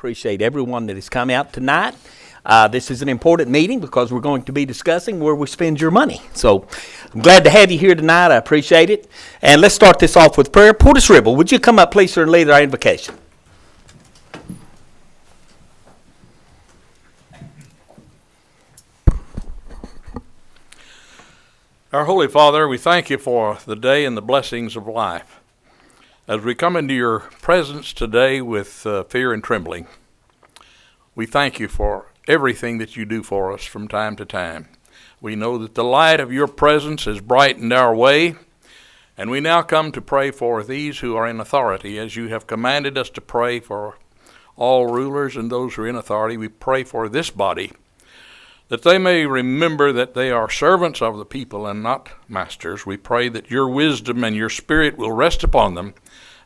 Appreciate everyone that has come out tonight. This is an important meeting because we're going to be discussing where we spend your money. So I'm glad to have you here tonight. I appreciate it. And let's start this off with prayer. Portis Ribble, would you come up, please, sir, and lead our invocation? Our Holy Father, we thank you for the day and the blessings of life. As we come into your presence today with fear and trembling, we thank you for everything that you do for us from time to time. We know that the light of your presence has brightened our way, and we now come to pray for these who are in authority, as you have commanded us to pray for all rulers and those who are in authority. We pray for this body, that they may remember that they are servants of the people and not masters. We pray that your wisdom and your spirit will rest upon them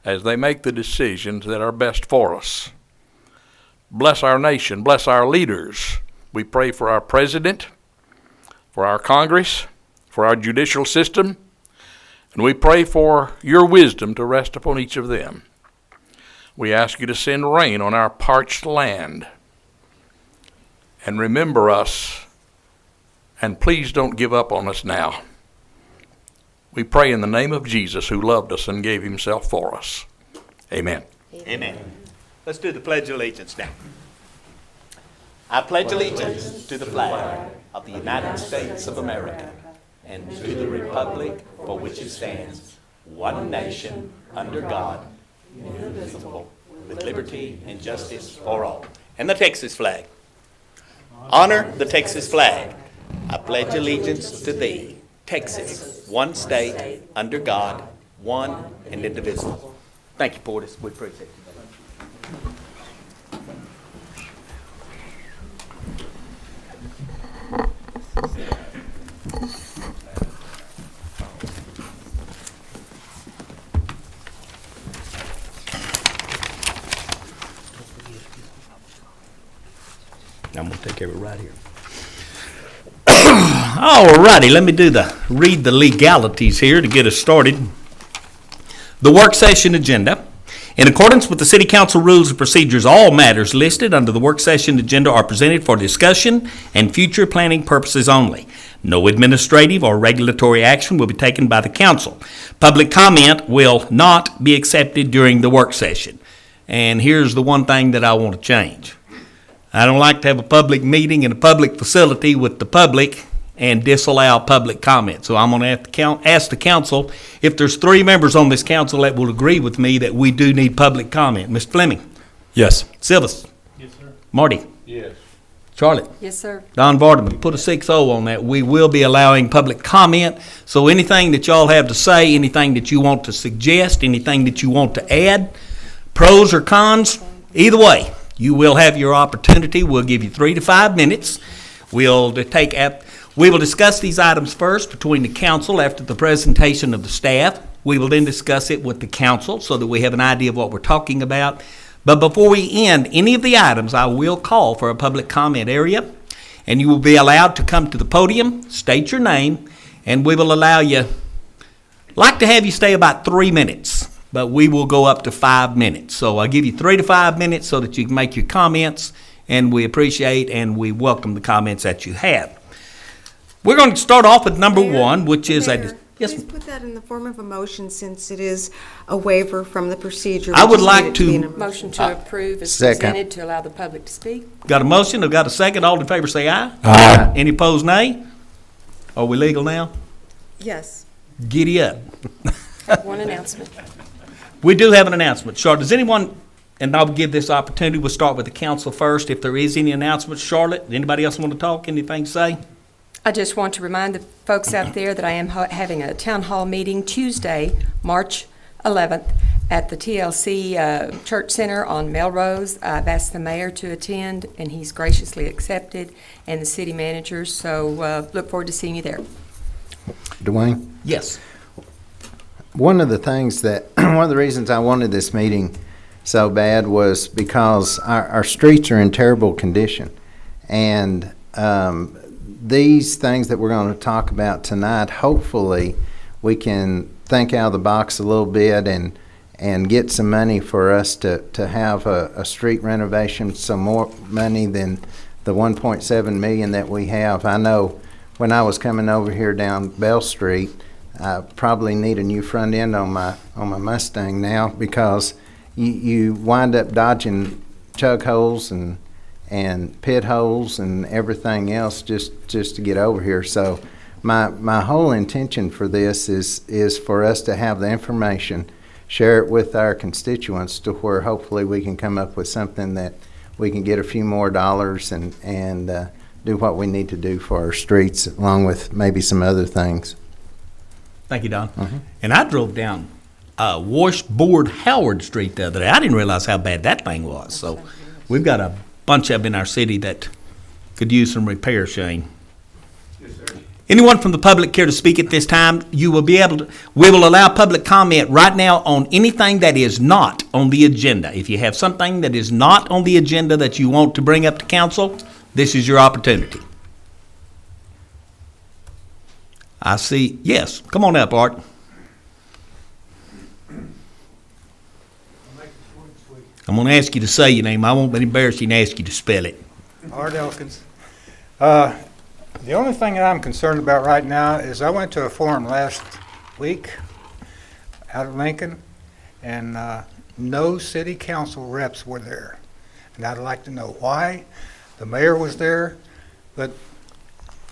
as they make the decisions that are best for us. Bless our nation, bless our leaders. We pray for our president, for our Congress, for our judicial system, and we pray for your wisdom to rest upon each of them. We ask you to send rain on our parched land. And remember us, and please don't give up on us now. We pray in the name of Jesus, who loved us and gave himself for us. Amen. Amen. Let's do the Pledge of Allegiance now. I pledge allegiance to the flag of the United States of America and to the republic for which it stands, one nation, under God, indivisible, with liberty and justice for all. And the Texas flag. Honor the Texas flag. I pledge allegiance to thee, Texas, one state, under God, one and indivisible. Thank you, Portis. We appreciate it. I'm going to take care of it right here. All righty, let me read the legalities here to get us started. The work session agenda. In accordance with the City Council rules and procedures, all matters listed under the work session agenda are presented for discussion and future planning purposes only. No administrative or regulatory action will be taken by the council. Public comment will not be accepted during the work session. And here's the one thing that I want to change. I don't like to have a public meeting in a public facility with the public and disallow public comment. So I'm going to have to ask the council if there's 3 members on this council that will agree with me that we do need public comment. Mr. Fleming? Yes. Silvas? Yes, sir. Marty? Yes. Charlotte? Yes, sir. Don Vardaman, put a 6-0 on that. We will be allowing public comment. So anything that y'all have to say, anything that you want to suggest, anything that you want to add, pros or cons, either way, you will have your opportunity. We'll give you 3 to 5 minutes. We will discuss these items first between the council after the presentation of the staff. We will then discuss it with the council so that we have an idea of what we're talking about. But before we end any of the items, I will call for a public comment area, and you will be allowed to come to the podium, state your name, and we will allow you, like to have you stay about 3 minutes, but we will go up to 5 minutes. So I'll give you 3 to 5 minutes so that you can make your comments, and we appreciate and we welcome the comments that you have. We're going to start off with number Mayor, 1, which is Mayor, yes. please put that in the form of a motion since it is a waiver from the procedure. I We would just like need it to- be in a Motion to approve is Second. presented to allow the public to speak. Got a motion? I've got a second. All in favor say aye. Aye. Any opposed, nay? Are we legal now? Yes. Giddy up. One announcement. We do have an announcement. Charlotte, does anyone, and I'll give this opportunity, we'll start with the council first. If there is any announcements, Charlotte, anybody else want to talk, anything to say? I just want to remind the folks out there that I am having a town hall meeting Tuesday, March 11th, at the TLC Church Center on Melrose. I've asked the mayor to attend, and he's graciously accepted, and the city manager, so look forward to seeing you there. Dwayne, Yes. one of the reasons I wanted this meeting so bad was because our streets are in terrible condition. And these things that we're going to talk about tonight, hopefully we can think out of the box a little bit and and get some money for us to have a street renovation, some more money than the 1.7 million that we have. I know when I was coming over here down Bell Street, I probably need a new front end on my Mustang now, because you wind up dodging chug holes and pit holes and everything else just to get over here. So my whole intention for this is for us to have the information, share it with our constituents, to where hopefully we can come up with something that we can get a few more dollars and do what we need to do for our streets, along with maybe some other things. Thank you, Don. And I drove down Washboard Howard Street the other day. I didn't realize how bad that thing was. So we've got a bunch of them in our city that could use some repair, Shane. Anyone from the public care to speak at this time? We will allow public comment right now on anything that is not on the agenda. If you have something that is not on the agenda that you want to bring up to council, this is your opportunity. I see, yes, come on up, Art. I'm going to ask you to say your name. I won't be embarrassed and ask you to spell it. Art Elkins. The only thing that I'm concerned about right now is I went to a forum last week out of Lincoln, and no city council reps were there. And I'd like to know why. The mayor was there, but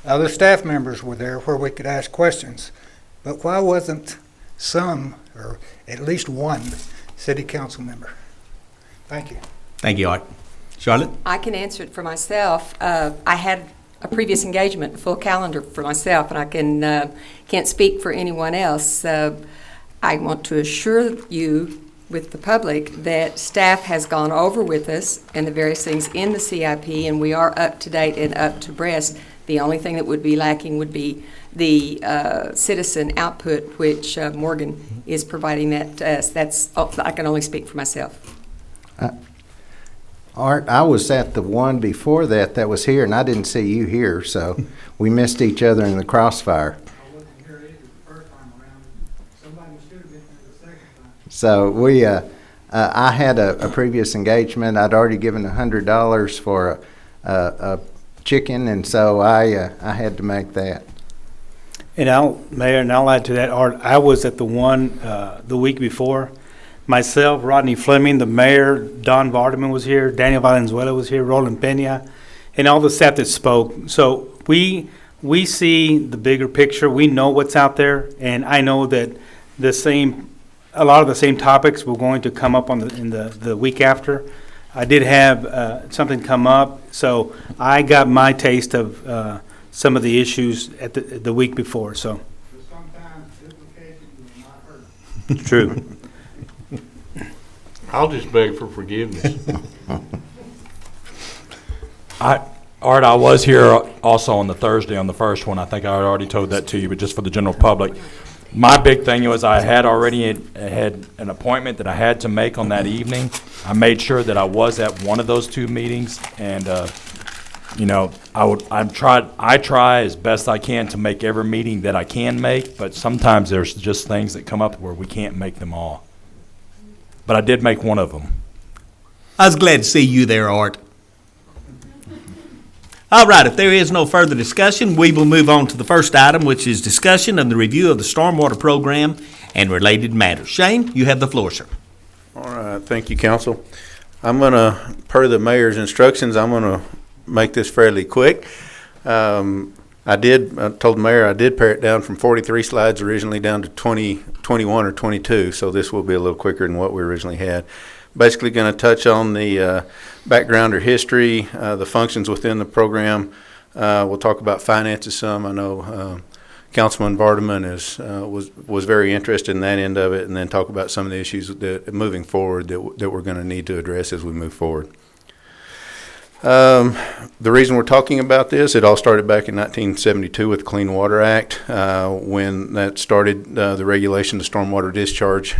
other staff members were there where we could ask questions. But why wasn't some, or at least one, city council member? Thank you. Thank you, Art. Charlotte? I can answer it for myself. I had a previous engagement, full calendar for myself, and I can't speak for anyone else. I want to assure you with the public that staff has gone over with us and the various things in the CIP, and we are up to date and up to breast. The only thing that would be lacking would be the citizen output, which Morgan is providing that to us. I can only speak for myself. Art, I was at the one before that was here, and I didn't see you here, so we missed each other in the crossfire. I wasn't here either the first time around. Somebody should have been here the second time. So I had a previous engagement. I'd already given $100 for a chicken, and so I had to make that. And Mayor, I'll add to that, Art, I was at the one the week before. Myself, Rodney Fleming, the mayor, Don Vardaman was here, Daniel Valenzuela was here, Roland Pena, and all the staff that spoke. So we see the bigger picture. We know what's out there, and I know that a lot of the same topics were going to come up in the week after. I did have something come up, so I got my taste of some of the issues at the week before. So Sometimes duplication will not hurt. true. I'll just beg for forgiveness. Art, I was here also on the Thursday on the first one. I think I already told that to you, but just for the general public. My big thing was I had already had an appointment that I had to make on that evening. I made sure that I was at one of those two meetings, and I try as best I can to make every meeting that I can make, but sometimes there's just things that come up where we can't make them all. But I did make one of them. I was glad to see you there, Art. All right, if there is no further discussion, we will move on to the first item, which is discussion of the review of the stormwater program and related matters. Shane, you have the floor, sir. All right, thank you, council. I'm going to, per the mayor's instructions, I'm going to make this fairly quick. I told the mayor I did pare it down from 43 slides originally down to 21 or 22, so this will be a little quicker than what we originally had. Basically going to touch on the background or history, the functions within the program. We'll talk about finances some. I know Councilman Vardaman was very interested in that end of it, and then talk about some of the issues that moving forward that we're going to need to address as we move forward. The reason we're talking about this, it all started back in 1972 with the Clean Water Act, when that started the regulation of stormwater discharge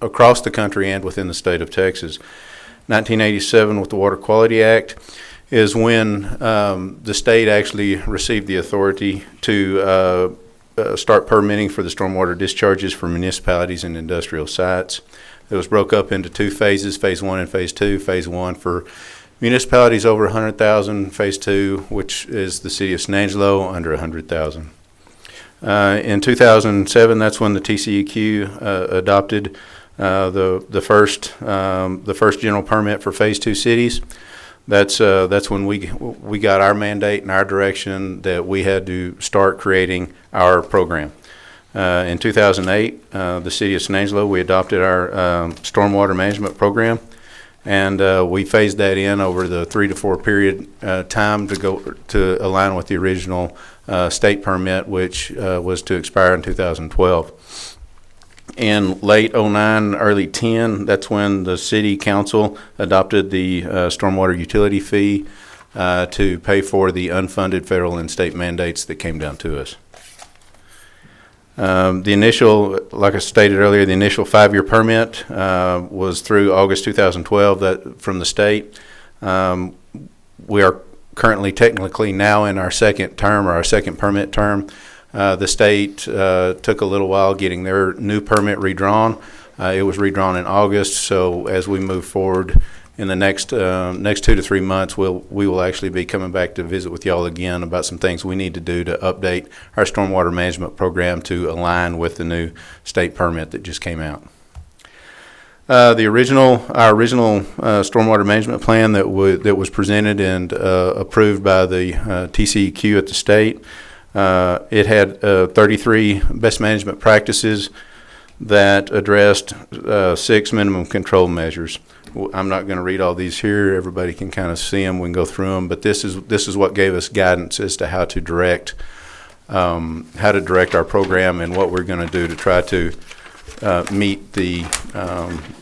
across the country and within the state of Texas. 1987 with the Water Quality Act is when the state actually received the authority to start permitting for the stormwater discharges for municipalities and industrial sites. It was broke up into two phases, Phase 1 and Phase 2. Phase 1 for municipalities over 100,000, Phase 2, which is the city of San Angelo, under 100,000. In 2007, that's when the TCEQ adopted the first general permit for Phase 2 cities. That's when we got our mandate and our direction that we had to start creating our program. In 2008, the city of San Angelo, we adopted our stormwater management program, and we phased that in over the 3 to 4 period time to align with the original state permit, which was to expire in 2012. In late 09, early 10, that's when the city council adopted the stormwater utility fee to pay for the unfunded federal and state mandates that came down to us. The initial, like I stated earlier, the initial 5-year permit was through August 2012 from the state. We are currently technically now in our second term, or our second permit term. The state took a little while getting their new permit redrawn. It was redrawn in August, so as we move forward in the next 2 to 3 months, we will actually be coming back to visit with y'all again about some things we need to do to update our stormwater management program to align with the new state permit that just came out. Our original stormwater management plan that was presented and approved by the TCEQ at the state, it had 33 best management practices that addressed 6 minimum control measures. I'm not going to read all these here. Everybody can kind of see them. We can go through them. But this is what gave us guidance as to how to direct our program and what we're going to do to try to meet the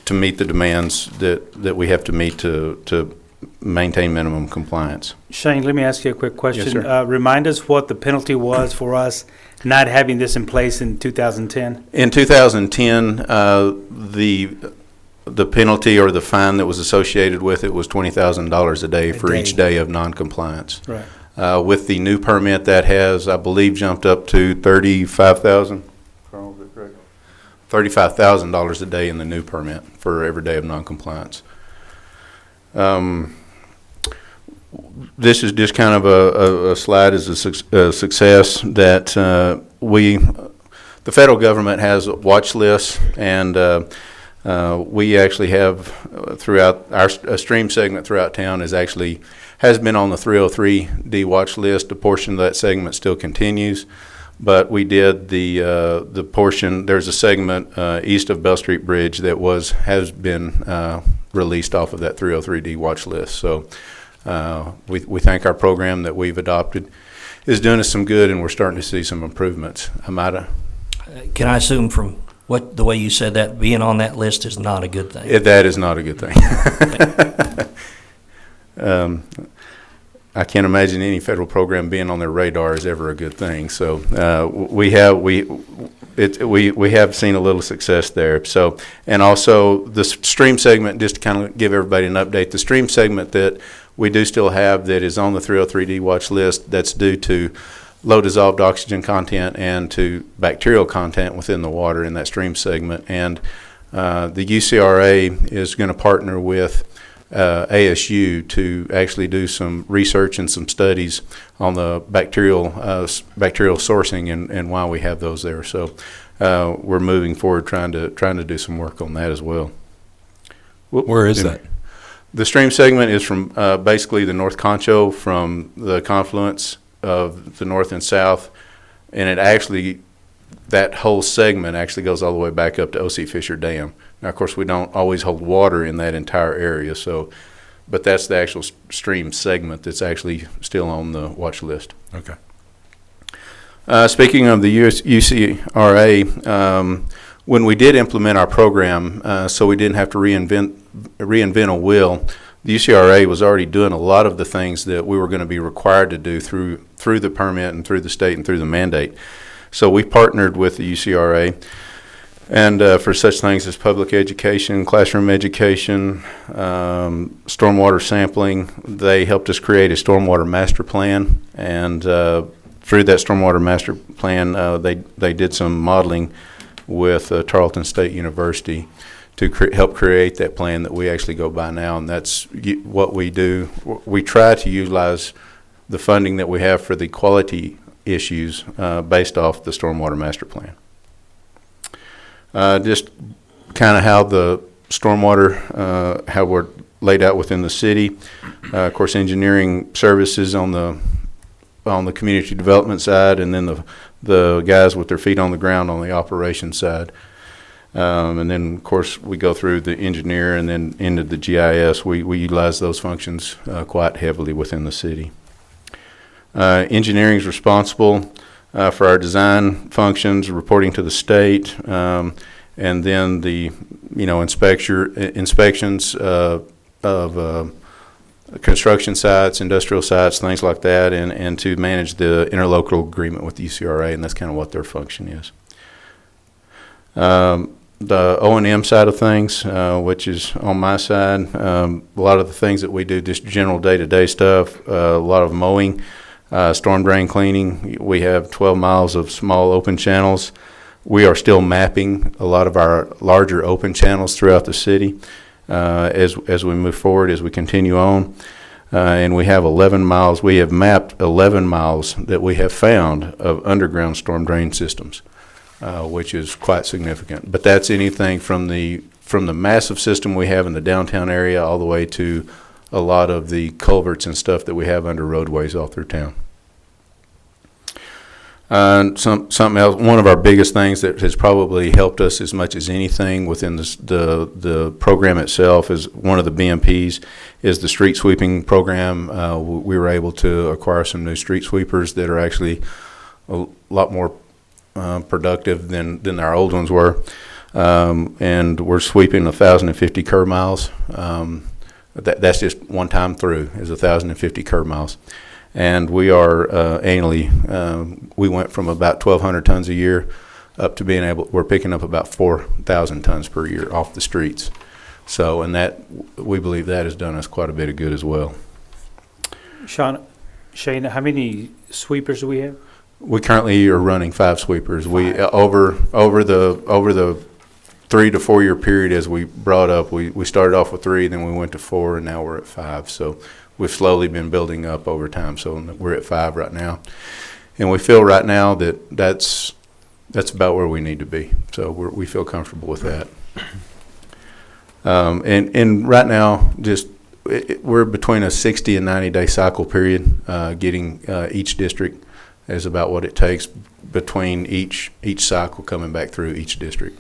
demands that we have to meet to maintain minimum compliance. Shane, let me ask you a quick question. Yes, sir. Remind us what the penalty was for us not having this in place in 2010. In 2010, the penalty or the fine that was associated with it was $20,000 a day for each day of noncompliance. Right. With the new permit, that has, I believe, jumped up to $35,000. Carl, is that correct? $35,000 a day in the new permit for every day of noncompliance. This is just kind of a slide as a success that the federal government has watch lists, and we actually have throughout our stream segment throughout town has been on the 303D watch list. A portion of that segment still continues, but we did the portion. There's a segment east of Bell Street Bridge that has been released off of that 303D watch list. So we think our program that we've adopted is doing us some good, and we're starting to see some improvements. Amada? Can I assume from the way you said that, being on that list is not a good thing? That is not a good thing. I can't imagine any federal program being on their radar is ever a good thing. So we have seen a little success there. So, and also the stream segment, just to kind of give everybody an update, the stream segment that we do still have that is on the 303D watch list, that's due to low dissolved oxygen content and to bacterial content within the water in that stream segment. And the UCRA is going to partner with ASU to actually do some research and some studies on the bacterial sourcing and why we have those there. So we're moving forward trying to do some work on that as well. Where is that? The stream segment is from basically the North Concho, from the confluence of the north and south, and that whole segment actually goes all the way back up to O.C. Fisher Dam. Now, of course, we don't always hold water in that entire area, but that's the actual stream segment that's actually still on the watch list. Okay. Speaking of the UCRA, when we did implement our program, so we didn't have to reinvent a wheel, the UCRA was already doing a lot of the things that we were going to be required to do through the permit and through the state and through the mandate. So we partnered with the UCRA, and for such things as public education, classroom education, stormwater sampling, they helped us create a stormwater master plan. And through that stormwater master plan, they did some modeling with Tarleton State University to help create that plan that we actually go by now, and that's what we do. We try to utilize the funding that we have for the quality issues based off the Stormwater Master Plan. Just kind of how the stormwater, how we're laid out within the city. Of course, engineering services on the community development side, and then the guys with their feet on the ground on the operations side. And then, of course, we go through the engineer and then into the GIS. We utilize those functions quite heavily within the city. Engineering is responsible for our design functions, reporting to the state, and then the inspections of construction sites, industrial sites, things like that, and to manage the interlocal agreement with the UCRA, and that's kind of what their function is. The O&M side of things, which is on my side, a lot of the things that we do, just general day-to-day stuff, a lot of mowing, storm drain cleaning. We have 12 miles of small open channels. We are still mapping a lot of our larger open channels throughout the city as we move forward, as we continue on. And we have 11 miles. We have mapped 11 miles that we have found of underground storm drain systems. Which is quite significant. But that's anything from the massive system we have in the downtown area all the way to a lot of the culverts and stuff that we have under roadways all through town. Something else, one of our biggest things that has probably helped us as much as anything within the program itself is one of the BMPs is the street sweeping program. We were able to acquire some new street sweepers that are actually a lot more productive than our old ones were, and we're sweeping 1,050 curb miles. That's just one time through is 1,050 curb miles, and we are annually we went from about 1,200 tons a year up to we're picking up about 4,000 tons per year off the streets. So, and that we believe that has done us quite a bit of good as well. Shane, how many sweepers do we have? We currently are running 5 sweepers. We over the 3 to 4 year period as we brought up, we started off with 3, then we went to 4, and now we're at 5. So we've slowly been building up over time. So we're at 5 right now, and we feel right now that that's about where we need to be. So we feel comfortable with that. And right now, we're between a 60 and 90 day cycle period. Getting each district is about what it takes between each cycle coming back through each district.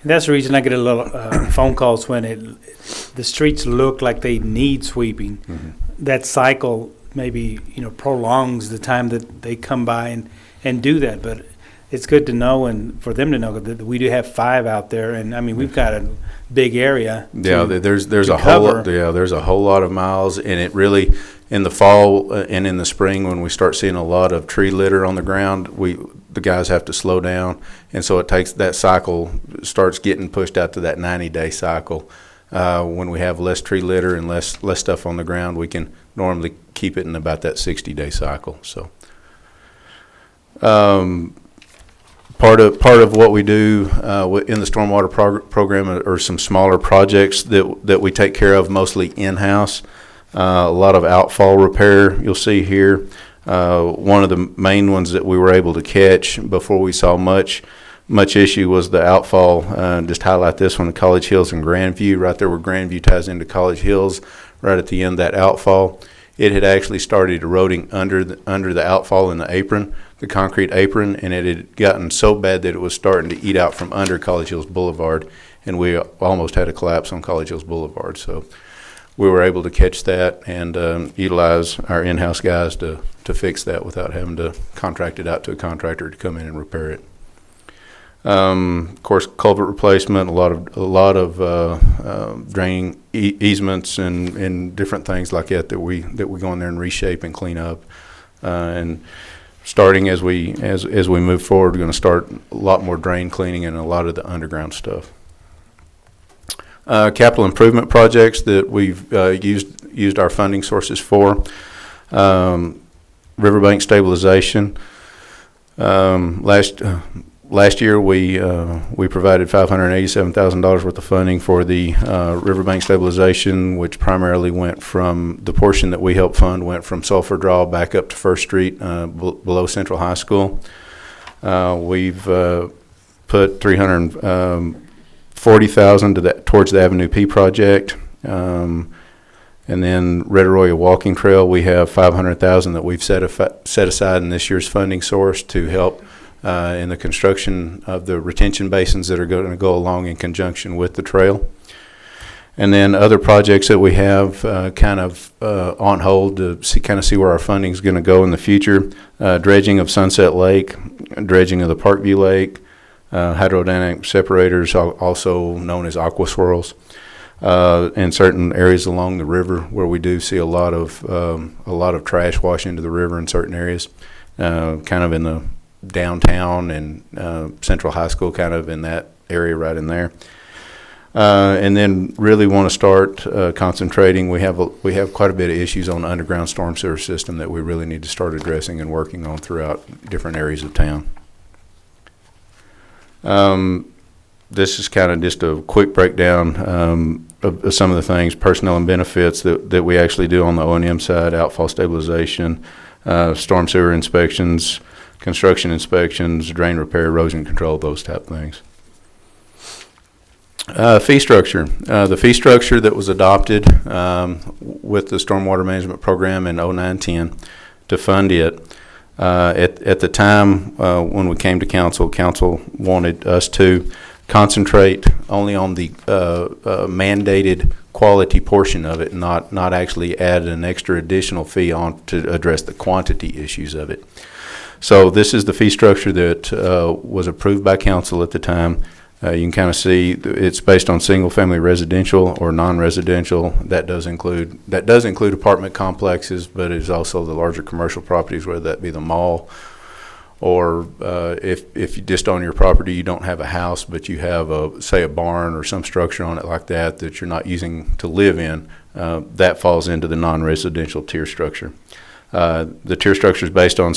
And that's the reason I get a little phone calls when the streets look like they need sweeping. Mm-hmm. That cycle maybe prolongs the time that they come by and do that. But it's good to know and for them to know that we do have 5 out there, and I mean we've got a big area. There's a whole lot of miles, and it really. In the fall and in the spring, when we start seeing a lot of tree litter on the ground, the guys have to slow down, and so it takes that cycle starts getting pushed out to that 90-day cycle. When we have less tree litter and less stuff on the ground, we can normally keep it in about that 60-day cycle. So, part of what we do in the stormwater program are some smaller projects that we take care of mostly in-house. A lot of outfall repair you'll see here. One of the main ones that we were able to catch before we saw much issue was the outfall. Just highlight this one, College Hills and Grandview, right there where Grandview ties into College Hills, right at the end of that outfall. It had actually started eroding under the outfall in the apron, the concrete apron, and it had gotten so bad that it was starting to eat out from under College Hills Boulevard, and we almost had a collapse on College Hills Boulevard. So we were able to catch that and utilize our in-house guys to fix that without having to contract it out to a contractor to come in and repair it. Of course, culvert replacement, a lot of draining easements and different things like that we go in there and reshape and clean up. And starting as we move forward, we're going to start a lot more drain cleaning and a lot of the underground stuff. Capital improvement projects that we've used our funding sources for. Riverbank stabilization. Last year, we provided $587,000 worth of funding for the riverbank stabilization, which primarily went from the portion that we helped fund went from Sulphur Draw back up to First Street below Central High School. We've put $340,000 towards the Avenue P project. And then Red Arroyo Walking Trail, we have $500,000 that we've set aside in this year's funding source to help in the construction of the retention basins that are going to go along in conjunction with the trail. And then other projects that we have on hold to see where our funding is going to go in the future. Dredging of Sunset Lake, dredging of the Parkview Lake, hydrodynamic separators, also known as aqua swirls. In certain areas along the river where we do see a lot of trash wash into the river in certain areas, kind of in the downtown and Central High School, kind of in that area right in there. And then really want to start concentrating. We have quite a bit of issues on the underground storm sewer system that we really need to start addressing and working on throughout different areas of town. This is kind of just a quick breakdown of some of the things, personnel and benefits that we actually do on the O&M side, outfall stabilization, storm sewer inspections, construction inspections, drain repair, erosion control, those type things. Fee structure. The fee structure that was adopted with the stormwater management program in 09-10 to fund it, at the time when we came to council wanted us to concentrate only on the mandated quality portion of it, not actually add an extra additional fee on to address the quantity issues of it. So this is the fee structure that was approved by council at the time. You can kind of see it's based on single-family residential or non-residential. That does include apartment complexes, but it's also the larger commercial properties, whether that be the mall, or if you just own your property, you don't have a house, but you have say a barn or some structure on it like that you're not using to live in. That falls into the non-residential tier structure. The tier structure is based on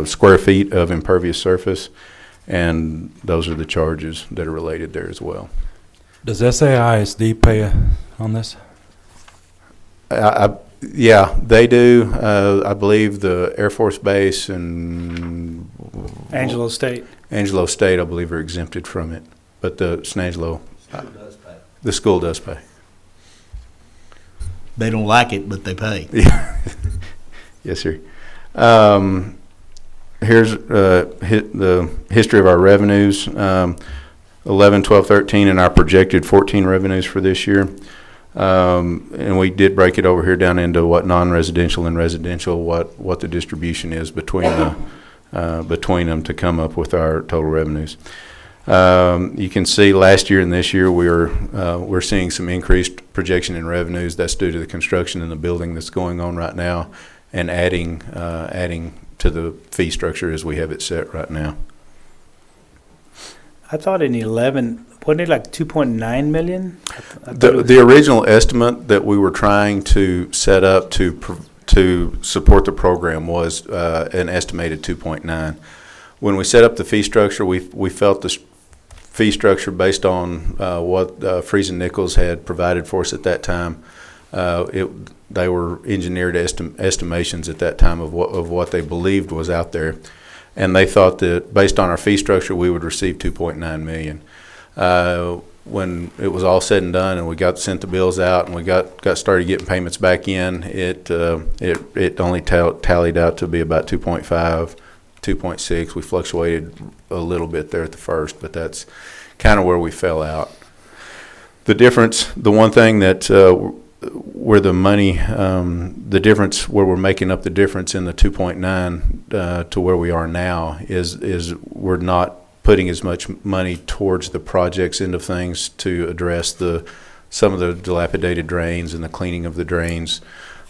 square feet of impervious surface, and those are the charges that are related there as well. Does SAISD pay on this? Yeah, they do. I believe the Air Force Base and Angelo State, I believe, are exempted from it, but the Snangelo, the school does pay. They don't like it, but they pay. Yeah. Yes, sir. Here's the history of our revenues, 11, 12, 13, and our projected 14 revenues for this year. And we did break it over here down into what non-residential and residential, what the distribution is between them to come up with our total revenues. You can see last year and this year we're seeing some increased projection in revenues. That's due to the construction in the building that's going on right now, and adding to the fee structure as we have it set right now. I thought in 11, wasn't it like 2.9 million? The original estimate that we were trying to set up to support the program was an estimated 2.9. When we set up the fee structure, we felt the fee structure based on what Friesen Nichols had provided for us at that time. They were engineered estimations at that time of what they believed was out there, and they thought that based on our fee structure we would receive 2.9 million. When it was all said and done and we sent the bills out and we got started getting payments back in, it only tallied out to be about 2.5, 2.6. We fluctuated a little bit there at the first, but that's kind of where we fell out. The difference, the one thing that where the money, the difference where we're making up the difference in the 2.9 to where we are now is we're not putting as much money towards the projects end of things to address some of the dilapidated drains and the cleaning of the drains,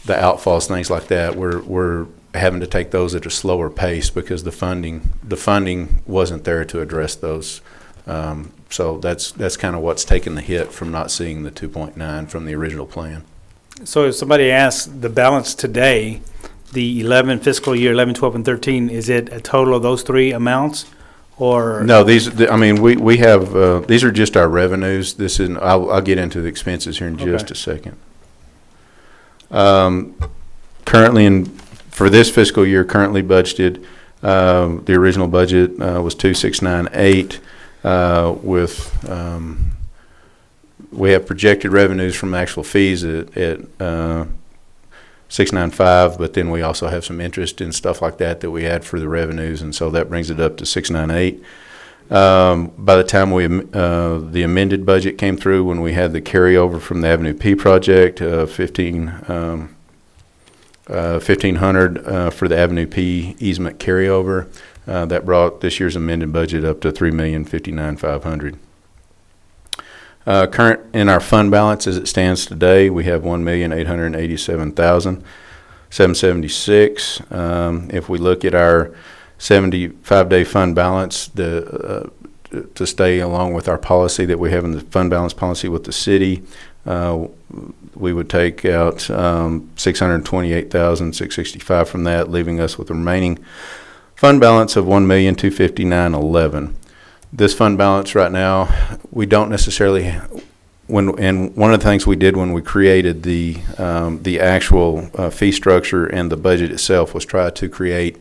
the outfalls, things like that. We're having to take those at a slower pace because the funding wasn't there to address those. So that's kind of what's taken the hit from not seeing the 2.9 from the original plan. So if somebody asks the balance today the 11 fiscal year, 11, 12, and 13, is it a total of those three amounts? Or? No, we have, these are just our revenues. This is, I'll get into the expenses here in just Okay. a second. Currently for this fiscal year, currently budgeted, the original budget was 2,698 we have projected revenues from actual fees at 695, but then we also have some interest and stuff like that we add for the revenues, and so that brings it up to 698. By the time the amended budget came through, when we had the carryover from the Avenue P project, 1,500 for the Avenue P easement carryover, that brought this year's amended budget up to $3,059,500. Current in our fund balance as it stands today, we have $1,887,776. If we look at our 75-day fund balance, to stay along with our policy that we have in the fund balance policy with the city, we would take out $628,665 from that, leaving us with a remaining fund balance of $1,259,011. This fund balance right now, we don't necessarily, and one of the things we did when we created the actual fee structure and the budget itself was try to create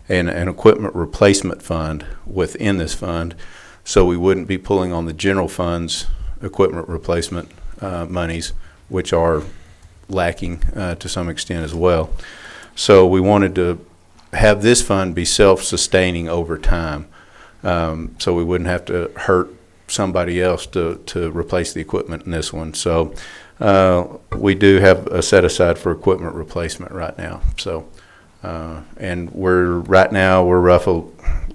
an equipment replacement fund within this fund, so we wouldn't be pulling on the general fund's equipment replacement monies, which are lacking to some extent as well. So we wanted to have this fund be self-sustaining over time. So we wouldn't have to hurt somebody else to replace the equipment in this one. So we do have a set aside for equipment replacement right now. So and we're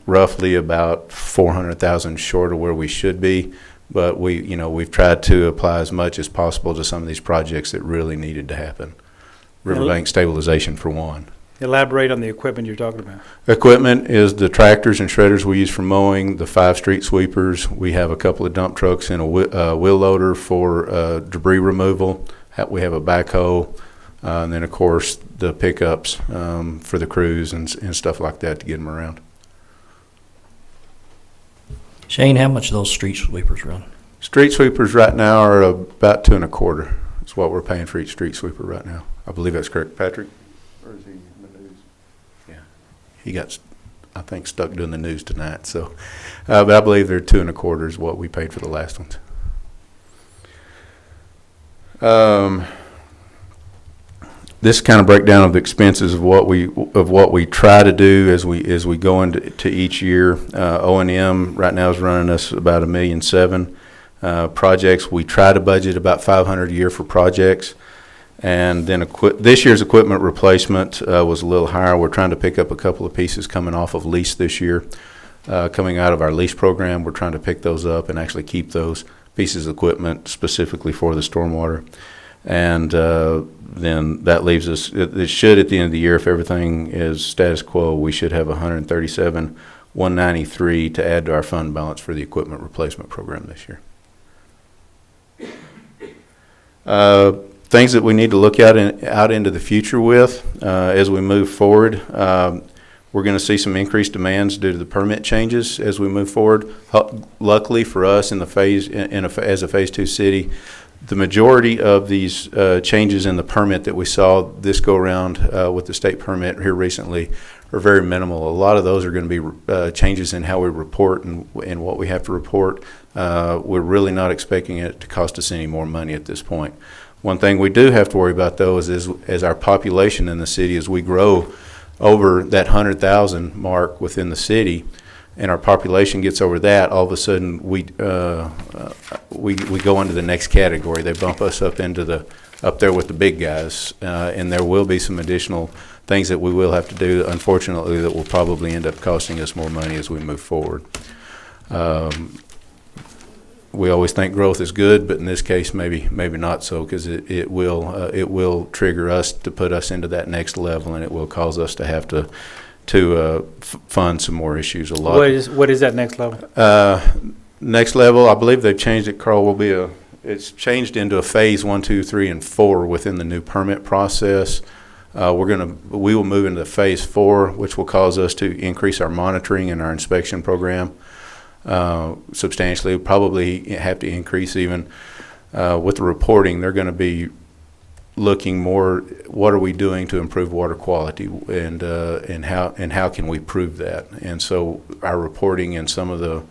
roughly about 400,000 short of where we should be, but we've tried to apply as much as possible to some of these projects that really needed to happen. Riverbank stabilization for one. Elaborate on the equipment you're talking about. Equipment is the tractors and shredders we use for mowing, the 5 street sweepers. We have a couple of dump trucks and a wheel loader for debris removal. We have a backhoe, and then of course the pickups for the crews and stuff like that to get them around. Shane, how much do those street sweepers run? Street sweepers right now are about $2.25. That's what we're paying for each street sweeper right now. I believe that's correct, Patrick. Or is he in the news? Yeah, he got, I think, stuck doing the news tonight. So, but I believe they're $2.25 is what we paid for the last ones. This kind of breakdown of the expenses of what we try to do as we go into each year. O&M right now is running us about $1.7 million. Projects, we try to budget about $500 a year for projects. And then this year's equipment replacement was a little higher. We're trying to pick up a couple of pieces coming off of lease this year. Coming out of our lease program, we're trying to pick those up and actually keep those pieces of equipment specifically for the stormwater. And then that leaves us, it should at the end of the year, if everything is status quo, we should have $137,193 to add to our fund balance for the equipment replacement program this year. Things that we need to look out into the future with as we move forward. We're going to see some increased demands due to the permit changes as we move forward. Luckily for us, as a Phase 2 city, the majority of these changes in the permit that we saw this go around with the state permit here recently are very minimal. A lot of those are going to be changes in how we report and what we have to report. We're really not expecting it to cost us any more money at this point. One thing we do have to worry about, though, is as our population in the city, as we grow over that 100,000 mark within the city, and our population gets over that, all of a sudden we go into the next category. They bump us up there with the big guys, and there will be some additional things that we will have to do, unfortunately, that will probably end up costing us more money as we move forward. We always think growth is good, but in this case, maybe not so, because it will trigger us to put us into that next level, and it will cause us to have to fund some more issues. A lot. What is that next level? Next level, I believe they've changed it, Carl. It's changed into a phase 1, 2, 3, and 4 within the new permit process. We will move into phase 4, which will cause us to increase our monitoring and our inspection program substantially. We'll probably have to increase even with the reporting. They're going to be looking more, what are we doing to improve water quality, and how can we prove that? And so our reporting and some of the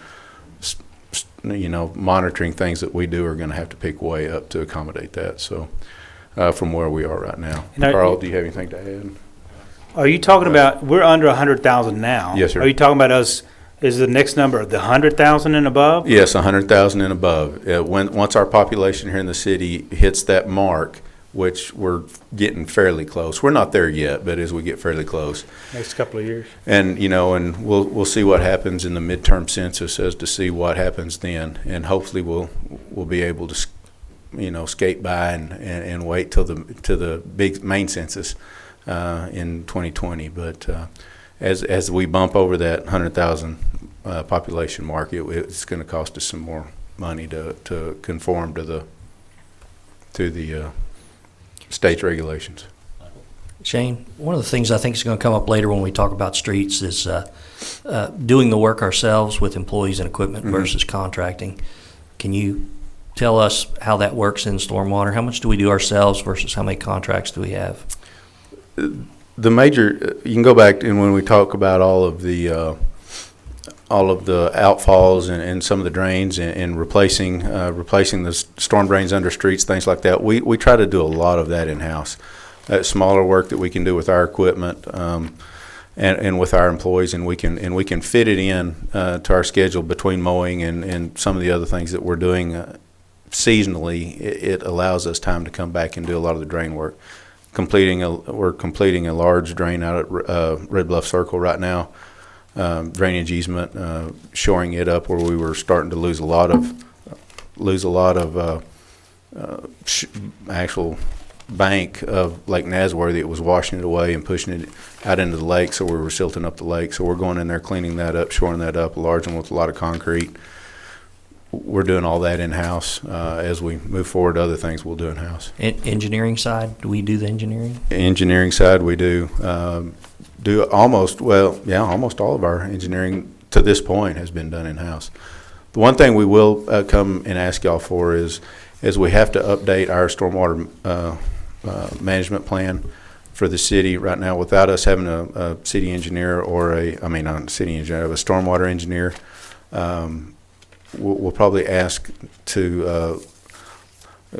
monitoring things that we do are going to have to pick way up to accommodate that. So from where we are right now. Carl, do you have anything to add? Are you talking about, we're under 100,000 now? Yes, sir. Are you talking about us, is the next number the 100,000 and above? Yes, 100,000 and above. Once our population here in the city hits that mark, which we're getting fairly close. We're not there yet, but as we get fairly close. Next couple of years. And, and we'll see what happens in the midterm census as to see what happens then. And hopefully we'll be able to, skate by and wait till the big main census in 2020. But as we bump over that 100,000 population mark, it's going to cost us some more money to conform to the state's regulations. Shane, one of the things I think is going to come up later when we talk about streets is doing the work ourselves with employees and equipment versus contracting. Can you tell us how that works in stormwater? How much do we do ourselves versus how many contracts do we have? The major, you can go back and when we talk about all of the outfalls and some of the drains and replacing the storm drains under streets, things like that. We try to do a lot of that in-house. That smaller work that we can do with our equipment and with our employees, and we can fit it in to our schedule between mowing and some of the other things that we're doing seasonally. It allows us time to come back and do a lot of the drain work. We're completing a large drain out at Red Bluff Circle right now. Drainage easement, shoring it up where we were starting to lose a lot of actual bank of Lake Nasworthy. It was washing it away and pushing it out into the lake, so we were silting up the lake. So we're going in there, cleaning that up, shoring that up, a large one with a lot of concrete. We're doing all that in-house. As we move forward, other things we'll do in-house. Engineering side, do we do the engineering? Engineering side, we do. Almost all of our engineering to this point has been done in-house. The one thing we will come and ask y'all for is we have to update our stormwater management plan for the city right now. Without us having a city engineer or a stormwater engineer, we'll probably ask to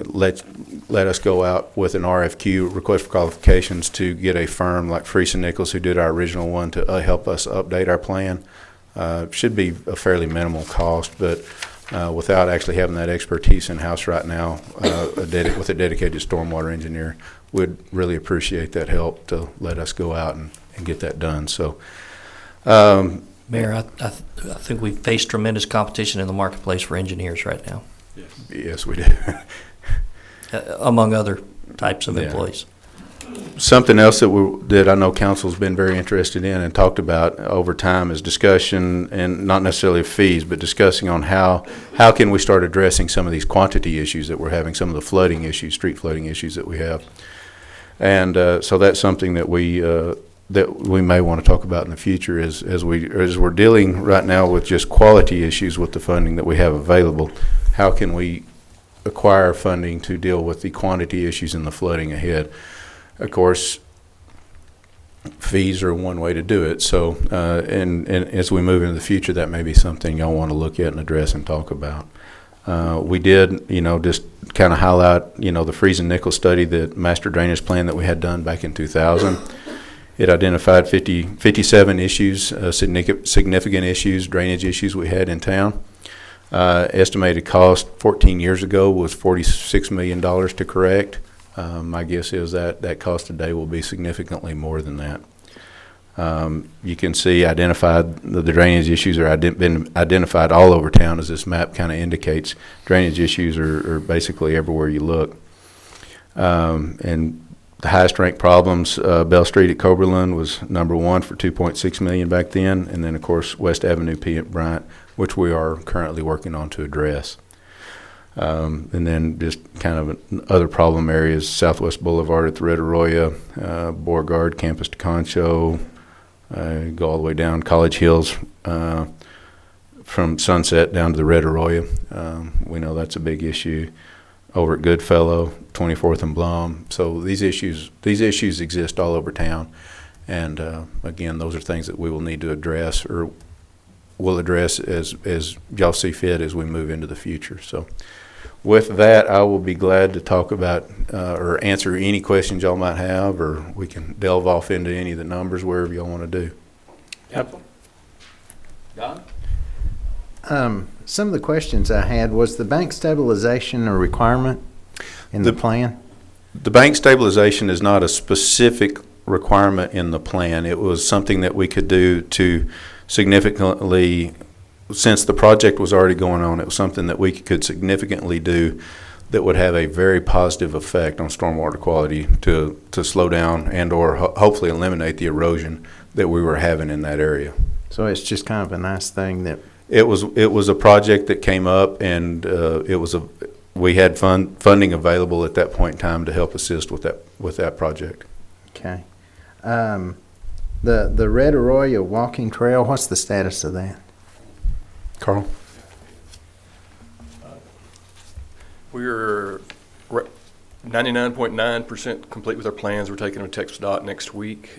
let us go out with an RFQ, request for qualifications, to get a firm like Freese & Nichols, who did our original one, to help us update our plan. Should be a fairly minimal cost, but without actually having that expertise in-house right now, with a dedicated stormwater engineer, we'd really appreciate that help to let us go out and get that done. So, Mayor, I think we face tremendous competition in the marketplace for engineers right now. Yes, we do. Among other types of employees. Something else that I know council's been very interested in and talked about over time is discussion, and not necessarily of fees, but discussing on how can we start addressing some of these quantity issues that we're having, some of the flooding issues, street flooding issues that we have. And so that's something that we may want to talk about in the future as we're dealing right now with just quality issues with the funding that we have available. How can we acquire funding to deal with the quantity issues and the flooding ahead? Of course, fees are one way to do it. So, and as we move into the future, that may be something y'all want to look at and address and talk about. We did, just kind of highlight, the Freese & Nichols study, the master drainage plan that we had done back in 2000. It identified 57 issues, significant issues, drainage issues we had in town. Estimated cost 14 years ago was $46 million to correct. My guess is that cost today will be significantly more than that. You can see the drainage issues are been identified all over town, as this map kind of indicates. Drainage issues are basically everywhere you look. And the highest ranked problems, Bell Street at Coberland was number one for $2.6 million back then, and then of course West Avenue P at Bryant, which we are currently working on to address. And then just kind of other problem areas, Southwest Boulevard at the Red Arroyo, Beauregard, Campus de Concho, go all the way down College Hills, from Sunset down to the Red Arroyo. We know that's a big issue. Over at Goodfellow, 24th and Blum. So these issues exist all over town. And again, those are things that we will need to address, or will address as y'all see fit as we move into the future. So with that, I will be glad to talk about or answer any questions y'all might have, or we can delve off into any of the numbers, wherever y'all want to do. Yep. Don? Some of the questions I had, was the bank stabilization a requirement in the plan? The bank stabilization is not a specific requirement in the plan. It was something that we could do to significantly, since the project was already going on, it was something that we could significantly do that would have a very positive effect on stormwater quality to slow down and or hopefully eliminate the erosion that we were having in that area. So it's just kind of a nice thing that... It was a project that came up, and we had funding available at that point in time to help assist with that project. Okay. The Red Arroyo walking trail, what's the status of that? Carl? We're 99.9% complete with our plans. We're taking them to TxDOT next week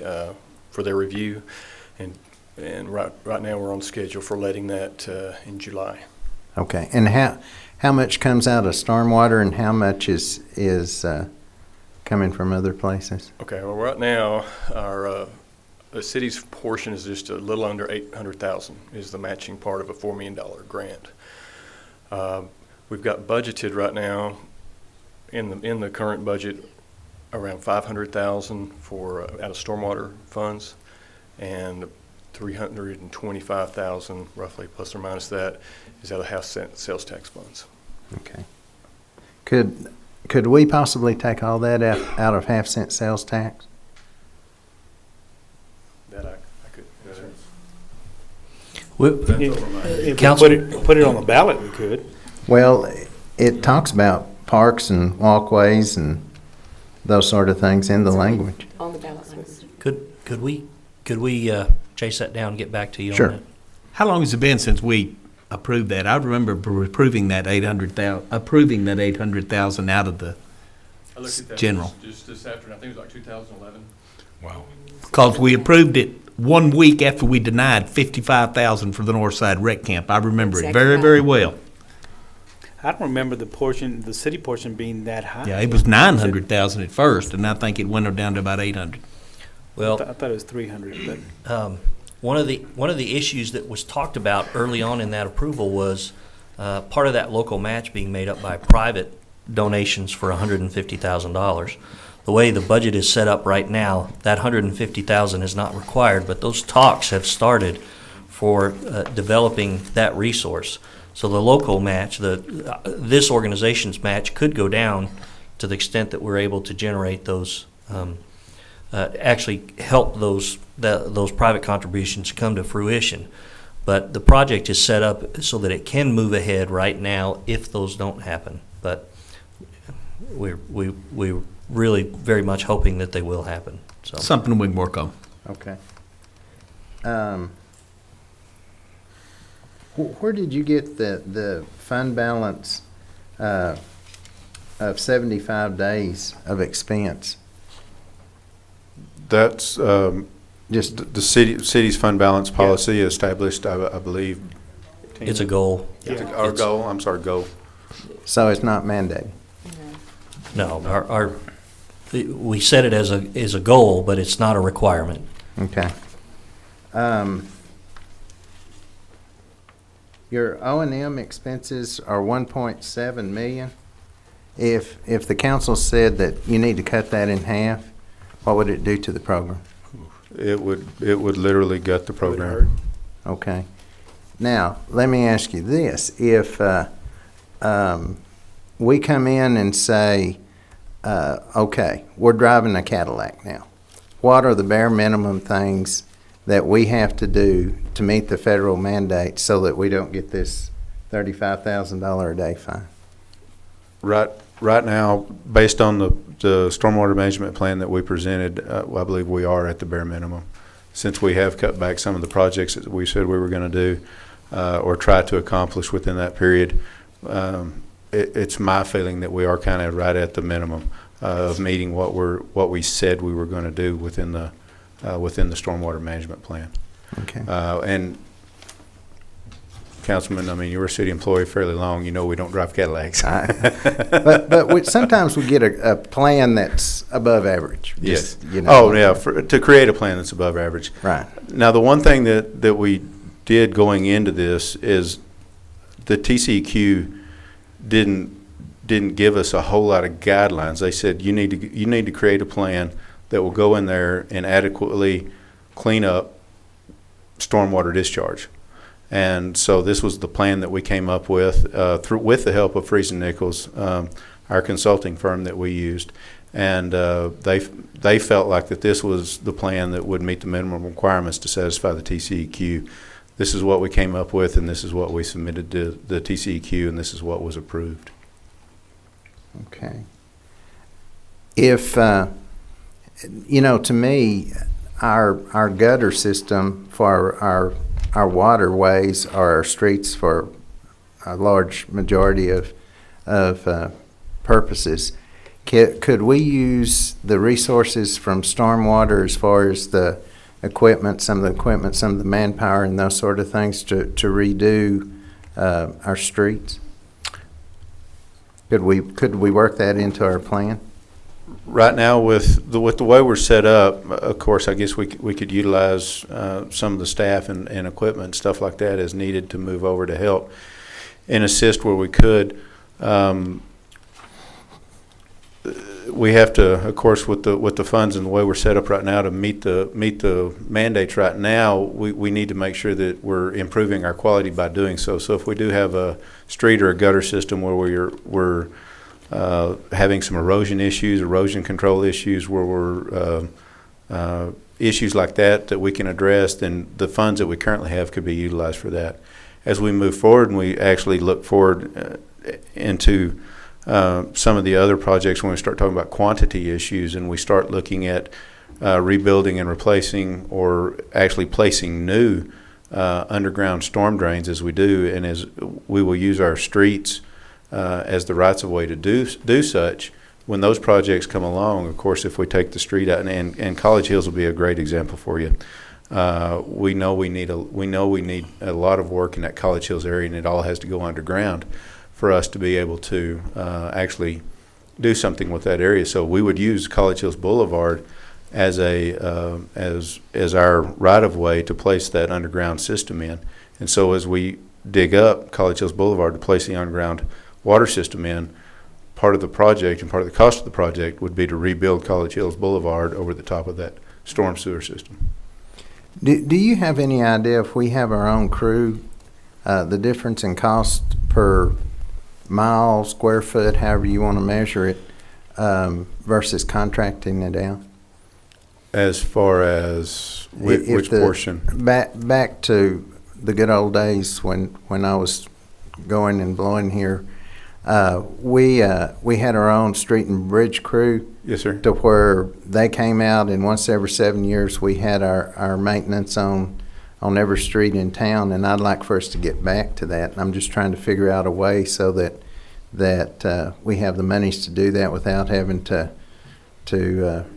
for their review, and right now we're on schedule for letting that in July. Okay. And how much comes out of stormwater, and how much is coming from other places? Okay. Well, right now the city's portion is just a little under $800,000 is the matching part of a $4 million grant. We've got budgeted right now in the current budget around $500,000 for out of stormwater funds, and $325,000 roughly plus or minus that is out of half-cent sales tax funds. Okay. Could we possibly take all that out of half-cent sales tax? That I could. If Council- we put it on the ballot, we could. Well, it talks about parks and walkways and those sort of things in the language. On the ballot. Could we chase that down and get back to you Sure. on it? How long has it been since we approved that? I remember approving that 800,000 out of the I looked at that general. just this afternoon. I think it was like 2011. Wow. Because we approved it 1 week after we denied 55,000 for the North Side Rec Camp. I remember it very, very well. I don't remember the city portion being that high. Yeah, it was 900,000 at first, and I think it went down to about 800. Well, I thought it was 300, but one of the issues that was talked about early on in that approval was part of that local match being made up by private donations for $150,000. The way the budget is set up right now, that $150,000 is not required, but those talks have started for developing that resource. So the local match, this organization's match, could go down to the extent that we're able to generate those, actually help those private contributions come to fruition. But the project is set up so that it can move ahead right now if those don't happen. But we're really very much hoping that they will happen. So Something we can work on. Okay. Where did you get the fund balance of 75 days of expense? That's Just the city's fund balance policy established, I believe. it's a goal. Our goal, I'm sorry, goal. so it's not mandated. No, we set it as a goal, but it's not a requirement. Okay. Your O&M expenses are 1.7 million. If the council said that you need to cut that in half, what would it do to the program? It would literally gut the program. Okay. Now, let me ask you this. If we come in and say, okay, we're driving a Cadillac now, what are the bare minimum things that we have to do to meet the federal mandate so that we don't get this $35,000 a day fine? right now, based on the stormwater management plan that we presented, I believe we are at the bare minimum. Since we have cut back some of the projects that we said we were going to do or try to accomplish within that period, it's my feeling that we are kind of right at the minimum of meeting what we said we were going to do within the stormwater management plan. Okay. And Councilman, I mean, you were a city employee fairly long. You know we don't drive Cadillacs. But sometimes we get a plan that's above average. Yes. Just, you know. Oh, yeah, to create a plan that's above average. Right. Now, the one thing that we did going into this is the TCEQ didn't give us a whole lot of guidelines. They said you need to create a plan that will go in there and adequately clean up stormwater discharge. And so this was the plan that we came up with with the help of Freese and Nichols, our consulting firm that we used. And they felt like that this was the plan that would meet the minimum requirements to satisfy the TCEQ. This is what we came up with, and this is what we submitted to the TCEQ, and this is what was approved. Okay. If, to me, our gutter system for our waterways or our streets for a large majority of purposes, could we use the resources from stormwater as far as the equipment, some of the manpower and those sort of things to redo our streets? Could we work that into our plan? Right now, with the way we're set up, of course, I guess we could utilize some of the staff and equipment and stuff like that as needed to move over to help and assist where we could. We have to, of course, with the funds and the way we're set up right now to meet the mandates right now, we need to make sure that we're improving our quality by doing so. So if we do have a street or a gutter system where we're having some erosion control issues, where we're issues like that we can address, then the funds that we currently have could be utilized for that. As we move forward and we actually look forward into some of the other projects, when we start talking about quantity issues and we start looking at rebuilding and replacing or actually placing new underground storm drains as we do, and as we will use our streets as the rights of way to do such. When those projects come along, of course, if we take the street out, and College Hills will be a great example for you. We know we need a lot of work in that College Hills area, and it all has to go underground for us to be able to actually do something with that area. So we would use College Hills Boulevard as our right of way to place that underground system in. And so as we dig up College Hills Boulevard to place the underground water system in, part of the project and part of the cost of the project would be to rebuild College Hills Boulevard over the top of that storm sewer system. Do you have any idea, if we have our own crew, the difference in cost per mile, square foot, however you want to measure it, versus contracting it out? As far as which portion? Back to the good old days when I was going and blowing here, we had our own street and bridge crew. Yes, sir. To where they came out, and once every 7 years we had our maintenance on every street in town, and I'd like for us to get back to that. And I'm just trying to figure out a way so that we have the monies to do that without having to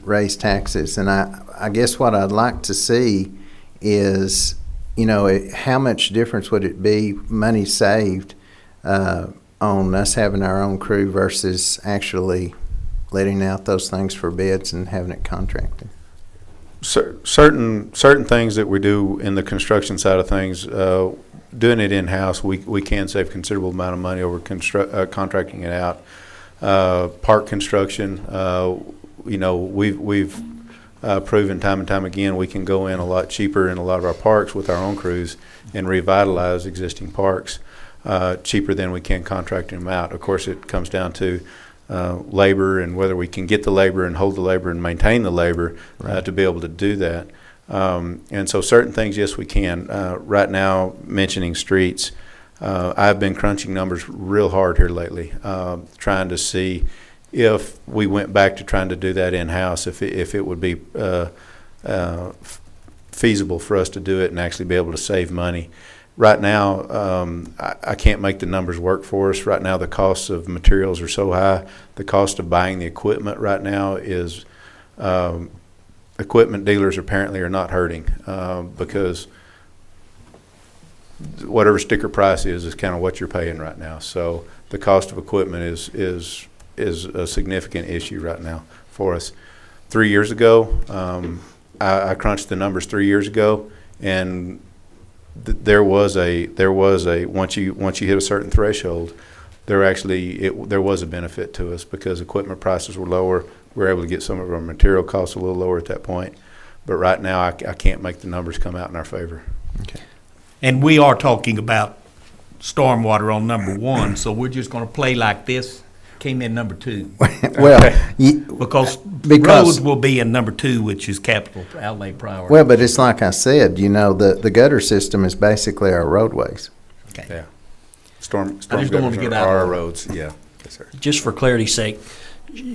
raise taxes. And I guess what I'd like to see is, how much difference would it be, money saved on us having our own crew versus actually letting out those things for bids and having it contracted? Certain things that we do in the construction side of things, doing it in-house, we can save considerable amount of money over contracting it out. Park construction, we've proven time and time again we can go in a lot cheaper in a lot of our parks with our own crews and revitalize existing parks cheaper than we can contracting them out. Of course, it comes down to labor and whether we can get the labor and hold the labor and maintain the labor to be able to do that. And so certain things, yes, we can. Right now, mentioning streets, I've been crunching numbers real hard here lately, trying to see if we went back to trying to do that in-house, if it would be feasible for us to do it and actually be able to save money. Right now, I can't make the numbers work for us. Right now, the costs of materials are so high. The cost of buying the equipment right now is, equipment dealers apparently are not hurting because whatever sticker price is kind of what you're paying right now. So the cost of equipment is a significant issue right now for us. 3 years ago, I crunched the numbers 3 years ago, and there was a once you hit a certain threshold, there was a benefit to us because equipment prices were lower. We were able to get some of our material costs a little lower at that point. But right now, I can't make the numbers come out in our favor. Okay. And we are talking about stormwater on number one, so we're just gonna play like this. Came in number two. Well, Because roads will be in number two, which is capital outlay priority. well, but it's like I said, the gutter system is basically our roadways. Okay. Yeah. Storm I just don't want to gutters get are out our of it. roads. Yeah. Yes, sir. Just for clarity's sake,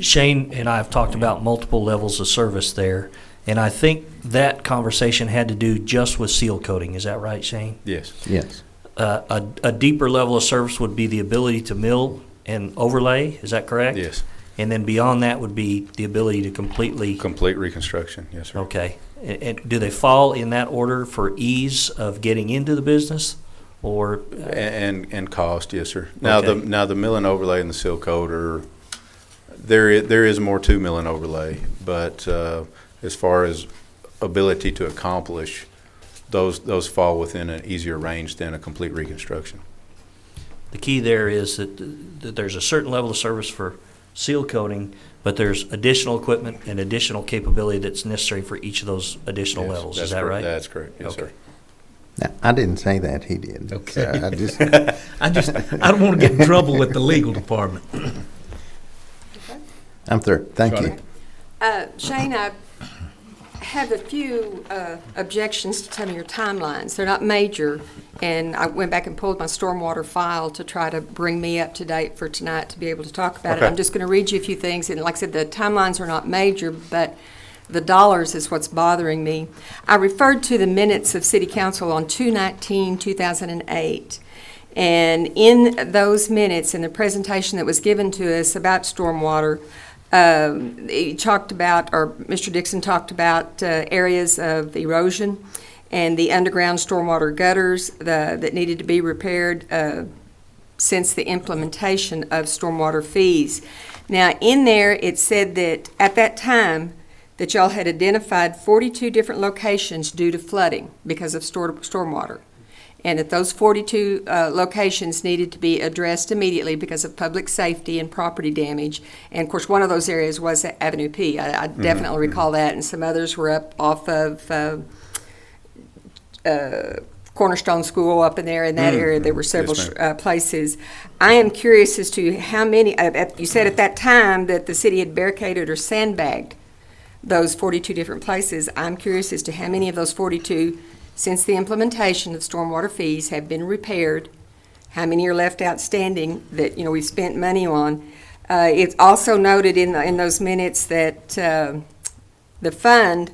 Shane and I have talked about multiple levels of service there, and I think that conversation had to do just with seal coating. Is that right, Shane? Yes. Yes. A deeper level of service would be the ability to mill and overlay. Is that correct? Yes. And then beyond that would be the ability to completely. Complete reconstruction. Yes, sir. Okay. And do they fall in that order for ease of getting into the business, or? And cost, yes, sir. Now Okay. the mill and overlay and the seal coat there is more to mill and overlay, but as far as ability to accomplish, those fall within an easier range than a complete reconstruction. The key there is that there's a certain level of service for seal coating, but there's additional equipment and additional capability that's necessary for each of those additional Yes, levels. that's Is that correct. right? That's correct. Yes, Okay. sir. Now, I didn't say that, he did. Okay. So I don't want to get in trouble with the legal department. I'm through. Thank you. Shane, I have a few objections to some of your timelines. They're not major, and I went back and pulled my stormwater file to try to bring me up to date for tonight to be able to talk about it. Okay. I'm just going to read you a few things, and like I said, the timelines are not major, but the dollars is what's bothering me. I referred to the minutes of City Council on 2/19/2008. And in those minutes, in the presentation that was given to us about stormwater, he talked about, or Mr. Dixon talked about areas of erosion and the underground stormwater gutters that needed to be repaired since the implementation of stormwater fees. Now, in there, it said that at that time, that y'all had identified 42 different locations due to flooding because of stormwater. And that those 42 locations needed to be addressed immediately because of public safety and property damage. And of course, one of those areas was Avenue P. I definitely recall that, and some others were up off of Cornerstone School up in there. In that area, there were several Yes, places. I am curious as to how many, you said at that time that the city had barricaded or sandbagged those 42 different places. I'm curious as to how many of those 42 since the implementation of stormwater fees have been repaired, how many are left outstanding that, we've spent money on. It's also noted in those minutes that to fund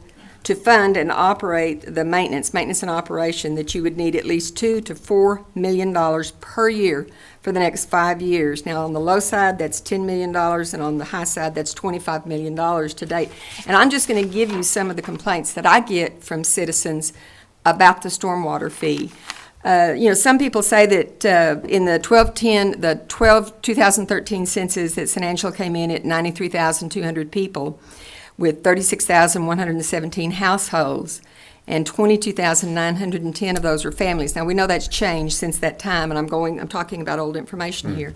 and operate the maintenance and operation, that you would need at least $2 to $4 million per year for the next 5 years. Now, on the low side, that's $10 million, and on the high side, that's $25 million to date. And I'm just going to give you some of the complaints that I get from citizens about the stormwater fee. Some people say that in the 2013 census that San Angelo came in at 93,200 people with 36,117 households, and 22,910 of those are families. Now, we know that's changed since that time, and I'm talking about old information here.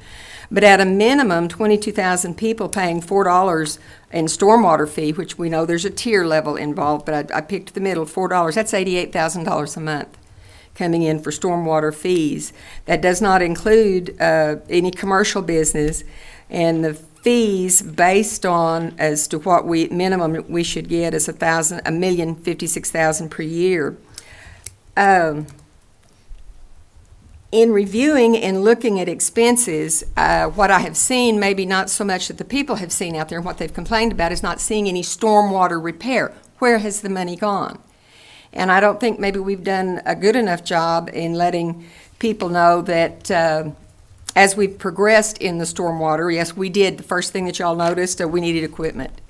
But at a minimum, 22,000 people paying $4 in stormwater fee, which we know there's a tier level involved, but I picked the middle, $4. That's $88,000 a month coming in for stormwater fees. That does not include any commercial business, and the fees based on as to what minimum we should get is $1,056,000 per year. in reviewing and looking at expenses, what I have seen, maybe not so much that the people have seen out there, and what they've complained about is not seeing any stormwater repair. Where has the money gone? And I don't think maybe we've done a good enough job in letting people know that as we've progressed in the stormwater, yes, we did. The first thing that y'all noticed, we needed equipment.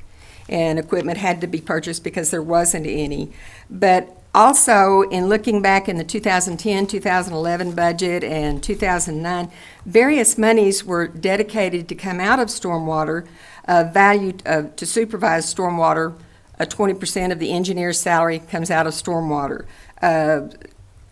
And equipment had to be purchased because there wasn't any. But also, in looking back in the 2010, 2011 budget and 2009, various monies were dedicated to come out of stormwater, valued to supervise stormwater. 20% of the engineer's salary comes out of stormwater.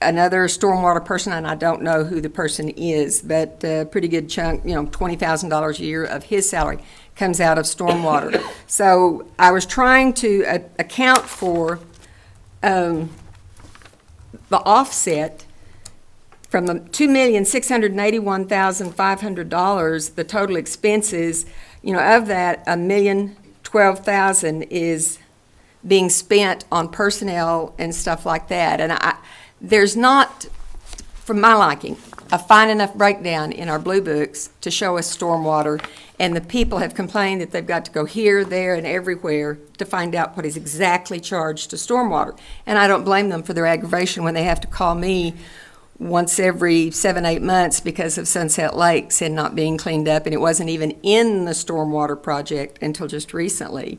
Another stormwater person, and I don't know who the person is, but a pretty good chunk, $20,000 a year of his salary comes out of stormwater. So I was trying to account for the offset from the $2,681,500, the total expenses, of that, $1,012,000 is being spent on personnel and stuff like that. And there's not, from my liking, a fine enough breakdown in our blue books to show us stormwater, and the people have complained that they've got to go here, there, and everywhere to find out what is exactly charged to stormwater. And I don't blame them for their aggravation when they have to call me once every 7-8 months because of Sunset Lakes and not being cleaned up, and it wasn't even in the stormwater project until just recently.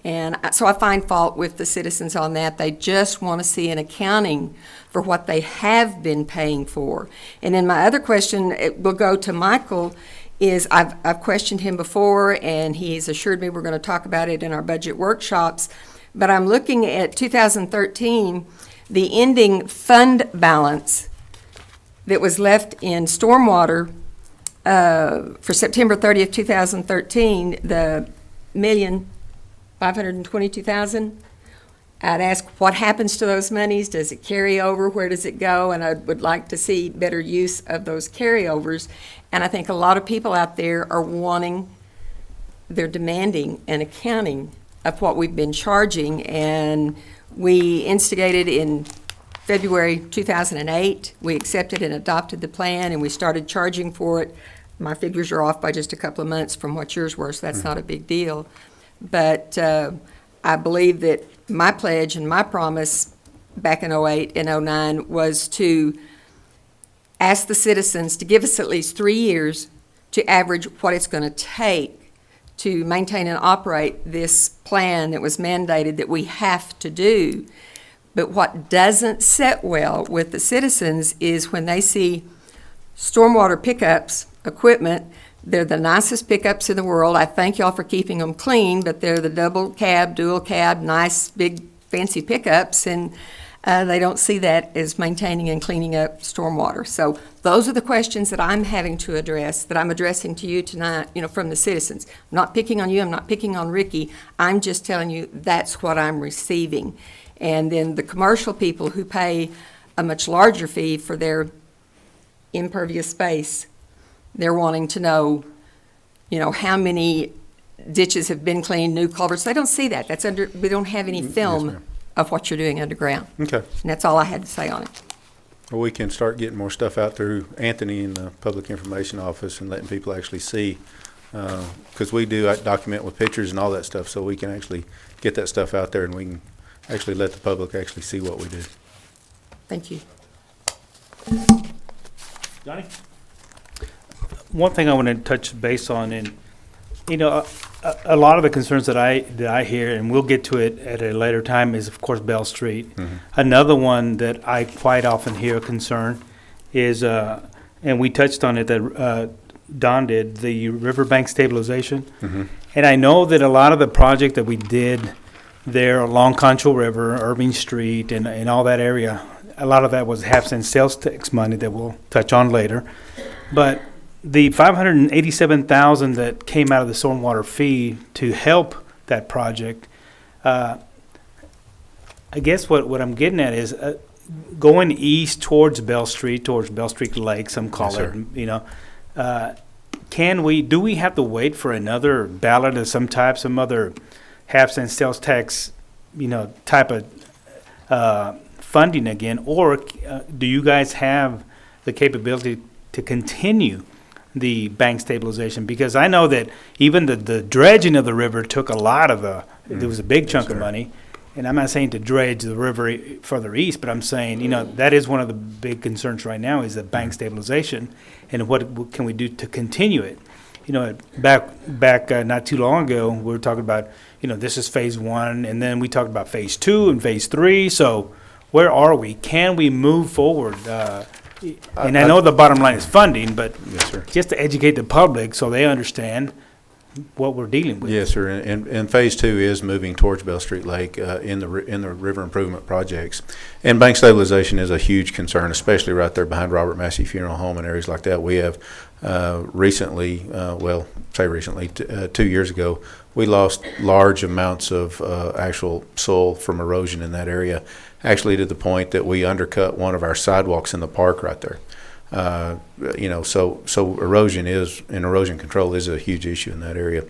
And so I find fault with the citizens on that. They just want to see an accounting for what they have been paying for. And then my other question, it will go to Michael, is I've questioned him before, and he's assured me we're going to talk about it in our budget workshops. But I'm looking at 2013, the ending fund balance that was left in stormwater for September 30th, 2013, the $1,522,000. I'd ask what happens to those monies? Does it carry over? Where does it go? And I would like to see better use of those carryovers. And I think a lot of people out there are they're demanding an accounting of what we've been charging. And we instigated in February 2008. We accepted and adopted the plan, and we started charging for it. My figures are off by just a couple of months from what yours were, so that's not a big deal. But I believe that my pledge and my promise back in 08 and 09 was to ask the citizens to give us at least 3 years to average what it's going to take to maintain and operate this plan that was mandated that we have to do. But what doesn't sit well with the citizens is when they see stormwater pickups, equipment. They're the nicest pickups in the world. I thank y'all for keeping them clean, but they're the double cab, dual cab, nice, big, fancy pickups, and they don't see that as maintaining and cleaning up stormwater. So those are the questions that I'm having to address, that I'm addressing to you tonight, from the citizens. I'm not picking on you. I'm not picking on Ricky. I'm just telling you that's what I'm receiving. And then the commercial people who pay a much larger fee for their impervious space, they're wanting to know, how many ditches have been cleaned, new culverts. They don't see that. We don't have any film of what you're doing underground. Okay. And that's all I had to say on it. Well, we can start getting more stuff out through Anthony in the Public Information Office and letting people actually see, because we do document with pictures and all that stuff, so we can actually get that stuff out there and we can actually let the public actually see what we do. Thank you. Johnny? One thing I want to touch base on, and a lot of the concerns that I hear, and we'll get to it at a later time, is of course Bell Street. Mm-hmm. Another one that I quite often hear a concern is, and we touched on it that Don did, the riverbank stabilization. Mm-hmm. And I know that a lot of the project that we did there along Concho River, Irving Street, and all that area, a lot of that was half-cent sales tax money that we'll touch on later. But the $587,000 that came out of the stormwater fee to help that project, I guess what I'm getting at is going east towards Bell Street Lake, some call Yes, it, do we have to wait for another ballot of some type, some other half-cent sales tax, type of funding again, or do you guys have the capability to continue the bank stabilization, because I know that even the dredging of the river took a lot of there was a big chunk of money. And I'm not saying to dredge the river further east, but I'm saying, that is one of the big concerns right now is the bank stabilization, and what can we do to continue it? Back not too long ago, we were talking about, this is phase one, and then we talked about phase two and phase three. So where are we? Can we move forward? And I know the bottom line is funding, but Yes, sir. just to educate the public so they understand what we're dealing with. Yes, sir. And phase two is moving towards Bell Street Lake in the river improvement projects. And bank stabilization is a huge concern, especially right there behind Robert Massey Funeral Home and areas like that. We have recently, 2 years ago, we lost large amounts of actual soil from erosion in that area, actually to the point that we undercut one of our sidewalks in the park right there. So erosion and erosion control is a huge issue in that area.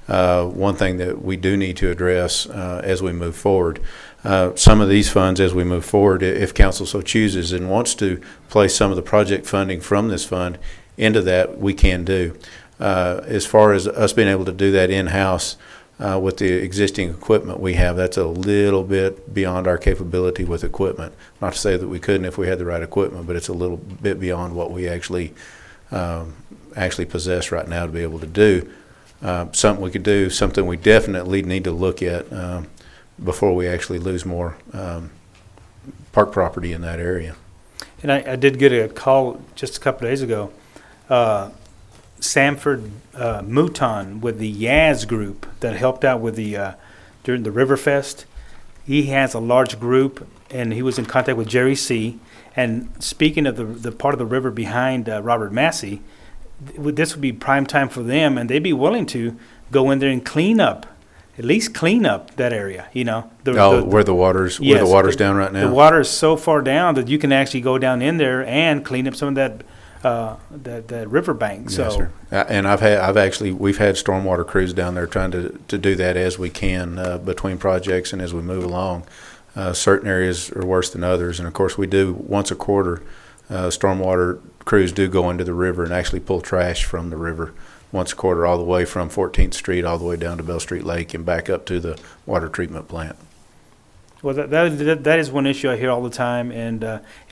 One thing that we do need to address as we move forward, some of these funds as we move forward, if council so chooses and wants to place some of the project funding from this fund into that, we can do. As far as us being able to do that in-house, with the existing equipment we have, that's a little bit beyond our capability with equipment. Not to say that we couldn't if we had the right equipment, but it's a little bit beyond what we actually possess right now to be able to do. Something we could do, something we definitely need to look at before we actually lose more park property in that area. And I did get a call just a couple of days ago. Sanford Mouton with the Yaz group that helped out with during the Riverfest. He has a large group, and he was in contact with Jerry C. And speaking of the part of the river behind Robert Massey, this would be prime time for them, and they'd be willing to go in there and at least clean up that area. Where the water's down right now. The water is so far down that you can actually go down in there and clean up some of that riverbank. So, yes, sir. And we've had stormwater crews down there trying to do that as we can between projects and as we move along. Certain areas are worse than others, and of course we do once a quarter. Stormwater crews do go into the river and actually pull trash from the river once a quarter, all the way from 14th Street all the way down to Bell Street Lake and back up to the water treatment plant. Well, that is one issue I hear all the time, and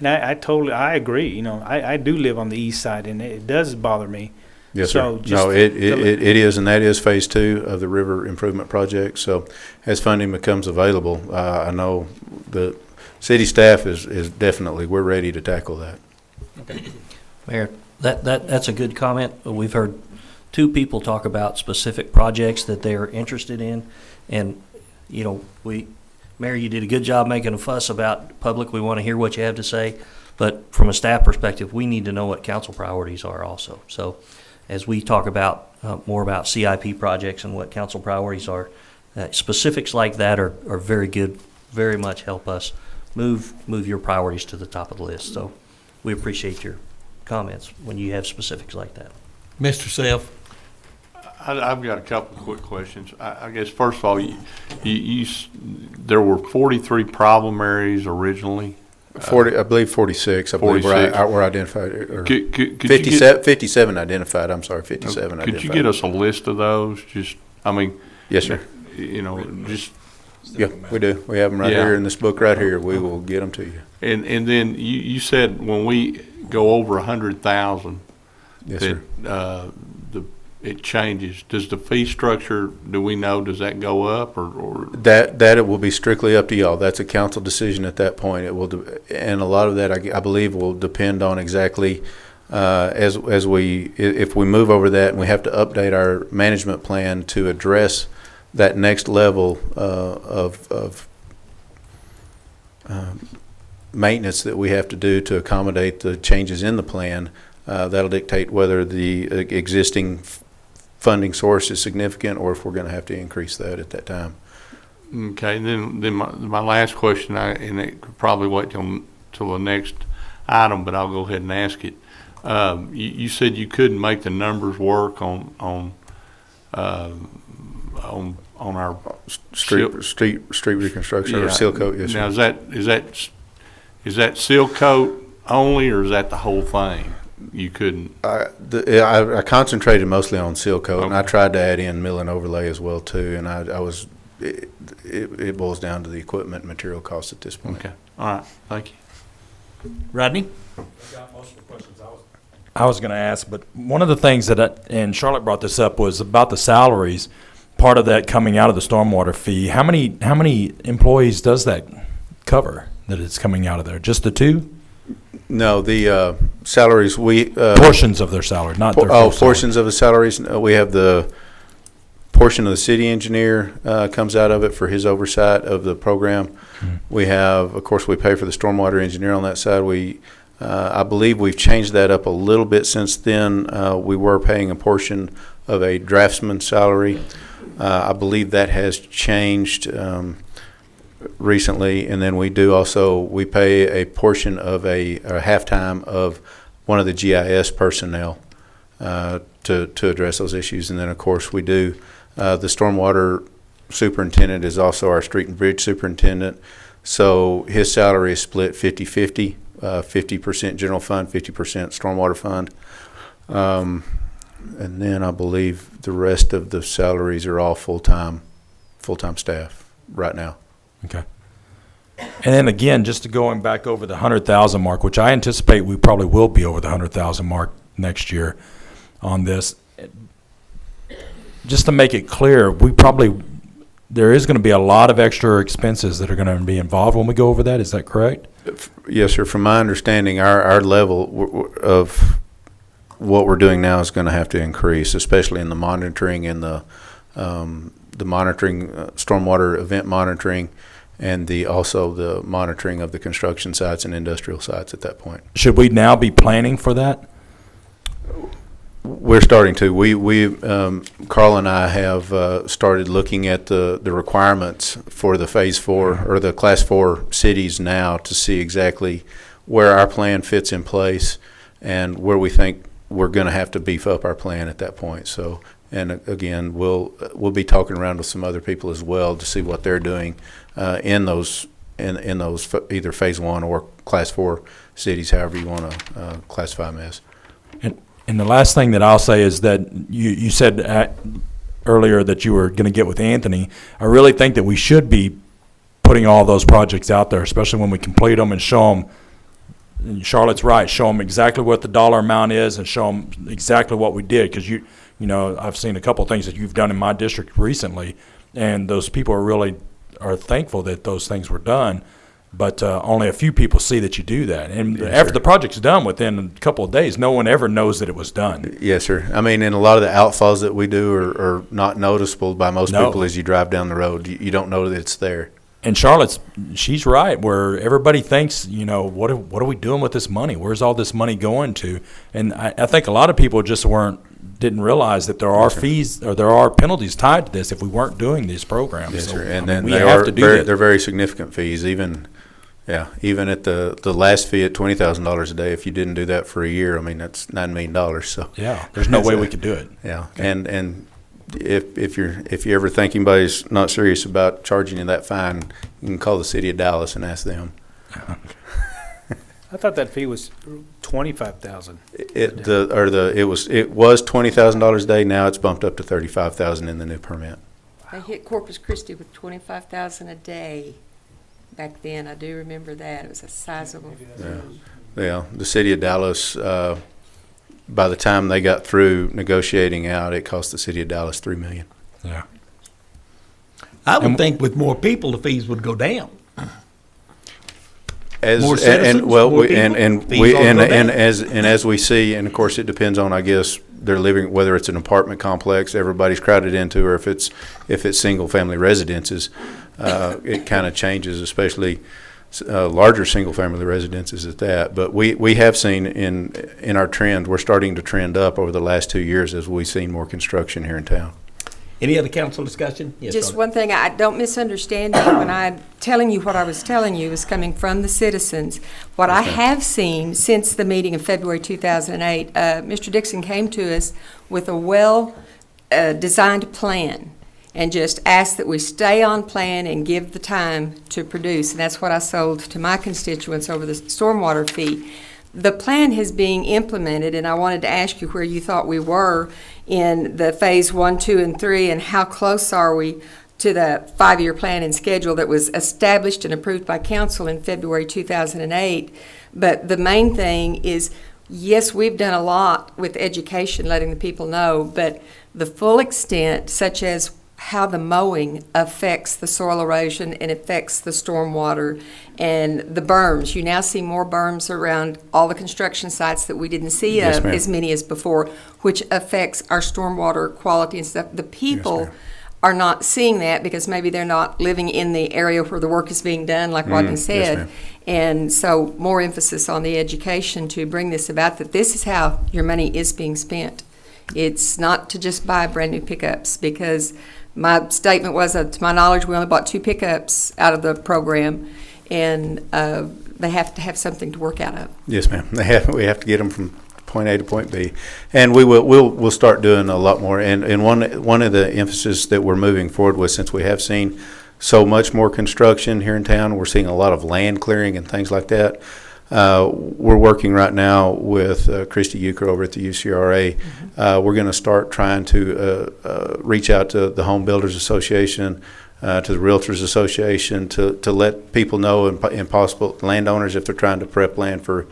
I agree. I do live on the east side, and it does bother me. Yes, sir. No, it is, and that is phase two of the river improvement project. So, as funding becomes available, I know the city staff is definitely, we're ready to tackle that. Mayor, that's a good comment. We've heard two people talk about specific projects that they're interested in, and Mayor, you did a good job making a fuss about public. We want to hear what you have to say. But from a staff perspective, we need to know what council priorities are also. So as we talk about more about CIP projects and what council priorities are, specifics like that are very good, very much help us move your priorities to the top of the list. So we appreciate your comments when you have specifics like that. Mr. Self. I've got a couple of quick questions. I guess first of all, there were 43 problem areas originally. 40, I believe 46. I believe were identified. Or could 57 identified. I'm sorry, 57 could identified. you get us a list of those? Yes, sir. Yeah, we do. We have them right here in this book right here. We will get them to you. And then you said when we go over 100,000, yes, that sir. It changes. Does the fee structure, do we know, does that go up or? That it will be strictly up to y'all. That's a council decision at that point. It will, and a lot of that I believe will depend on exactly if we move over that and we have to update our management plan to address that next level of maintenance that we have to do to accommodate the changes in the plan. That'll dictate whether the existing funding source is significant or if we're going to have to increase that at that time. Okay, then my last question, and it could probably wait till the next item, but I'll go ahead and ask it. You said you couldn't make the numbers work on our street reconstruction or seal coat. Yes, now sir. is that seal coat only, or is that the whole thing? You couldn't, I concentrated mostly on seal coat, and I Okay. tried to add in mill and overlay as well too. And it boils down to the equipment and material costs at this point. okay, all right, thank you. Rodney? I was going to ask, but one of the things and Charlotte brought this up, was about the salaries, part of that coming out of the stormwater fee. How many employees does that cover, that it's coming out of there? Just the two? No, the salaries Portions of their salary, not their full salary. portions of the salaries. We have the portion of the city engineer comes out of it for his oversight of the program. Mhm. We have, of course, we pay for the stormwater engineer on that side. I believe we've changed that up a little bit since then. We were paying a portion of a draftsman's salary. I believe that has changed recently, and then we pay a portion of a halftime of one of the GIS personnel to address those issues. And then, of course, we do the stormwater superintendent is also our street and bridge superintendent, so his salary is split 50-50, 50% general fund, 50% stormwater fund. And then I believe the rest of the salaries are all full-time staff right now. Okay. And then again, just going back over the 100,000 mark, which I anticipate we probably will be over the 100,000 mark next year on this. Just to make it clear, there is going to be a lot of extra expenses that are going to be involved when we go over that. Is that correct? Yes, sir. From my understanding, our level of what we're doing now is going to have to increase, especially in the monitoring and the monitoring, stormwater event monitoring, and also the monitoring of the construction sites and industrial sites at that point. Should we now be planning for that? We're starting to. Carl and I have started looking at the requirements for the Phase 4 or the Class 4 cities now to see exactly where our plan fits in place and where we think we're going to have to beef up our plan at that point. So, and again, we'll be talking around with some other people as well to see what they're doing in those either Phase 1 or Class 4 cities, however you want to classify them as. And the last thing that I'll say is that you said earlier that you were going to get with Anthony. I really think that we should be putting all those projects out there, especially when we complete them, and show them. And Charlotte's right. Show them exactly what the dollar amount is, and show them exactly what we did. Because you know, I've seen a couple of things that you've done in my district recently, and those people are thankful that those things were done. But only a few people see that you do that. And Yes, after sir. the project's done, within a couple of days, no one ever knows that it was done. Yes, sir. I mean, and a lot of the outfalls that we do are not noticeable by most No. people as you drive down the road. You don't know that it's there. And she's right, where everybody thinks, you know, what are we doing with this money? Where's all this money going to? And I think a lot of people just didn't realize that there are fees or there are penalties tied to this if we weren't doing these programs. Yes, So, sir. And I then mean, we have to do that. they're very significant fees. Even at the last fee at $20,000 a day, if you didn't do that for a year, I mean, that's $9 million. So Yeah, there's no way we could do it. yeah, and if you ever think anybody's not serious about charging you that fine, you can call the city of Dallas and ask them. I thought that fee was $25,000. It was $20,000 a day. Now it's bumped up to $35,000 in the new permit. They hit Corpus Christi with 25,000 a day back then. I do remember that. It was a sizable. Yeah, the city of Dallas. By the time they got through negotiating out, it cost the city of Dallas $3 million. Yeah. I would think with more people, the fees would go down. More citizens, more people, fees ought to go down. As we see, and of course it depends on, I guess, their living, whether it's an apartment complex everybody's crowded into, or if it's single family residences, it kind of changes, especially larger single family residences at that. But we have seen in our trend, we're starting to trend up over the last 2 years as we've seen more construction here in town. Any other council discussion? Yes, Just Charlotte. one thing, I don't misunderstand me when I'm telling you what I was telling you is coming from the citizens. What I have seen since the meeting of February 2008, Mr. Dixon came to us with a well-designed plan and just asked that we stay on plan and give the time to produce. And that's what I sold to my constituents over the stormwater fee. the plan is being implemented, and I wanted to ask you where you thought we were in the phase 1, 2, and 3, and how close are we to the 5-year plan and schedule that was established and approved by council in February 2008. But the main thing is, yes, we've done a lot with education, letting the people know, but the full extent, such as how the mowing affects the soil erosion and affects the stormwater and the berms. You now see more berms around all the construction sites that we didn't see Yes, ma'am. as many as before, which affects our stormwater quality and stuff. The people are not seeing that because maybe they're not living in the area where the work is being done, like Rodney said. ma'am. And so more emphasis on the education to bring this about, that this is how your money is being spent. It's not to just buy brand new pickups, because my statement was that, to my knowledge, we only bought 2 pickups out of the program, and they have to have something to work out of. Yes, ma'am. We have to get them from point A to point B, and we'll start doing a lot more. And one of the emphasis that we're moving forward with, since we have seen so much more construction here in town, we're seeing a lot of land clearing and things like that. We're working right now with Christy Euchre over at the UCRA. We're going to start trying to reach out to the Home Builders Association, to the Realtors Association, to let people know, and possible landowners, if they're trying to prep land for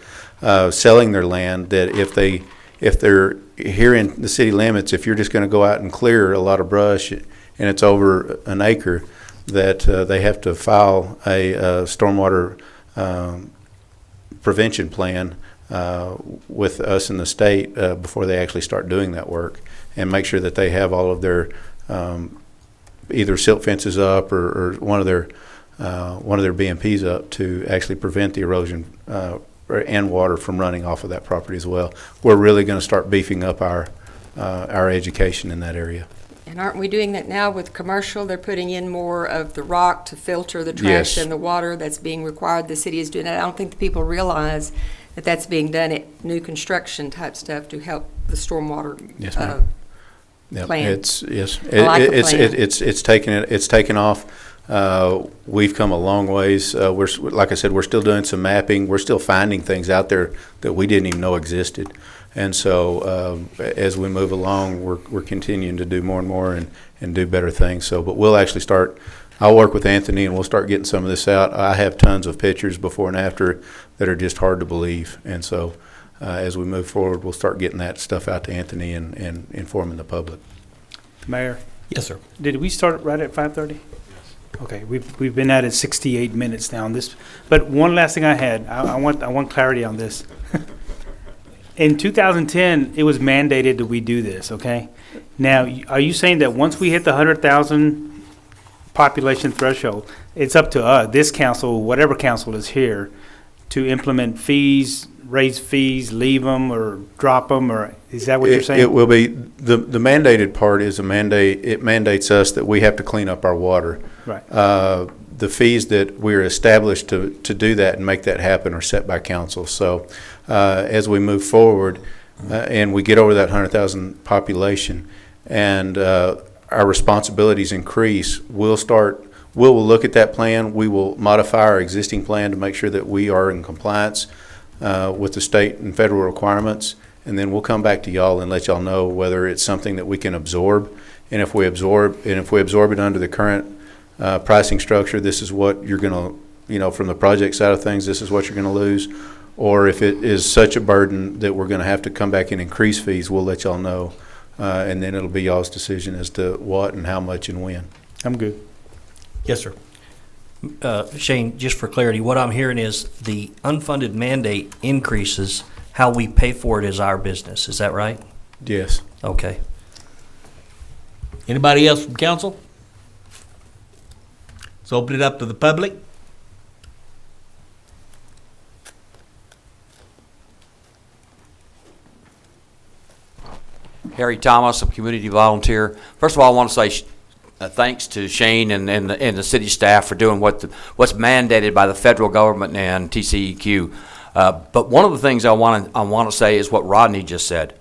selling their land, that if they're here in the city limits, if you're just going to go out and clear a lot of brush and it's over an acre, that they have to file a stormwater prevention plan with us in the state before they actually start doing that work, and make sure that they have all of their either silt fences up or one of their BMPs up to actually prevent the erosion and water from running off of that property as well. We're really going to start beefing up our education in that area. And aren't we doing that now with commercial? They're putting in more of the rock to filter the Yes. trash and the water that's being required. The city is doing that. I don't think the people realize that that's being done at new construction type stuff to help the stormwater Yes, ma'am. Yep. plan. It's I like the plan. it's taken off. We've come a long ways. Like I said, we're still doing some mapping. We're still finding things out there that we didn't even know existed. And so as we move along, we're continuing to do more and more and do better things. So, but we'll actually start. I'll work with Anthony, and we'll start getting some of this out. I have tons of pictures before and after that are just hard to believe. And so as we move forward, we'll start getting that stuff out to Anthony and informing the public. Mayor, Yes, sir. did we start right at 5:30? Okay, we've been at it 68 minutes now on this. But one last thing I had, I want clarity on this. In 2010, it was mandated that we do this, okay? Now, are you saying that once we hit the 100,000 population threshold, it's up to us, this council, whatever council is here, to implement fees, raise fees, leave them, or drop them, or is that what you're saying? It will be, the mandated part is a mandate. It mandates us that we have to clean up our water. Right. The fees that we're established to do that and make that happen are set by council. So as we move forward and we get over that 100,000 population and our responsibilities increase, we'll look at that plan. We will modify our existing plan to make sure that we are in compliance with the state and federal requirements, and then we'll come back to y'all and let y'all know whether it's something that we can absorb. And if we absorb it under the current pricing structure, this is what you're going to, from the project side of things, this is what you're going to lose. Or if it is such a burden that we're going to have to come back and increase fees, we'll let y'all know. And then it'll be y'all's decision as to what and how much and when. I'm good. Yes, sir. Shane, just for clarity, what I'm hearing is the unfunded mandate increases. How we pay for it is our business. Is that right? Yes. Okay. Anybody else from council? Let's open it up to the public. Harry Thomas, a community volunteer. First of all, I want to say thanks to Shane and the city staff for doing what's mandated by the federal government and TCEQ. But one of the things I want to say is what Rodney just said.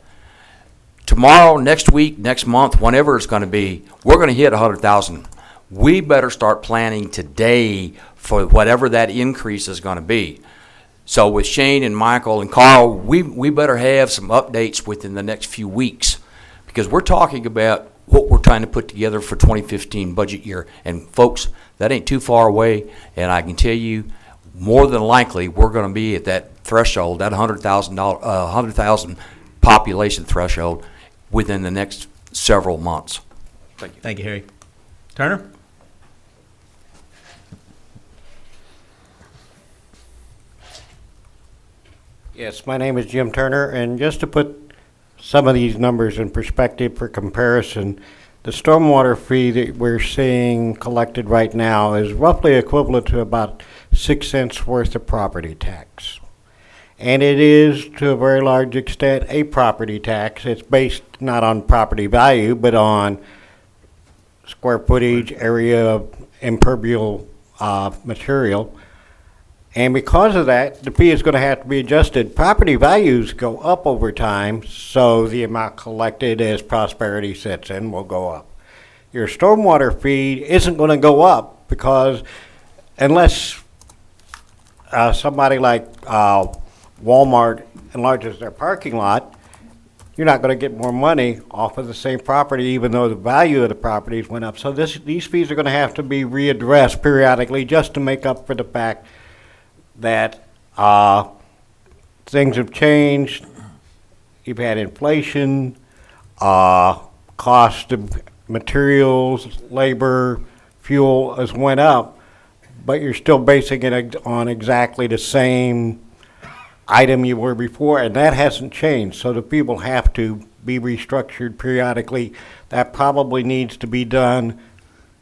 Tomorrow, next week, next month, whenever it's going to be, we're going to hit 100,000. We better start planning today for whatever that increase is going to be. So with Shane and Michael and Carl, we better have some updates within the next few weeks, because we're talking about what we're trying to put together for 2015 budget year. And folks, that ain't too far away, and I can tell you, more than likely, we're going to be at that threshold, that 100,000 population threshold, within the next several months. Thank you. Thank you, Harry. Turner? Yes, my name is Jim Turner, and just to put some of these numbers in perspective for comparison, the stormwater fee that we're seeing collected right now is roughly equivalent to about 6 cents worth of property tax. And it is, to a very large extent, a property tax. It's based not on property value, but on square footage, area of impermeable material. And because of that, the fee is going to have to be adjusted. Property values go up over time, so the amount collected as prosperity sets in will go up. Your stormwater fee isn't going to go up because unless somebody like Walmart enlarges their parking lot, you're not going to get more money off of the same property, even though the value of the properties went up. So these fees are going to have to be readdressed periodically just to make up for the fact that things have changed. You've had inflation, cost of materials, labor, fuel has went up, but you're still basing it on exactly the same item you were before, and that hasn't changed. So the people have to be restructured periodically. That probably needs to be done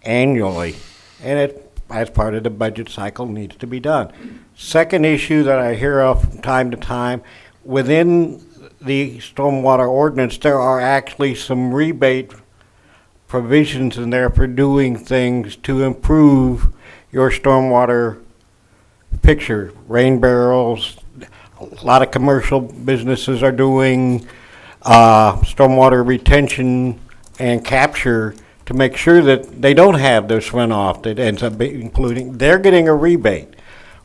annually, and it, as part of the budget cycle, needs to be done. Second issue that I hear of from time to time, within the stormwater ordinance, there are actually some rebate provisions in there for doing things to improve your stormwater picture. Rain barrels, a lot of commercial businesses are doing stormwater retention and capture to make sure that they don't have this runoff that ends up including, they're getting a rebate.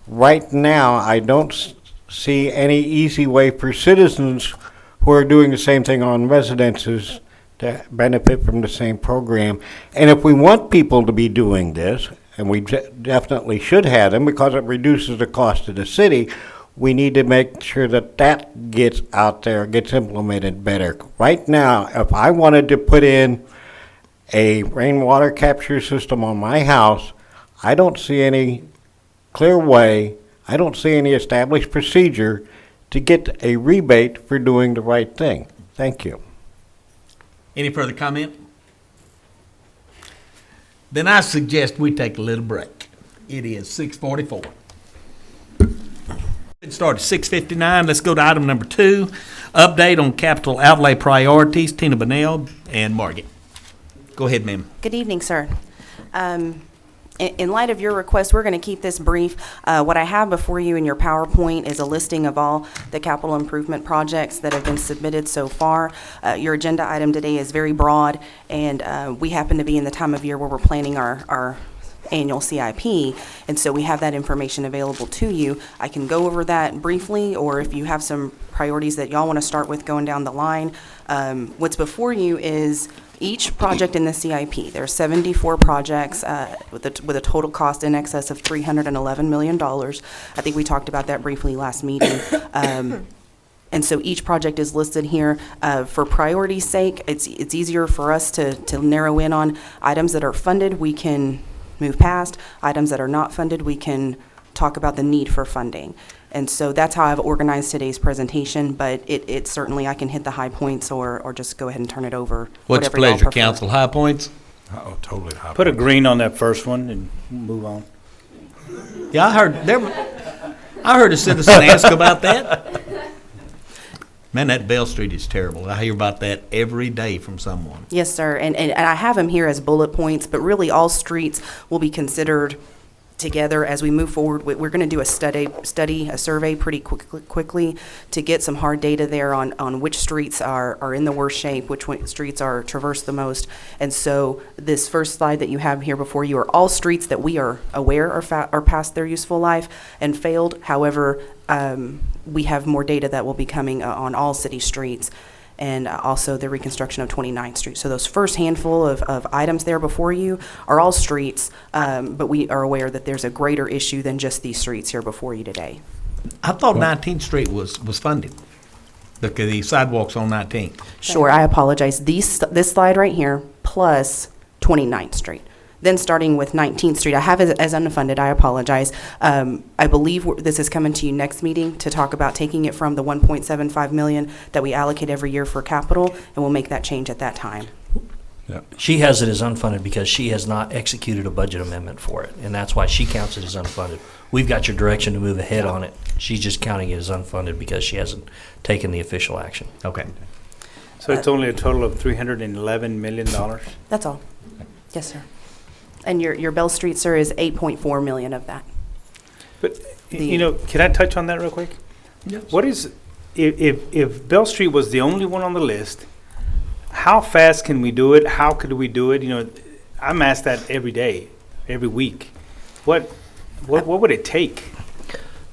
Right now, I don't see any easy way for citizens who are doing the same thing on residences to benefit from the same program. And if we want people to be doing this, and we definitely should have them because it reduces the cost to the city, we need to make sure that that gets out there, gets implemented better. Right now, if I wanted to put in a rainwater capture system on my house, I don't see any clear way, I don't see any established procedure to get a rebate for doing the right thing. Thank you. Any further comment? Then I suggest we take a little break. It is 6:44. It started at 6:59. Let's go to item number 2, update on capital outlay priorities. Tina Bunnell and Margaret. Go ahead, ma'am. Good evening, sir. In light of your request, we're going to keep this brief. What I have before you in your PowerPoint is a listing of all the capital improvement projects that have been submitted so far. Your agenda item today is very broad, and we happen to be in the time of year where we're planning our annual CIP, and so we have that information available to you. I can go over that briefly, or if you have some priorities that y'all want to start with going down the line. What's before you is each project in the CIP. There are 74 projects with a total cost in excess of $311 million. I think we talked about that briefly last meeting. And so each project is listed here. For priority's sake, it's easier for us to narrow in on items that are funded. We can move past. Items that are not funded, we can talk about the need for funding. And so that's how I've organized today's presentation, but it certainly, I can hit the high points or just go ahead and turn it over. What's your pleasure, council? High points? Oh, totally high. Put a green on that first one and move on. Yeah, I heard a citizen ask about that. Man, that Bell Street is terrible. I hear about that every day from someone. Yes, sir. And I have them here as bullet points, but really all streets will be considered together as we move forward. We're going to do a a survey pretty quickly to get some hard data there on which streets are in the worst shape, which streets are traversed the most. And so this first slide that you have here before you are all streets that we are aware are past their useful life and failed. However, we have more data that will be coming on all city streets, and also the reconstruction of 29th Street. So those first handful of items there before you are all streets, but we are aware that there's a greater issue than just these streets here before you today. I thought 19th Street was funded, the sidewalks on 19th. Sure, I apologize. This slide right here plus 29th Street. Then starting with 19th Street, I have it as unfunded, I apologize. I believe this is coming to you next meeting to talk about taking it from the 1.75 million that we allocate every year for capital, and we'll make that change at that time. Yeah. She has it as unfunded because she has not executed a budget amendment for it, and that's why she counts it as unfunded. We've got your direction to move ahead on it. She's just counting it as unfunded because she hasn't taken the official action. Okay. So it's only a total of $311 million? That's all. Yes, sir. And your Bell Street, sir, is 8.4 million of that. But, can I touch on that real quick? Yes. What is, if Bell Street was the only one on the list, how fast can we do it? How could we do it? I'm asked that every day, every week. What would it take?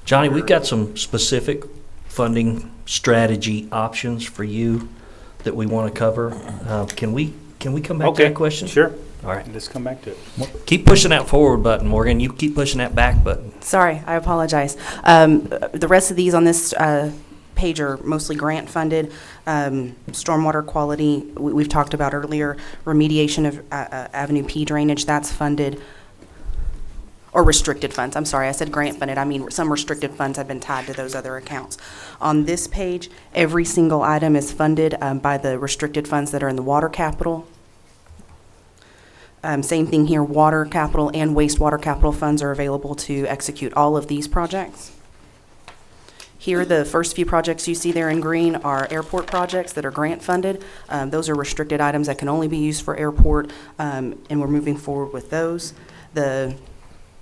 Johnny, we've got some specific funding strategy options for you that we want to cover. Can we come back to that question? Sure. All right. Let's come back to it. Keep pushing that forward button, Morgan. You keep pushing that back button. Sorry, I apologize. The rest of these on this page are mostly grant funded. Stormwater quality, we've talked about earlier. Remediation of Avenue P drainage, that's funded. Or restricted funds. I'm sorry, I said grant funded. I mean, some restricted funds have been tied to those other accounts. On this page, every single item is funded by the restricted funds that are in the water capital. Same thing here, water capital and wastewater capital funds are available to execute all of these projects. Here, the first few projects you see there in green are airport projects that are grant funded. Those are restricted items that can only be used for airport, and we're moving forward with those. The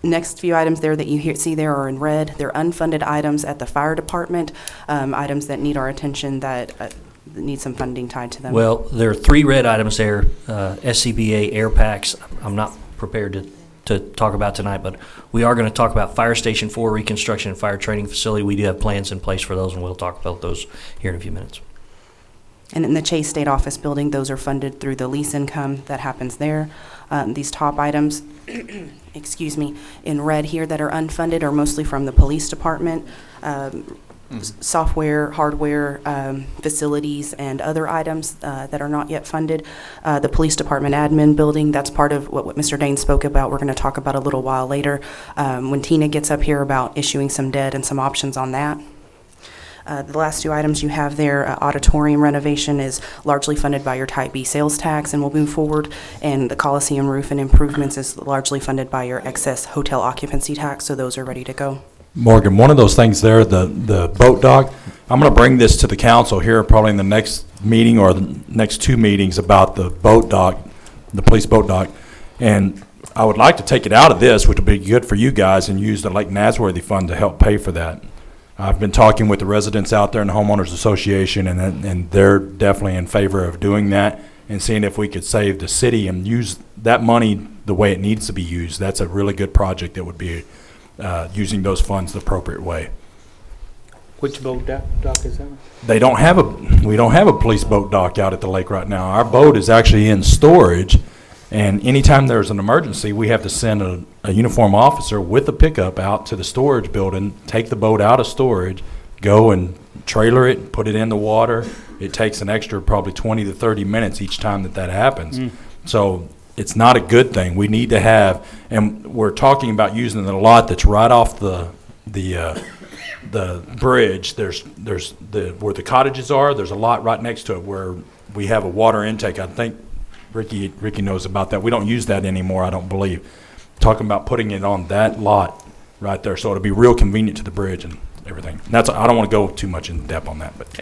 next few items there that you see there are in red. They're unfunded items at the fire department, items that need our attention that need some funding tied to them. Well, there are 3 red items there, SCBA air packs. I'm not prepared to talk about tonight, but we are going to talk about Fire Station 4 reconstruction and fire training facility. We do have plans in place for those, and we'll talk about those here in a few minutes. And in the Chase State Office building, those are funded through the lease income that happens there. These top items, excuse me, in red here that are unfunded are mostly from the police department. Software, hardware, facilities, and other items that are not yet funded. The police department admin building, that's part of what Mr. Dane spoke about. We're going to talk about a little while later when Tina gets up here about issuing some debt and some options on that. The last 2 items you have there, auditorium renovation is largely funded by your Type B sales tax and will move forward, and the Coliseum roof and improvements is largely funded by your excess hotel occupancy tax, so those are ready to go. Morgan, one of those things there, the boat dock, I'm going to bring this to the council here probably in the next meeting or the next 2 meetings about the boat dock, the police boat dock. And I would like to take it out of this, which would be good for you guys, and use the Lake Nasworthy Fund to help pay for that. I've been talking with the residents out there in the Homeowners Association, and they're definitely in favor of doing that and seeing if we could save the city and use that money the way it needs to be used. That's a really good project that would be using those funds the appropriate way. Which boat dock is that? We don't have a police boat dock out at the lake right now. Our boat is actually in storage, and anytime there's an emergency, we have to send a uniform officer with a pickup out to the storage building, take the boat out of storage, go and trailer it, put it in the water. It takes an extra probably 20 to 30 minutes each time that happens. So it's not a good thing. We need to have, and we're talking about using the lot that's right off the bridge. There's where the cottages are. There's a lot right next to it where we have a water intake. I think Ricky knows about that. We don't use that anymore, I don't believe. Talking about putting it on that lot right there, so it'll be real convenient to the bridge and everything. And I don't want to go too much in depth on that, but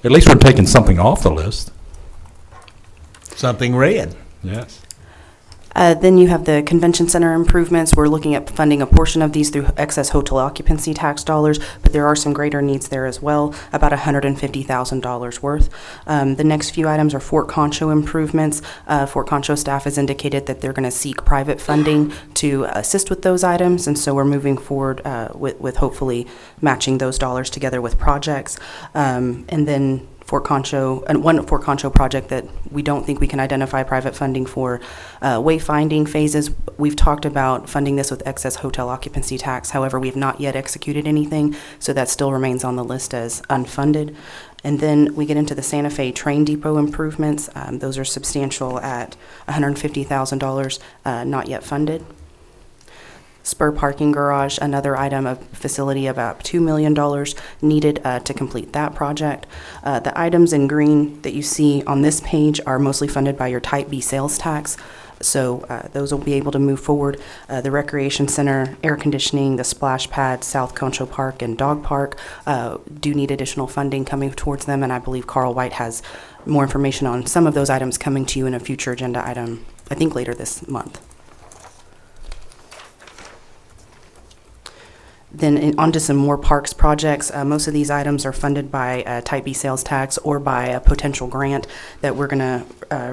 at least we're taking something off the list. Something red. Yes. Then you have the convention center improvements. We're looking at funding a portion of these through excess hotel occupancy tax dollars, but there are some greater needs there as well, about $150,000 worth. The next few items are Fort Concho improvements. Fort Concho staff has indicated that they're going to seek private funding to assist with those items, and so we're moving forward with hopefully matching those dollars together with projects. And then Fort Concho, and one Fort Concho project that we don't think we can identify private funding for, wayfinding phases. We've talked about funding this with excess hotel occupancy tax. However, we have not yet executed anything, so that still remains on the list as unfunded. And then we get into the Santa Fe train depot improvements. Those are substantial at $150,000, not yet funded. Spur parking garage, another item of facility, about $2 million needed to complete that project. The items in green that you see on this page are mostly funded by your Type B sales tax, so those will be able to move forward. The recreation center, air conditioning, the splash pad, South Concho Park, and Dog Park do need additional funding coming towards them, and I believe Carl White has more information on some of those items coming to you in a future agenda item, I think later this month. Then on to some more parks projects. Most of these items are funded by Type B sales tax or by a potential grant that we're going to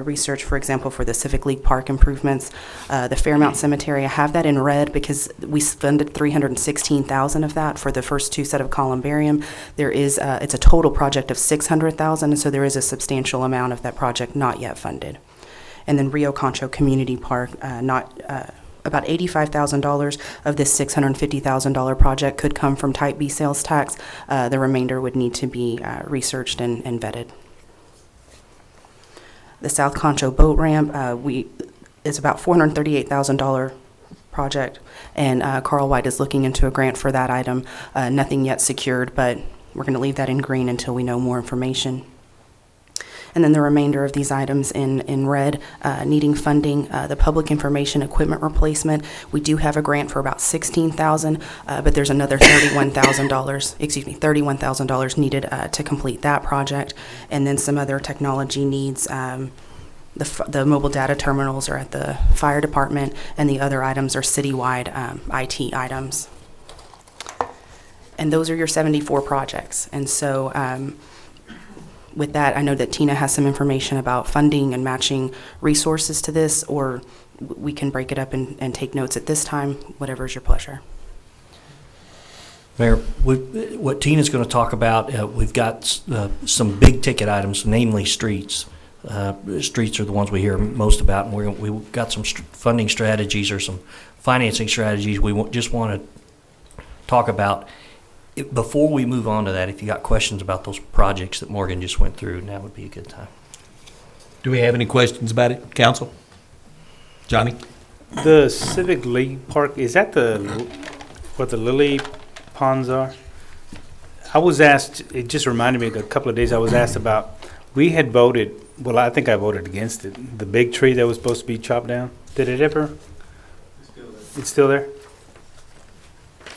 research, for example, for the Civic League Park improvements. The Fairmount Cemetery, I have that in red because we funded $316,000 of that for the first two set of columbarium. There is, it's a total project of $600,000, and so there is a substantial amount of that project not yet funded. And then Rio Concho Community Park, about $85,000 of this $650,000 project could come from Type B sales tax. The remainder would need to be researched and vetted. The South Concho boat ramp, it's about $438,000 project, and Carl White is looking into a grant for that item. Nothing yet secured, but we're going to leave that in green until we know more information. And then the remainder of these items in red, needing funding, the public information equipment replacement. We do have a grant for about $16,000, but there's another $31,000 needed to complete that project. And then some other technology needs. The mobile data terminals are at the fire department, and the other items are citywide IT items. And those are your 74 projects. And so, with that, I know that Tina has some information about funding and matching resources to this, or we can break it up and take notes at this time, whatever is your pleasure. Mayor, what Tina's going to talk about, we've got some big ticket items, namely streets. Streets are the ones we hear most about, and we've got some funding strategies or some financing strategies we just want to talk about. Before we move on to that, if you got questions about those projects that Morgan just went through, now would be a good time. Do we have any questions about it, council? Johnny? The Civic League Park, is that what the lily ponds are? I was asked, it just reminded me a couple of days I was asked about, we had voted, well, I think I voted against it, the big tree that was supposed to be chopped down. Did it ever? It's still there?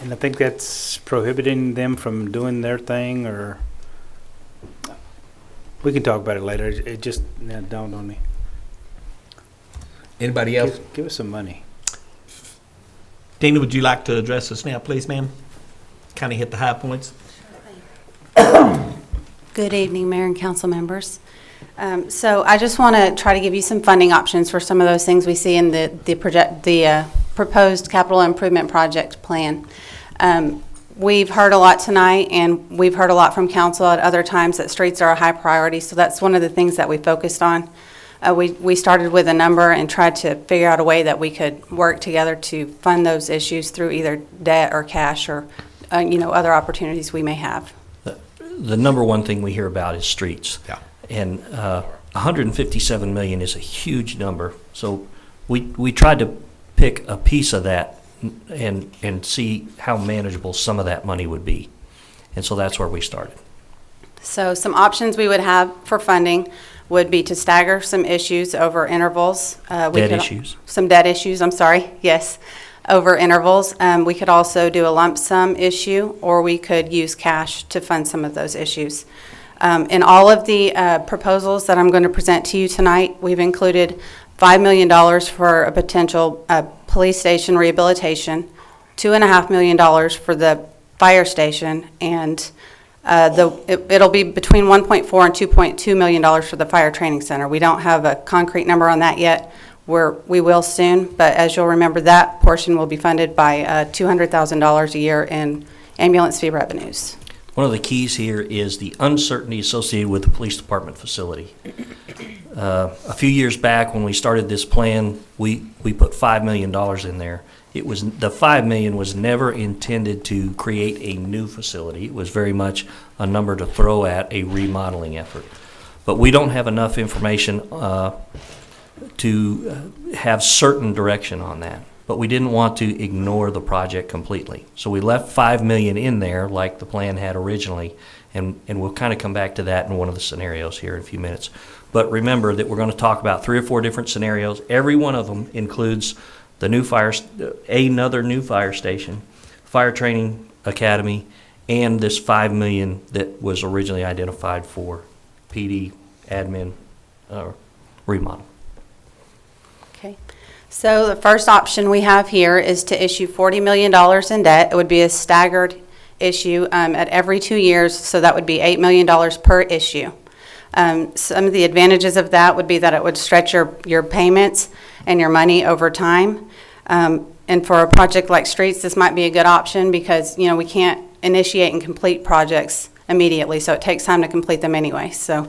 And I think that's prohibiting them from doing their thing, or we can talk about it later. It just dawned on me. Anybody else? Give us some money. Tina, would you like to address us now, please, ma'am? Kind of hit the high points. Good evening, Mayor and council members. So I just want to try to give you some funding options for some of those things we see in the proposed capital improvement project plan. We've heard a lot tonight, and we've heard a lot from council at other times that streets are a high priority, so that's one of the things that we focused on. We started with a number and tried to figure out a way that we could work together to fund those issues through either debt or cash or other opportunities we may have. The number one thing we hear about is streets. Yeah. And $157 million is a huge number. So we tried to pick a piece of that and see how manageable some of that money would be. And so that's where we started. So some options we would have for funding would be to stagger some issues over intervals. Some debt issues, I'm sorry, yes, over intervals. We could also do a lump sum issue, or we could use cash to fund some of those issues. In all of the proposals that I'm going to present to you tonight, we've included $5 million for a potential police station rehabilitation, $2.5 million for the fire station, and it'll be between 1.4 and $2.2 million for the fire training center. We don't have a concrete number on that yet. We will soon, but as you'll remember, that portion will be funded by $200,000 a year in ambulance fee revenues. One of the keys here is the uncertainty associated with the police department facility. A few years back, when we started this plan, we put $5 million in there. The $5 million was never intended to create a new facility. It was very much a number to throw at a remodeling effort. But we don't have enough information to have certain direction on that. But we didn't want to ignore the project completely. So we left $5 million in there like the plan had originally, and we'll kind of come back to that in one of the scenarios here in a few minutes. But remember that we're going to talk about 3 or 4 different scenarios. Every one of them includes the new another new fire station, fire training academy, and this $5 million that was originally identified for PD admin remodel. Okay. So the first option we have here is to issue $40 million in debt. It would be a staggered issue at every 2 years, so that would be $8 million per issue. Some of the advantages of that would be that it would stretch your payments and your money over time. And for a project like streets, this might be a good option because, we can't initiate and complete projects immediately, so it takes time to complete them anyway. So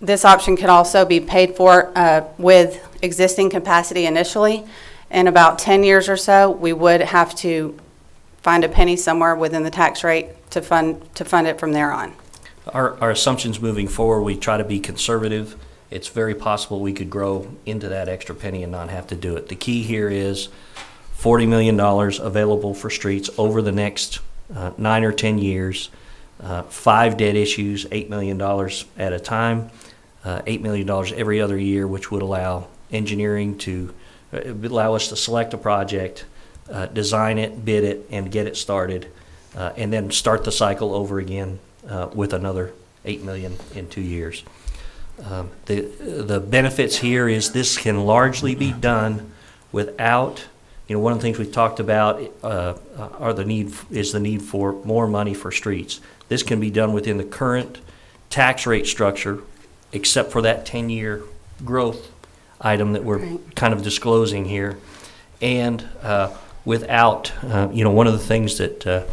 this option could also be paid for with existing capacity initially. In about 10 years or so, we would have to find a penny somewhere within the tax rate to fund it from there on. Our assumptions moving forward, we try to be conservative. It's very possible we could grow into that extra penny and not have to do it. The key here is $40 million available for streets over the next 9 or 10 years, 5 debt issues, $8 million at a time, $8 million every other year, which would allow engineering to allow us to select a project, design it, bid it, and get it started, and then start the cycle over again with another $8 million in 2 years. The benefits here is this can largely be done without, one of the things we've talked about the need for more money for streets. This can be done within the current tax rate structure, except for that 10-year growth item that we're kind of disclosing here, and without, one of the things that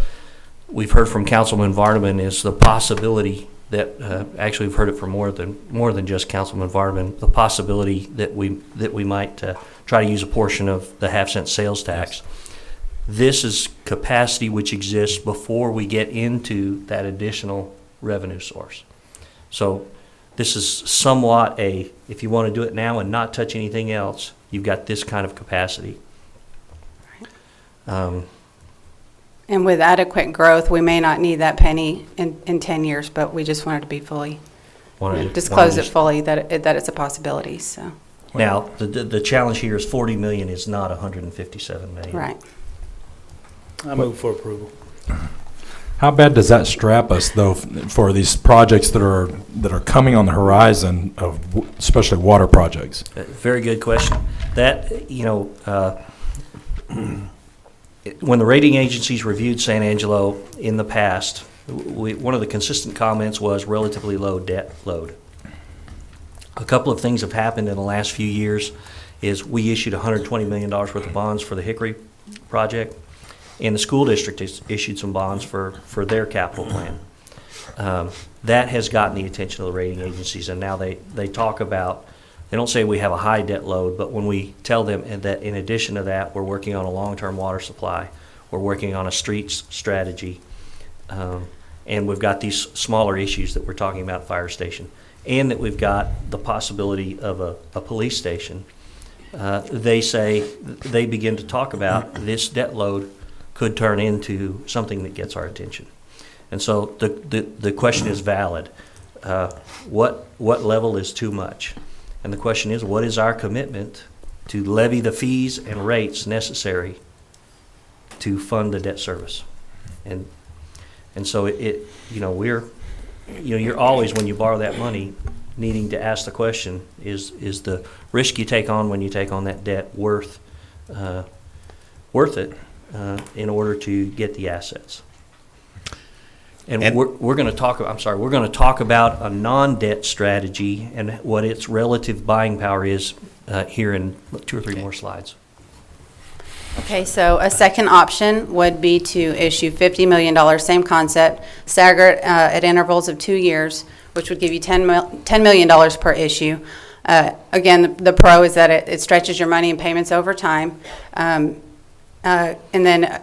we've heard from Councilman Vardaman is the possibility that actually we've heard it from more than just Councilman Vardaman, the possibility that we might try to use a portion of the half-cent sales tax. This is capacity which exists before we get into that additional revenue source. So this is somewhat if you want to do it now and not touch anything else, you've got this kind of capacity. And with adequate growth, we may not need that penny in 10 years, but we just wanted to be fully, disclose it fully that it's a possibility, so. Now, the challenge here is $40 million is not $157 million. Right. I move for approval. How bad does that strap us, though, for these projects that are coming on the horizon of especially water projects? Very good question. That, when the rating agencies reviewed San Angelo in the past, one of the consistent comments was relatively low debt load. A couple of things have happened in the last few years is we issued $120 million worth of bonds for the Hickory project, and the school district has issued some bonds for their capital plan. That has gotten the attention of the rating agencies, and now they talk about, they don't say we have a high debt load, but when we tell them that in addition to that, we're working on a long-term water supply, we're working on a streets strategy, and we've got these smaller issues that we're talking about, fire station, and that we've got the possibility of a police station, they begin to talk about this debt load could turn into something that gets our attention. And so the question is valid. What level is too much? And the question is, what is our commitment to levy the fees and rates necessary to fund the debt service? And so you're always, when you borrow that money, needing to ask the question, is the risk you take on when you take on that debt worth it in order to get the assets? And we're going to talk. I'm sorry. We're going to talk about a non-debt strategy and what its relative buying power is here in 2 or 3 more slides. Okay, so a second option would be to issue $50 million, same concept, staggered at intervals of 2 years, which would give you $10 million per issue. Again, the pro is that it stretches your money and payments over time. And then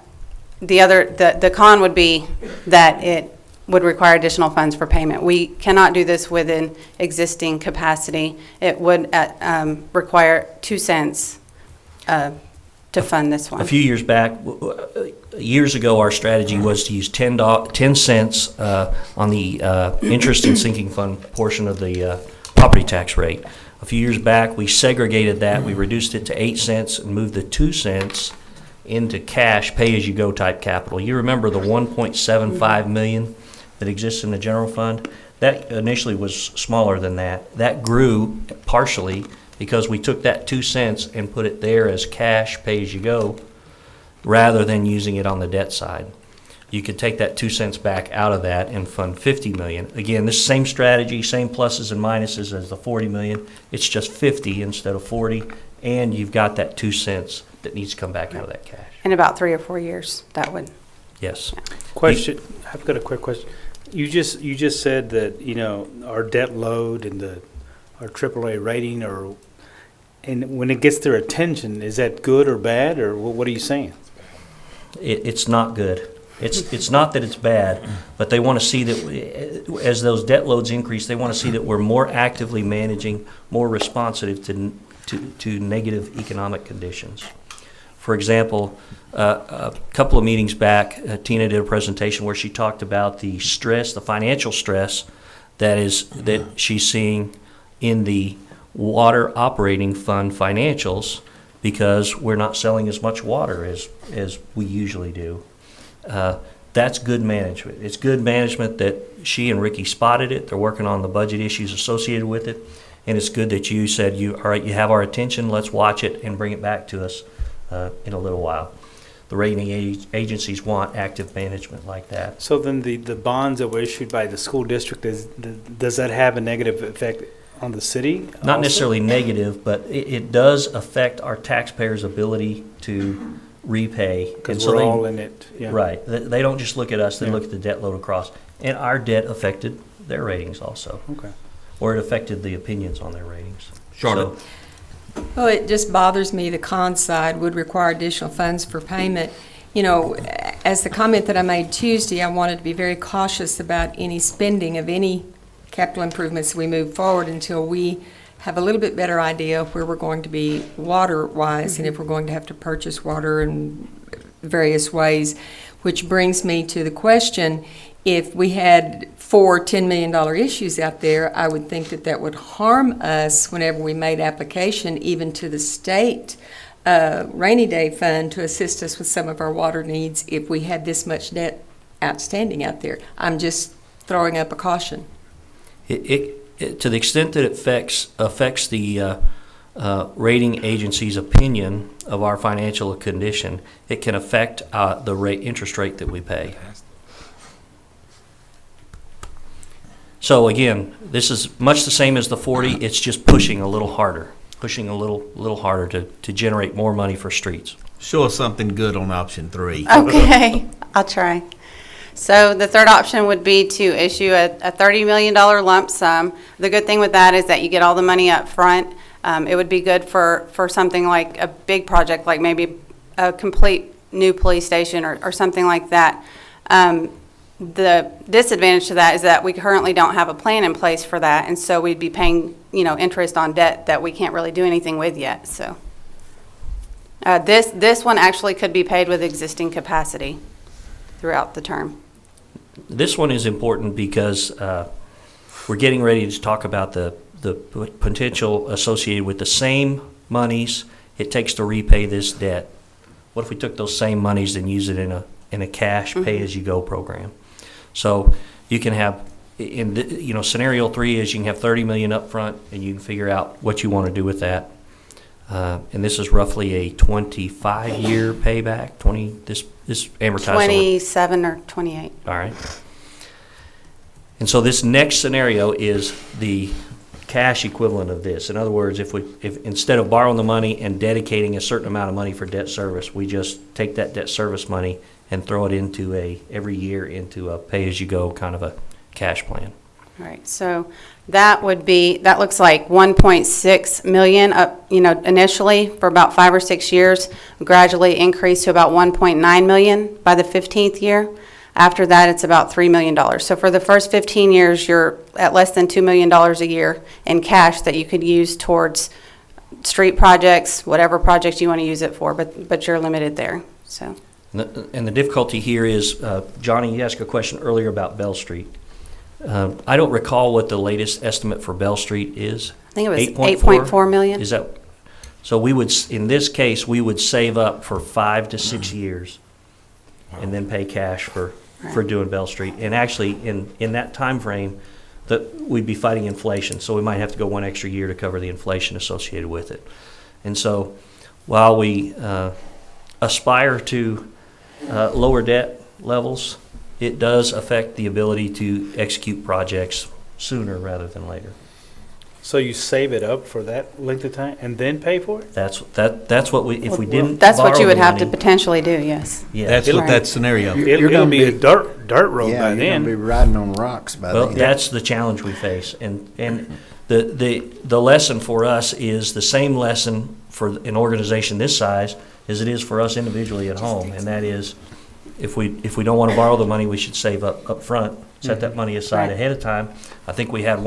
the con would be that it would require additional funds for payment. We cannot do this within existing capacity. It would require 2 cents to fund this one. A few years back, years ago, our strategy was to use 10 cents on the interest and sinking fund portion of the property tax rate. A few years back, we segregated that. We reduced it to 8 cents and moved the 2 cents into cash, pay-as-you-go type capital. You remember the $1.75 million that exists in the general fund? That initially was smaller than that. That grew partially because we took that 2 cents and put it there as cash, pay-as-you-go, rather than using it on the debt side. You could take that 2 cents back out of that and fund $50 million. Again, this same strategy, same pluses and minuses as the $40 million. It's just 50 instead of 40, and you've got that 2 cents that needs to come back out of that cash. In about 3 or 4 years, that would. Yes. Question. I've got a quick question. You just said that our debt load and our AAA rating, and when it gets their attention, is that good or bad, or what are you saying? It's not good. It's not that it's bad, but they want to see that as those debt loads increase, they want to see that we're more actively managing, more responsive to negative economic conditions. For example, a couple of meetings back, Tina did a presentation where she talked about the stress, the financial stress that she's seeing in the water operating fund financials because we're not selling as much water as we usually do. That's good management. It's good management that she and Ricky spotted it. They're working on the budget issues associated with it, and it's good that you said, all right, you have our attention, let's watch it and bring it back to us in a little while. The rating agencies want active management like that. So then the bonds that were issued by the school district, does that have a negative effect on the city? Not necessarily negative, but it does affect our taxpayers' ability to repay. Because we're all in it. Yeah. Right. They don't just look at us, they look at the debt load across. And our debt affected their ratings also. Okay. Or it affected the opinions on their ratings. Charlotte. Well, it just bothers me, the con side would require additional funds for payment. As the comment that I made Tuesday, I wanted to be very cautious about any spending of any capital improvements as we move forward until we have a little bit better idea of where we're going to be water-wise and if we're going to have to purchase water in various ways, which brings me to the question, if we had 4 $10 million issues out there, I would think that would harm us whenever we made application even to the state rainy day fund to assist us with some of our water needs if we had this much debt outstanding out there. I'm just throwing up a caution. It to the extent that it affects the rating agency's opinion of our financial condition, it can affect the interest rate that we pay. So again, this is much the same as the 40. It's just pushing a little harder to generate more money for streets. Show us something good on option 3. Okay, I'll try. So the third option would be to issue a $30 million lump sum. The good thing with that is that you get all the money up front. It would be good for something like a big project, like maybe a complete new police station or something like that. The disadvantage to that is that we currently don't have a plan in place for that, and so we'd be paying, interest on debt that we can't really do anything with yet. So this one actually could be paid with existing capacity throughout the term. This one is important because we're getting ready to talk about the potential associated with the same monies it takes to repay this debt. What if we took those same monies and use it in a cash pay-as-you-go program? So you can have scenario 3 is you can have 30 million up front, and you can figure out what you want to do with that. And this is roughly a 25-year payback. This amortized over 27 or 28. all right. And so this next scenario is the cash equivalent of this. In other words, if instead of borrowing the money and dedicating a certain amount of money for debt service, we just take that debt service money and throw it into every year into a pay-as-you-go kind of a cash plan. All right, so that looks like 1.6 million up, initially for about 5 or 6 years, gradually increase to about 1.9 million by the 15th year. After that, it's about $3 million. So for the first 15 years, you're at less than $2 million a year in cash that you could use towards street projects, whatever projects you want to use it for, but you're limited there, so. And the difficulty here is, Johnny, you asked a question earlier about Bell Street. I don't recall what the latest estimate for Bell Street is. I think it was 8.4 million. Is that, so we would, in this case, we would save up for 5 to 6 years and then pay cash for doing Bell Street. And actually, in that time frame, that we'd be fighting inflation, so we might have to go 1 extra year to cover the inflation associated with it. And so while we aspire to lower debt levels, it does affect the ability to execute projects sooner rather than later. So you save it up for that length of time and then pay for it? That's what we, if we didn't That's what borrow you would the have to money- potentially do, yes. Yeah. That's what that scenario. It'll be a dirt road Yeah, by you're gonna be then. riding on rocks by Well, then. that's the challenge we face, and the lesson for us is the same lesson for an organization this size as it is for us individually at home, and that is, if we don't want to borrow the money, we should save up front, set that money aside Right. ahead of time. I think we had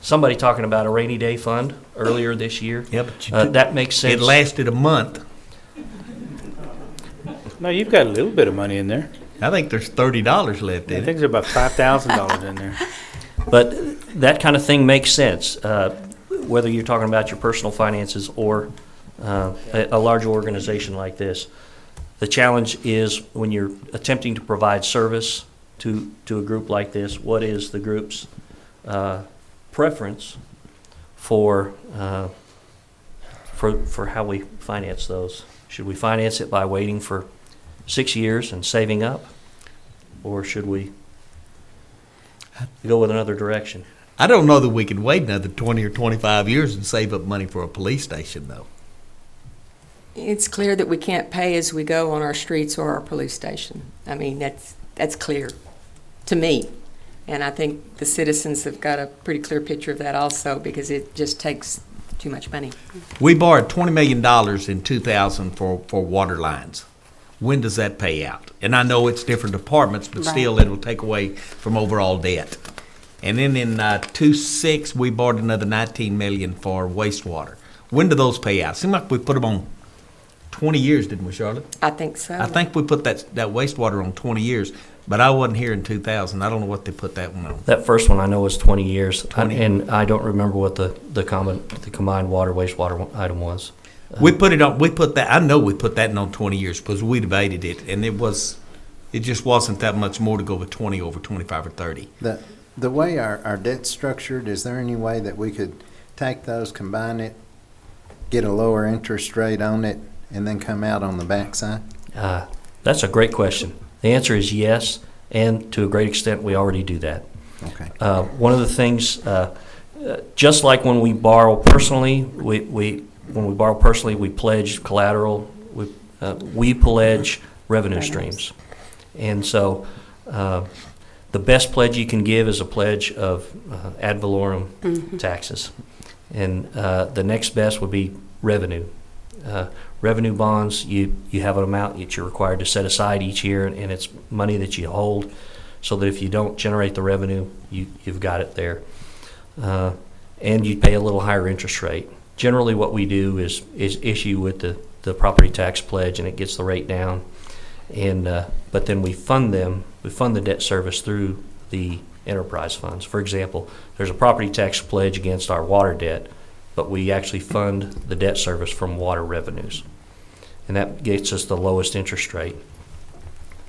somebody talking about a rainy day fund earlier this year. Yeah, but That makes sense. it lasted a month. No, you've got a little bit of money in there. I think there's $30 left I in think it. there's about $5,000 in there. But that kind of thing makes sense, whether you're talking about your personal finances or a large organization like this. The challenge is when you're attempting to provide service to a group like this, what is the group's preference for how we finance those? Should we finance it by waiting for 6 years and saving up, or should we go with another direction? I don't know that we could wait another 20 or 25 years and save up money for a police station, though. It's clear that we can't pay as we go on our streets or our police station. I mean, that's clear to me. And I think the citizens have got a pretty clear picture of that also, because it just takes too much money. We borrowed $20 million in 2000 for water lines. When does that pay out? And I know it's different departments, but still it'll take away from overall debt. And then in 2006, we borrowed another $19 million for wastewater. When do those pay out? Seems like we put them on 20 years, didn't we, Charlotte? I think so. I think we put that wastewater on 20 years, but I wasn't here in 2000. I don't know what they put that one on. That first one I know was 20 years, 20. and I don't remember what the combined water wastewater item was. We put it on. We put that. I know we put that on 20 years because we debated it, and it just wasn't that much more to go with 20 over 25 or 30. The way our debt's structured, is there any way that we could take those, combine it, get a lower interest rate on it, and then come out on the backside? That's a great question. The answer is yes, and to a great extent, we already do that. Okay. One of the things, just like when we borrow personally, when we borrow personally, we pledge collateral. We pledge revenue streams, and so the best pledge you can give is a pledge of ad valorem taxes, and the next best would be revenue. Revenue bonds, you have an amount that you're required to set aside each year, and it's money that you hold, so that if you don't generate the revenue, you've got it there, and you pay a little higher interest rate. Generally, what we do is issue with the property tax pledge, and it gets the rate down, and but then we fund the debt service through the enterprise funds. For example, there's a property tax pledge against our water debt, but we actually fund the debt service from water revenues. And that gets us the lowest interest rate.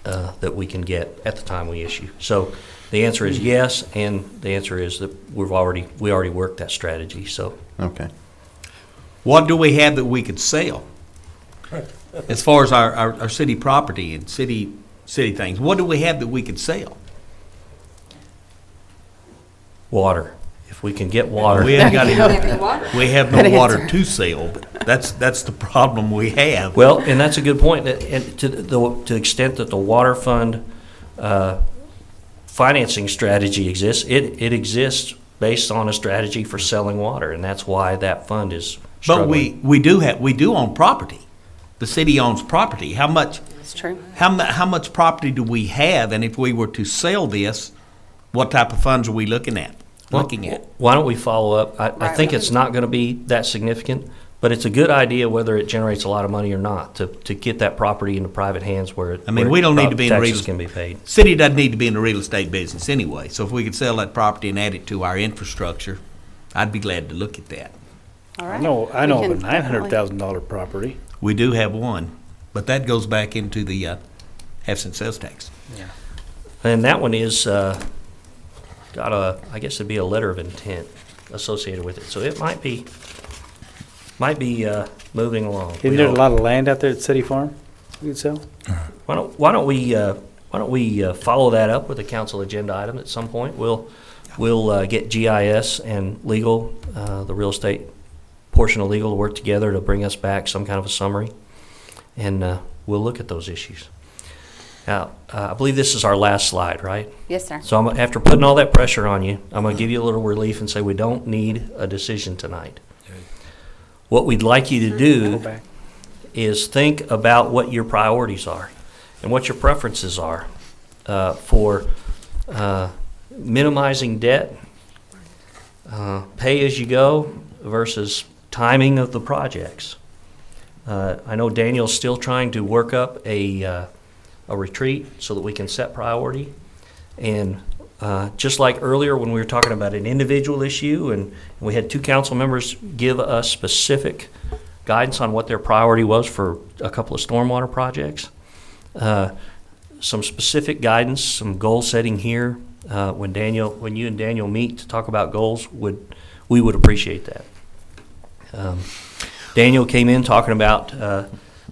that we can get at the time we issue. So the answer is yes, and the answer is that we already worked that strategy, so. Okay. What do we have that we could sell? As far as our city property and city things, what do we have that we could sell? Water. If we can get water. We haven't got Any water? we have no water to sell, but that's the problem we have. Well, and that's a good point. And to the extent that the water fund financing strategy exists, it exists based on a strategy for selling water, and that's why that fund is struggling. But we do own property. The city owns property. How much? That's true. How much property do we have? And if we were to sell this, what type of funds are we looking at? Why don't we follow up? I think it's not going to be that significant, but it's a good idea whether it generates a lot of money or not to get that property into private hands where we don't need to be in taxes can be paid. City doesn't need to be in the real estate business anyway. So if we could sell that property and add it to our infrastructure, I'd be glad to look at that. All right. I know We of a can $900,000 property. We do have one, but that goes back into the half-cent sales tax. And that one is I guess it'd be a letter of intent associated with it. So it might be moving along. Isn't there a lot of land out there at City Farm we could sell? Why don't we follow that up with a council agenda item at some point? We'll get GIS and legal, the real estate portion of legal, to work together to bring us back some kind of a summary, and we'll look at those issues. Now, I believe this is our last slide, right? Yes, sir. So after putting all that pressure on you, I'm going to give you a little relief and say we don't need a decision tonight. What we'd like you to do is think about what your priorities are and what your preferences are for minimizing debt, pay as you go versus timing of the projects. I know Daniel's still trying to work up a retreat so that we can set priority. And just like earlier when we were talking about an individual issue and we had two council members give us specific guidance on what their priority was for a couple of stormwater projects, some specific guidance, some goal setting here, when you and Daniel meet to talk about goals, we would appreciate that. Daniel came in talking about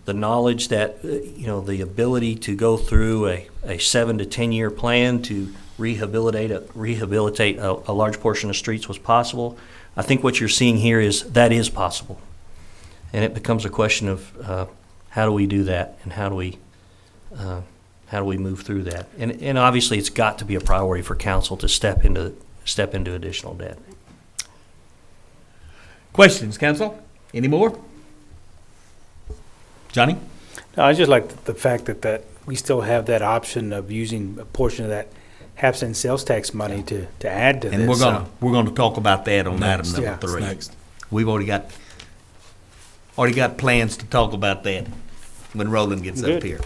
the knowledge that, the ability to go through a 7 to 10 year plan to rehabilitate a large portion of streets was possible. I think what you're seeing here is that is possible. And it becomes a question of how do we do that and how do we move through that? And obviously it's got to be a priority for council to step into additional debt. Questions, council? Any more? Johnny? No, I just like the fact that we still have that option of using a portion of that half-cent sales tax money to add to this. And we're gonna talk about that on item number 3. Next. We've already got plans to talk about that when Roland gets up here.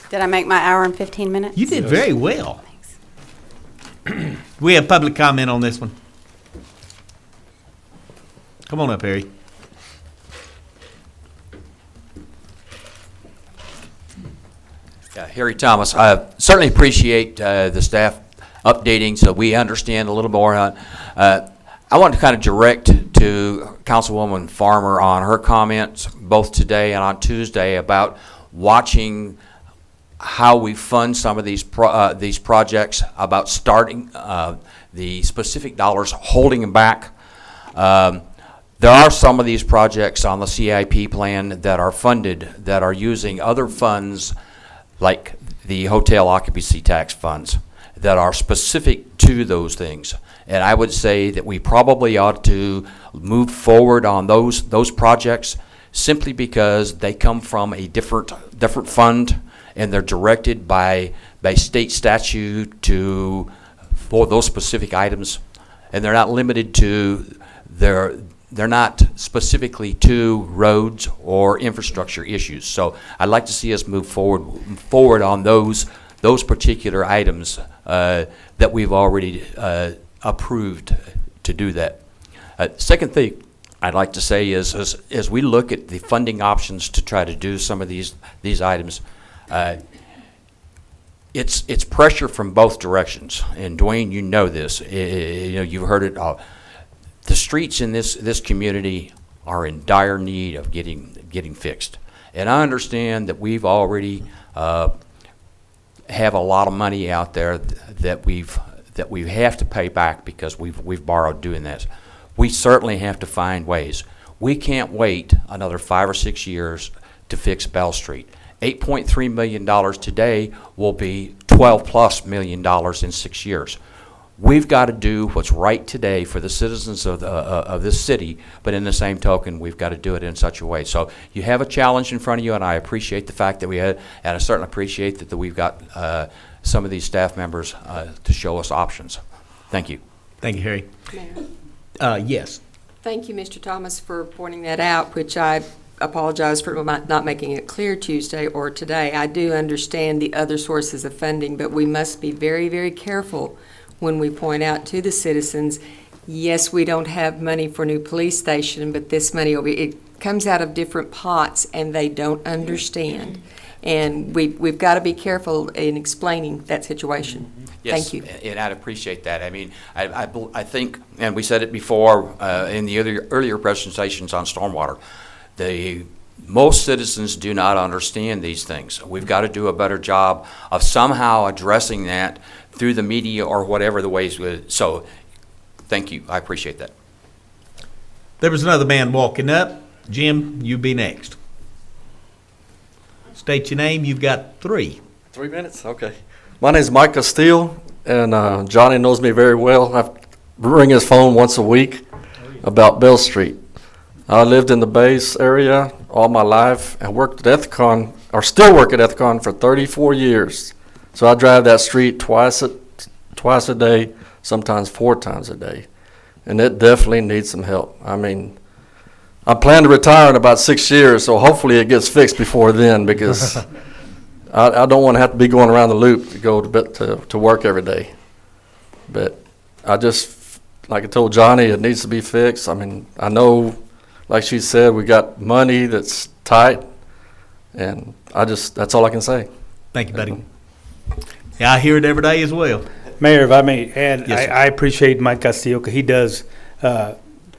Did I make my hour and 15 minutes? You did very well. We have public comment on this one. Come on up, Harry. Harry Thomas, I certainly appreciate the staff updating so we understand a little more. I want to kind of direct to Councilwoman Farmer on her comments both today and on Tuesday about watching how we fund some of these projects, about starting the specific dollars, holding them back. There are some of these projects on the CIP plan that are funded that are using other funds like the hotel occupancy tax funds that are specific to those things. And I would say that we probably ought to move forward on those projects simply because they come from a different fund and they're directed by state statute for those specific items, and they're not limited to they're not specifically to roads or infrastructure issues. So I'd like to see us move forward on those particular items that we've already approved to do that. Second thing I'd like to say is as we look at the funding options to try to do some of these items, it's pressure from both directions. And Dwayne, you know this. You've heard it all. The streets in this community are in dire need of getting fixed. And I understand that we've already have a lot of money out there that we have to pay back because we've borrowed doing this. We certainly have to find ways. We can't wait another 5 or 6 years to fix Bell Street. $8.3 million today will be $12+ million in 6 years. We've got to do what's right today for the citizens of this city, but in the same token, we've got to do it in such a way. So you have a challenge in front of you, and I appreciate the fact that we had, and I certainly appreciate that we've got some of these staff members to show us options. Thank you. Thank you, Harry. Mayor. Yes. Thank you, Mr. Thomas, for pointing that out, which I apologize for not making it clear Tuesday or today. I do understand the other sources of funding, but we must be very, very careful when we point out to the citizens, yes, we don't have money for a new police station, but this money, it comes out of different pots, and they don't understand. And we've got to be careful in explaining that situation. Yes, Thank you. and I'd appreciate that. I mean, I think, and we said it before in the earlier presentations on stormwater, most citizens do not understand these things. We've got to do a better job of somehow addressing that through the media or whatever the ways. So, thank you. I appreciate that. There was another man walking up. Jim, you be next. State your name. You've got 3. 3 minutes? Okay. My name is Mike Castile, and Johnny knows me very well. I ring his phone once a week about Bell Street. I lived in the Bays area all my life and worked at Ethicon, or still work at Ethicon for 34 years. So I drive that street twice a day, sometimes 4 times a day. And it definitely needs some help. I mean, I plan to retire in about 6 years, so hopefully it gets fixed before then, because I don't want to have to be going around the loop to go to work every day. But I just, like I told Johnny, it needs to be fixed. I mean, I know, like she said, we got money that's tight, and that's all I can say. Thank you, buddy. Yeah, I hear it every day as well. Mayor, if I may add, Yes, sir. I appreciate Mike Castillo, because he does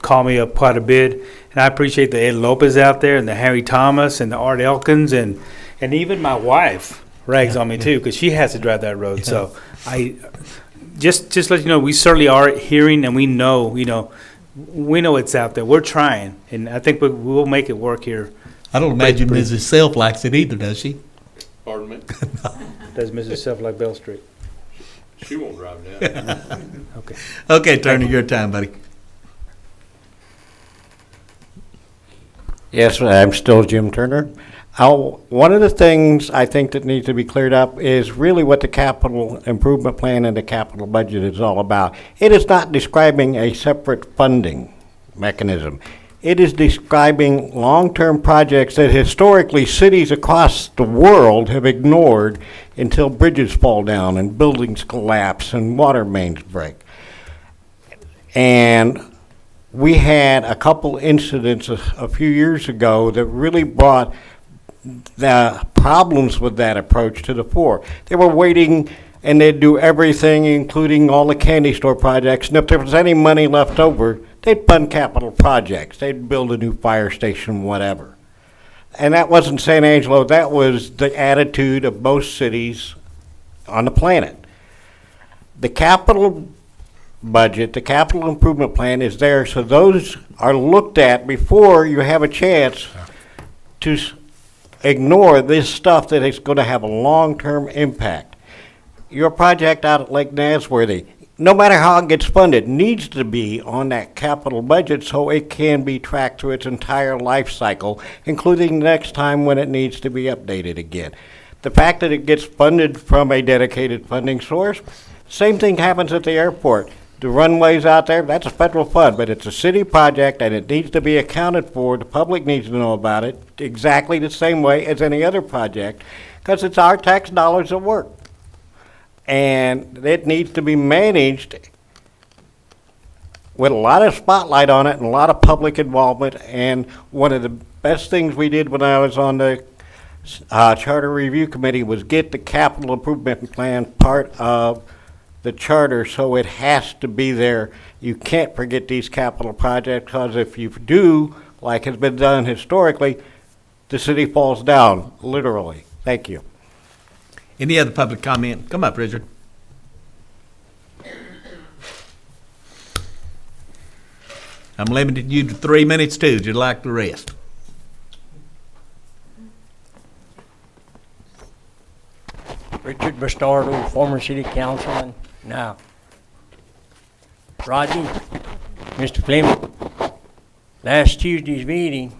call me up quite a bit, and I appreciate the Ed Lopez out there, and the Harry Thomas, and the Art Elkins, and even my wife rags on me too, because she has to drive that road. So I just let you know, we certainly are hearing, and we know it's out there. We're trying, and I think we'll make it work here. I don't imagine Mrs. Self likes it either, does she? Pardon me? Does Mrs. Self like Bell Street? She won't drive down. Okay. Okay, Turner, your time, buddy. Yes, I'm still Jim Turner. One of the things I think that needs to be cleared up is really what the capital improvement plan and the capital budget is all about. It is not describing a separate funding mechanism. It is describing long-term projects that historically cities across the world have ignored until bridges fall down and buildings collapse and water mains break. And we had a couple incidents a few years ago that really brought the problems with that approach to the fore. They were waiting, and they'd do everything, including all the candy store projects, and if there was any money left over, they'd fund capital projects. They'd build a new fire station, whatever. And that wasn't San Angelo, that was the attitude of most cities on the planet. The capital budget, the capital improvement plan is there, so those are looked at before you have a chance to ignore this stuff that is going to have a long-term impact. Your project out at Lake Nasworthy, no matter how it gets funded, needs to be on that capital budget so it can be tracked through its entire life cycle, including the next time when it needs to be updated again. The fact that it gets funded from a dedicated funding source, same thing happens at the airport. The runways out there, that's a federal fund, but it's a city project and it needs to be accounted for. The public needs to know about it exactly the same way as any other project, because it's our tax dollars at work. And it needs to be managed with a lot of spotlight on it and a lot of public involvement. And one of the best things we did when I was on the Charter Review Committee was get the capital improvement plan part of the charter, so it has to be there. You can't forget these capital projects, because if you do, like has been done historically, the city falls down, literally. Thank you. Any other public comment? Come up, Richard. I'm limiting you to 3 minutes too, just like the rest. Richard Bastardo, former city councilman. Now, Rodney, Mr. Fleming, last Tuesday's meeting,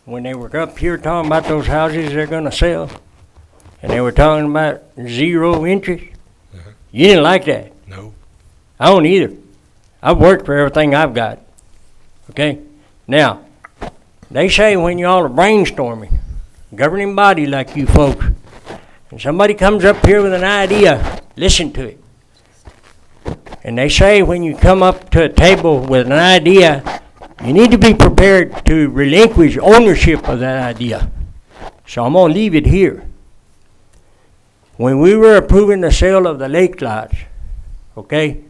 when they were up here talking about those houses they're gonna sell, and they were talking about 0 interest, you didn't like that. No. I don't either. I've worked for everything I've got. Okay? Now, they say when y'all are brainstorming, governing body like you folks, and somebody comes up here with an idea, listen to it. And they say when you come up to a table with an idea, you need to be prepared to relinquish ownership of that idea. So I'm going to leave it here. When we were approving the sale of the lake lots, okay,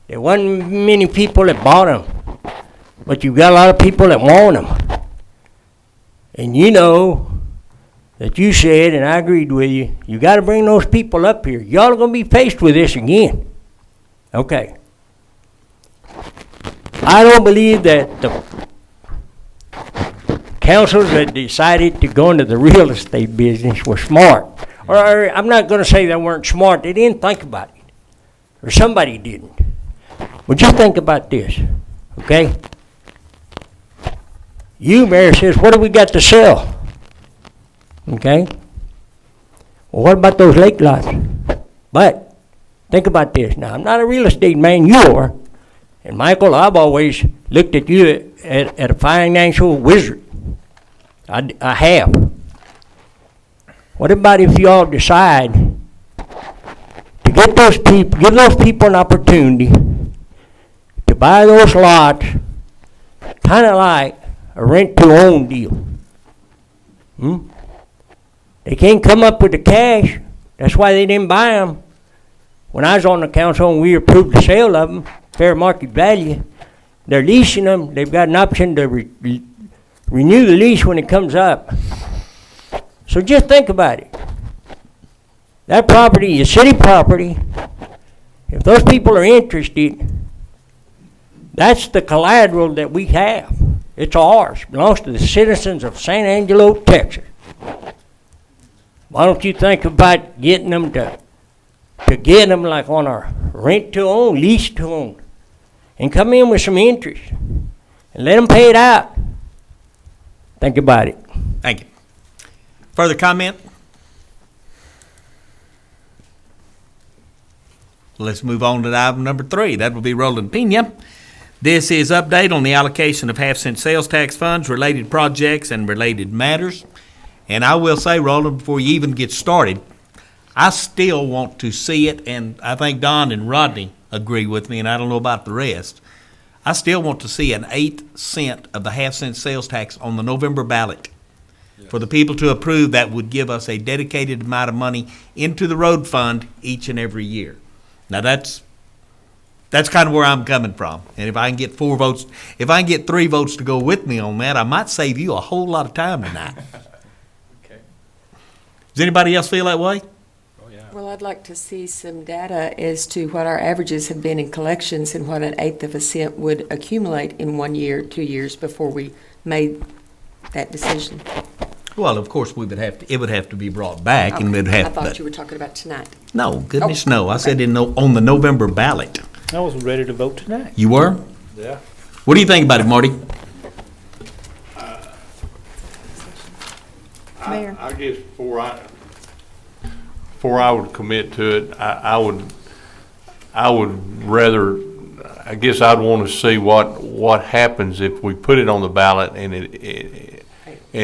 there wasn't many people that bought them, but you got a lot of people that want them. And you know that you said, and I agreed with you, you got to bring those people up here. Y'all are going to be faced with this again. Okay. I don't believe that the councils that decided to go into the real estate business were smart. Or I'm not going to say they weren't smart. They didn't think about it. Or somebody didn't. But just think about this, okay? You, Mayor, says, what do we got to sell? Okay? Well, what about those lake lots? But think about this. Now, I'm not a real estate man, you are. And Michael, I've always looked at you at a financial wizard. I have. What about if y'all decide to get those people, give those people an opportunity to buy those lots, kind of like a rent-to-own deal? They can't come up with the cash. That's why they didn't buy them. When I was on the council and we approved the sale of them, fair market value, they're leasing them. They've got an option to renew the lease when it comes up. So just think about it. That property is city property. If those people are interested, that's the collateral that we have. It's ours. It belongs to the citizens of San Angelo, Texas. Why don't you think about getting them to get them like on a rent-to-own, lease-to-own, and come in with some interest and let them pay it out? Think about it. Thank you. Further comment? Let's move on to item number 3. That will be Roland Pena. This is update on the allocation of half-cent sales tax funds, related projects, and related matters. And I will say, Roland, before you even get started, I still want to see it, and I think Don and Rodney agree with me, and I don't know about the rest. I still want to see an 8 cent of the half-cent sales tax on the November ballot. For the people to approve, that would give us a dedicated amount of money into the road fund each and every year. Now that's kind of where I'm coming from. And if I can get 4 votes, if I can get 3 votes to go with me on that, I might save you a whole lot of time tonight. Okay. Does anybody else feel that way? Oh, yeah. Well, I'd like to see some data as to what our averages have been in collections and what an 1/8 of a cent would accumulate in 1 year, 2 years before we made that decision. Well, of course, it would have to be brought back, and we'd have. I thought you were talking about tonight. No, goodness, no. I said on the November ballot. I was ready to vote tonight. You were? Yeah. What do you think about it, Marty? Mayor. I guess before I would commit to it, I would rather, I guess I'd want to see what happens if we put it on the ballot and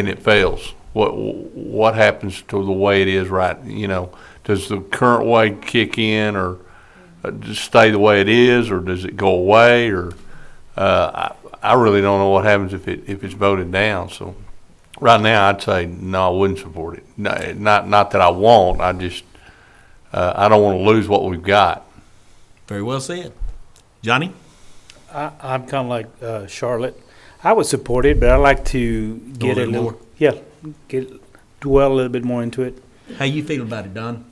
it fails. What happens to the way it is right? Does the current way kick in, or just stay the way it is, or does it go away? Or I really don't know what happens if it's voted down. So right now, I'd say, no, I wouldn't support it. No, not that I won't, I just, I don't want to lose what we've got. Very well said. Johnny? I'm kind of like Charlotte. I would support it, but I'd like to get a a little little, more? dwell a little bit more into it. How you feel about it, Don?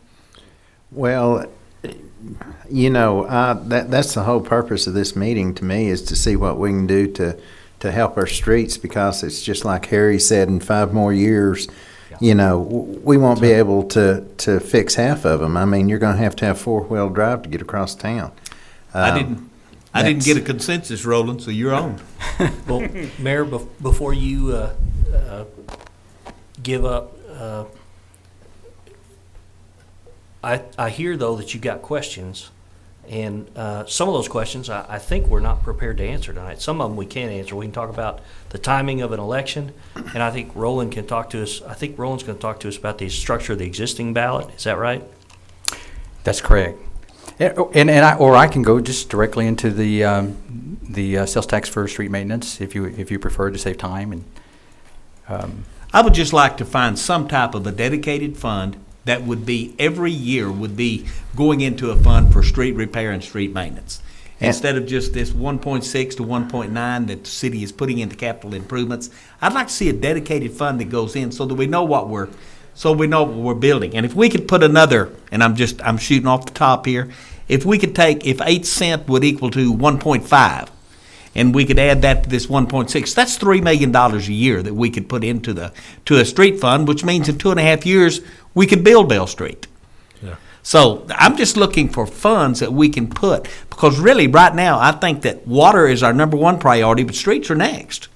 Well, that's the whole purpose of this meeting to me, is to see what we can do to help our streets, because it's just like Harry said, in 5 more years, we won't be able to fix half of them. I mean, you're going to have 4-wheel drive to get across town. I didn't get a consensus, Roland, so you're on. Well, Mayor, before you give up, I hear, though, that you got questions, and some of those questions I think we're not prepared to answer tonight. Some of them we can answer. We can talk about the timing of an election, and I think Roland can talk to us. I think Roland's going to talk to us about the structure of the existing ballot. Is that right? That's correct. Or I can go just directly into the sales tax for street maintenance if you prefer to save time. And I would just like to find some type of a dedicated fund that would be every year would be going into a fund for street repair and street maintenance. Instead of just this 1.6 to 1.9 that the city is putting into capital improvements, I'd like to see a dedicated fund that goes in so that we know what we're building. And if we could put another, and I'm shooting off the top here, if 8 cents would equal to 1.5, and we could add that to this 1.6, that's $3 million a year that we could put into a street fund, which means in 2.5 years we could build Bell Street. Yeah. So I'm just looking for funds that we can put, because really right now I think that water is our number one priority, but streets are next.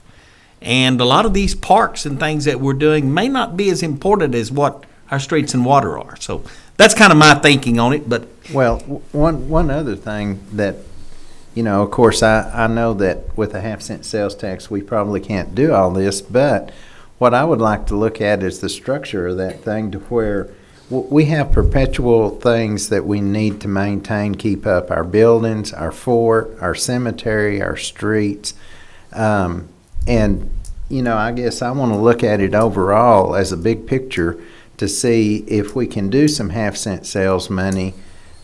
And a lot of these parks and things that we're doing may not be as important as what our streets and water are. So that's kind of my thinking on it. But well, one other thing that, of course, I know that with a 0.5 cent sales tax, we probably can't do all this, but what I would like to look at is the structure of that thing, to where we have perpetual things that we need to maintain, keep up: our buildings, our fort, our cemetery, our streets. And, I guess I want to look at it overall as a big picture to see if we can do some 0.5 cent sales money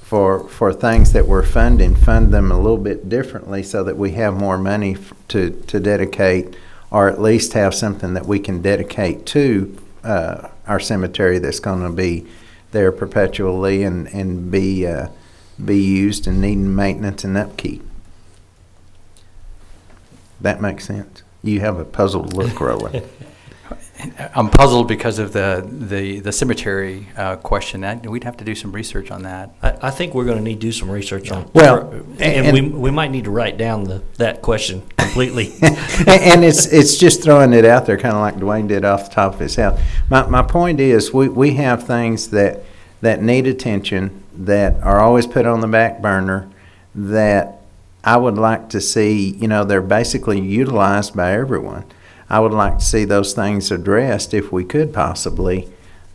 for things that we're funding, fund them a little bit differently so that we have more money to dedicate, or at least have something that we can dedicate to our cemetery that's going to be there perpetually and be used and needing maintenance and upkeep. That makes sense. You have a puzzled look, Roland. I'm puzzled because of the cemetery question. We'd have to do some research on that. I think we're going to need to do some research on it. Well, and we might need to write down that question completely. And it's just throwing it out there, kind of like Dwayne did off the top of his head. My point is, we have things that need attention, that are always put on the back burner, that I would like to see, they're basically utilized by everyone. I would like to see those things addressed if we could possibly,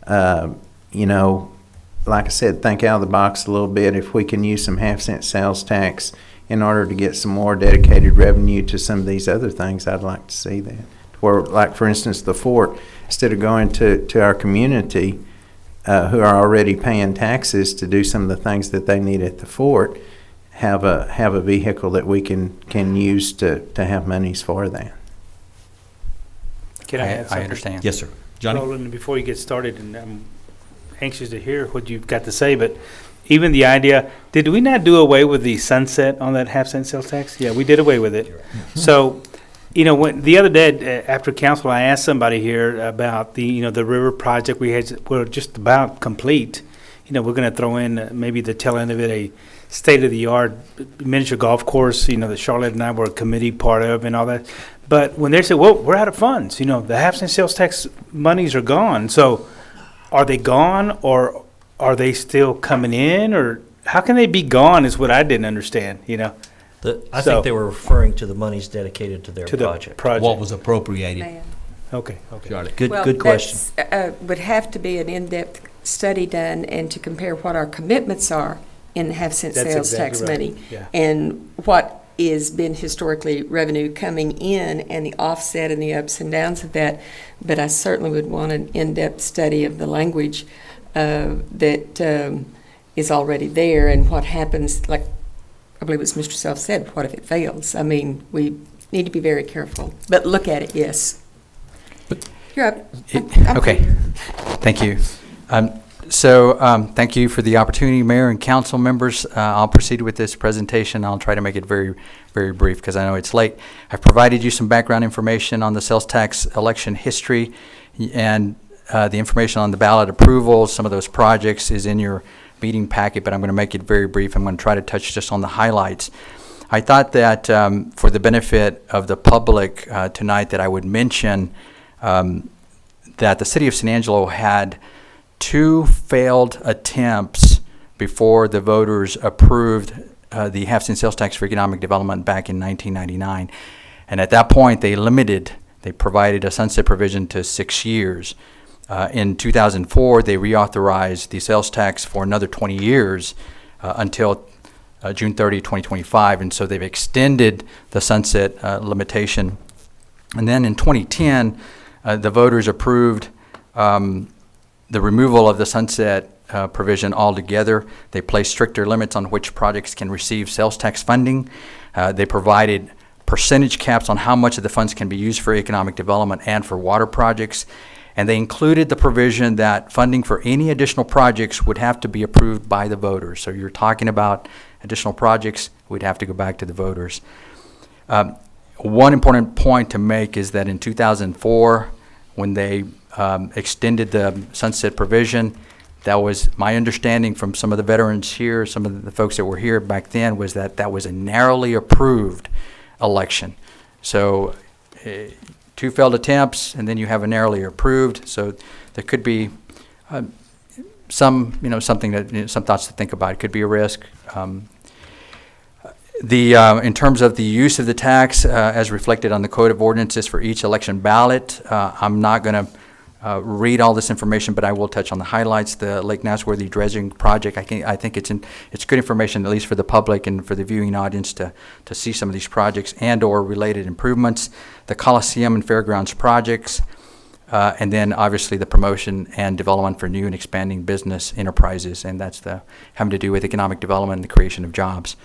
like I said, think out of the box a little bit. If we can use some 0.5 cent sales tax in order to get some more dedicated revenue to some of these other things, I'd like to see that. Where, like, for instance, the fort, instead of going to our community who are already paying taxes to do some of the things that they need at the fort, have a vehicle that we can use to have monies for that. Can I add something? I understand. yes, sir. Johnny? Roland, before you get started, and I'm anxious to hear what you've got to say, but even the idea, did we not do away with the sunset on that 0.5 cent sales tax? Yeah, we did away with it. So, when the other day after council, I asked somebody here about the river project we're just about complete. We're going to throw in maybe the tail end of it, a state-of-the-art miniature golf course, that Charlotte and I were a committee part of and all that. But when they say, well, we're out of funds, the 0.5 cent sales tax monies are gone. So are they gone, or are they still coming in, or how can they be gone is what I didn't understand, I think they were referring to the monies dedicated to their project. What was appropriated. Okay. Charlotte. Good question. Would have to be an in-depth study done and to compare what our commitments are in the 0.5 cent That's sales exactly tax right. money Yeah. and what is been historically revenue coming in and the offset and the ups and downs of that. But I certainly would want an in-depth study of the language that is already there and what happens, like I believe it was Mr. Self said, what if it fails? I mean, we need to be very careful. But look at it, yes. You're up. Okay, thank you. Thank you for the opportunity, Mayor and council members. I'll proceed with this presentation. I'll try to make it very, very brief because I know it's late. I've provided you some background information on the sales tax election history, and the information on the ballot approval. Some of those projects is in your meeting packet, but I'm going to make it very brief. I'm going to try to touch just on the highlights. I thought that for the benefit of the public tonight that I would mention that the city of San Angelo had 2 failed attempts before the voters approved the half-cent sales tax for economic development back in 1999. And at that point, they provided a sunset provision to 6 years. In 2004, they reauthorized the sales tax for another 20 years until June 30, 2025. And so they've extended the sunset limitation. And then in 2010, the voters approved the removal of the sunset provision altogether. They placed stricter limits on which projects can receive sales tax funding. They provided percentage caps on how much of the funds can be used for economic development and for water projects. And they included the provision that funding for any additional projects would have to be approved by the voters. So you're talking about additional projects, we'd have to go back to the voters. One important point to make is that in 2004, when they extended the sunset provision, that was my understanding from some of the veterans here, some of the folks that were here back then, was that that was a narrowly approved election. So 2 failed attempts, and then you have a narrowly approved. So there could be some thoughts to think about. It could be a risk. In terms of the use of the tax, as reflected on the Code of Ordinances for each election ballot, I'm not going to read all this information, but I will touch on the highlights. The Lake Nasworthy dredging project, I think it's good information, at least for the public and for the viewing audience, to see some of these projects and/or related improvements. The Coliseum and Fairgrounds projects, and then obviously the promotion and development for new and expanding business enterprises, and that's having to do with economic development and the creation of jobs.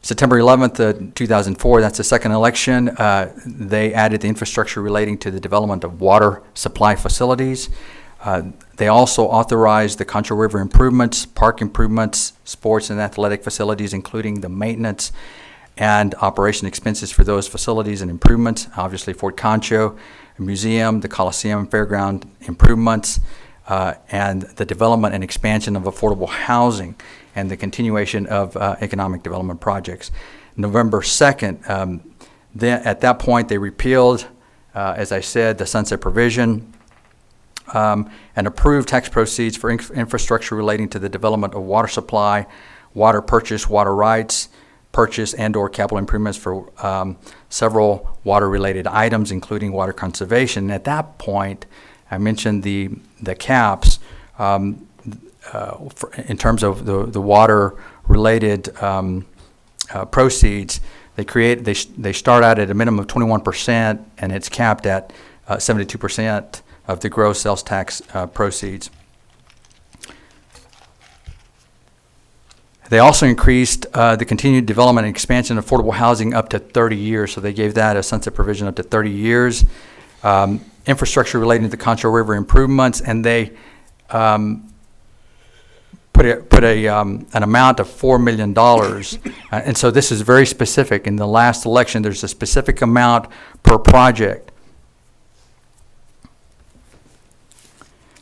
September 11th, 2004, that's the second election. They added the infrastructure relating to the development of water supply facilities. They also authorized the Concho River improvements, park improvements, sports and athletic facilities, including the maintenance and operation expenses for those facilities and improvements. Obviously, Fort Concho, museum, the Coliseum, fairground improvements, and the development and expansion of affordable housing, and the continuation of economic development projects. November 2nd, at that point, they repealed, as I said, the sunset provision and approved tax proceeds for infrastructure relating to the development of water supply, water purchase, water rights, purchase and/or capital improvements for several water-related items, including water conservation. At that point, I mentioned the caps. In terms of the water-related proceeds, they start out at a minimum of 21%, and it's capped at 72% of the gross sales tax proceeds. They also increased the continued development and expansion of affordable housing up to 30 years, so they gave that a sunset provision up to 30 years. Infrastructure relating to the Concho River improvements, and they put an amount of $4 million. And so this is very specific. In the last election, there's a specific amount per project.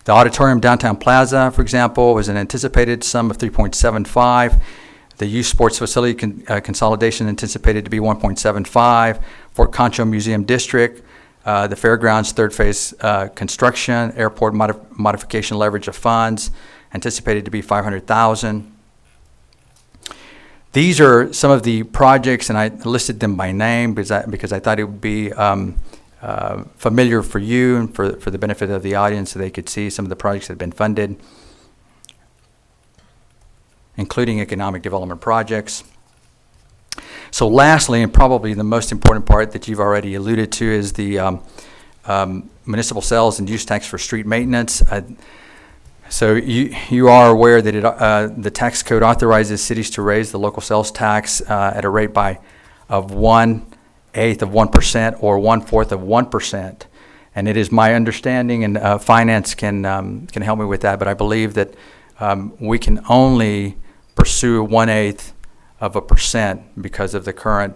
The auditorium downtown Plaza, for example, was an anticipated sum of $3.75. The youth sports facility consolidation anticipated to be $1.75. Fort Concho Museum District, the fairgrounds third phase construction, airport modification leverage of funds, anticipated to be $500,000. These are some of the projects, and I listed them by name because I thought it would be familiar for you and for the benefit of the audience, so they could see some of the projects that have been funded, including economic development projects. So lastly, and probably the most important part that you've already alluded to, is the municipal sales and use tax for street maintenance. So you are aware that the tax code authorizes cities to raise the local sales tax at a rate of 1/8 of 1% or 1/4 of 1%. And it is my understanding, and finance can help me with that, but I believe that we can only pursue 1/8 of a percent because of the current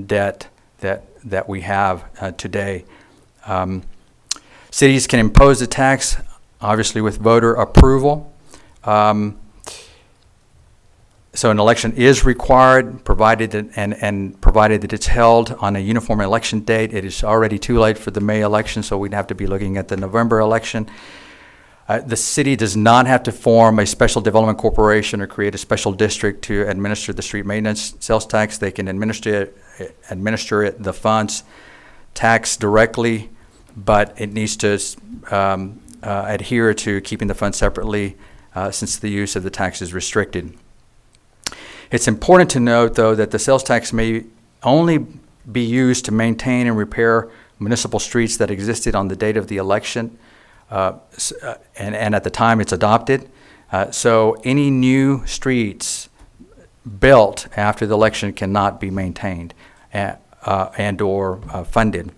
debt that we have today. Cities can impose a tax, obviously with voter approval. So an election is required, provided that it's held on a uniform election date. It is already too late for the May election, so we'd have to be looking at the November election. The city does not have to form a special development corporation or create a special district to administer the street maintenance sales tax. They can administer the funds tax directly, but it needs to adhere to keeping the funds separately since the use of the tax is restricted. It's important to note, though, that the sales tax may only be used to maintain and repair municipal streets that existed on the date of the election and at the time it's adopted. So any new streets built after the election cannot be maintained and or funded.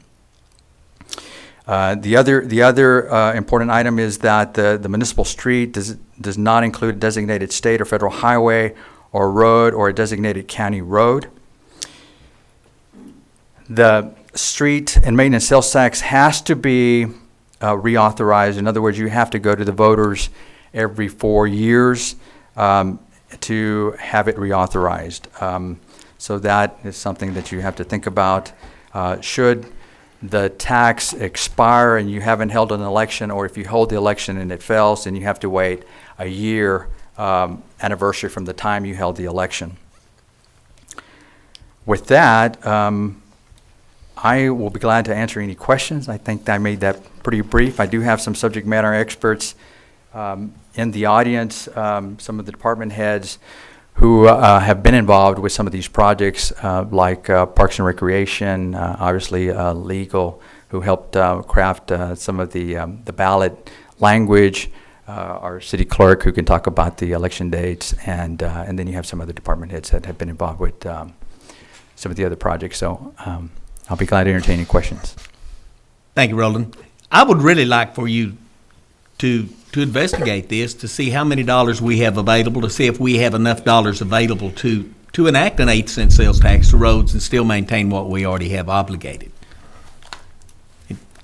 The other important item is that the municipal street does not include a designated state or federal highway or road or a designated county road. The street and maintenance sales tax has to be reauthorized. In other words, you have to go to the voters every 4 years to have it reauthorized. So that is something that you have to think about. Should the tax expire and you haven't held an election, or if you hold the election and it fails, then you have to wait a year anniversary from the time you held the election. With that, I will be glad to answer any questions. I think I made that pretty brief. I do have some subject matter experts in the audience, some of the department heads who have been involved with some of these projects, like Parks and Recreation, obviously legal, who helped craft some of the ballot language, our city clerk who can talk about the election dates, and then you have some other department heads that have been involved with some of the other projects. So I'll be glad to entertain any questions. Thank you, Roland. I would really like for you to investigate this, to see how many dollars we have available, to see if we have enough dollars available to enact an 8-cent sales tax to roads and still maintain what we already have obligated.